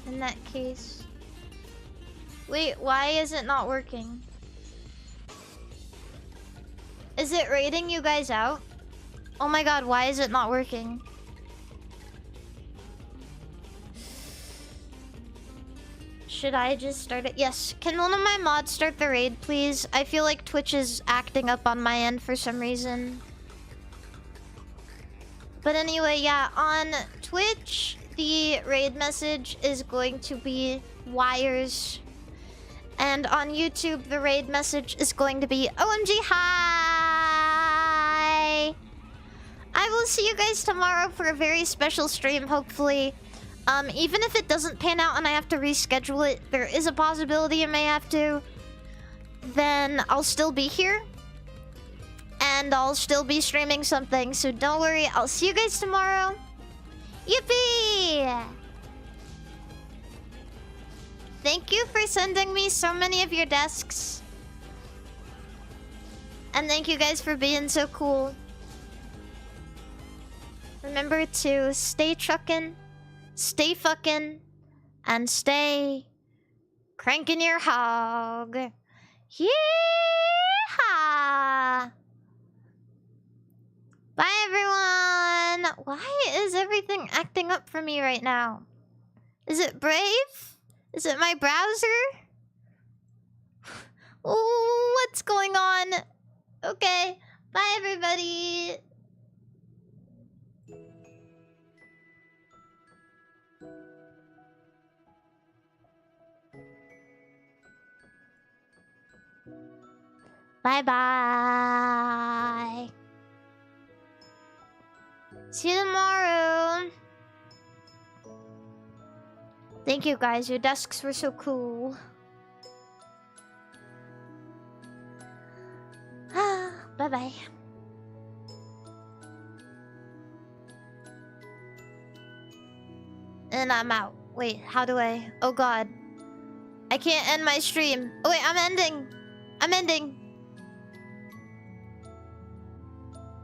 Speaker 1: In that case. Wait, why is it not working? Is it rating you guys out? Oh my god, why is it not working? Should I just start it? Yes. Can one of my mods start the raid, please? I feel like Twitch is acting up on my end for some reason. But anyway, yeah, on Twitch, the raid message is going to be wires. And on YouTube, the raid message is going to be OMG hi! I will see you guys tomorrow for a very special stream, hopefully. Even if it doesn't pan out and I have to reschedule it, there is a possibility I may have to. Then I'll still be here. And I'll still be streaming something, so don't worry. I'll see you guys tomorrow. Yippee! Thank you for sending me so many of your desks. And thank you guys for being so cool. Remember to stay truckin', stay fucking, and stay cranking your hog. Yeehaw! Bye, everyone! Why is everything acting up for me right now? Is it Brave? Is it my browser? What's going on? Okay. Bye, everybody. Bye-bye. See you tomorrow. Thank you, guys. Your desks were so cool. Bye-bye. And I'm out. Wait, how do I... Oh, God. I can't end my stream. Oh, wait, I'm ending. I'm ending.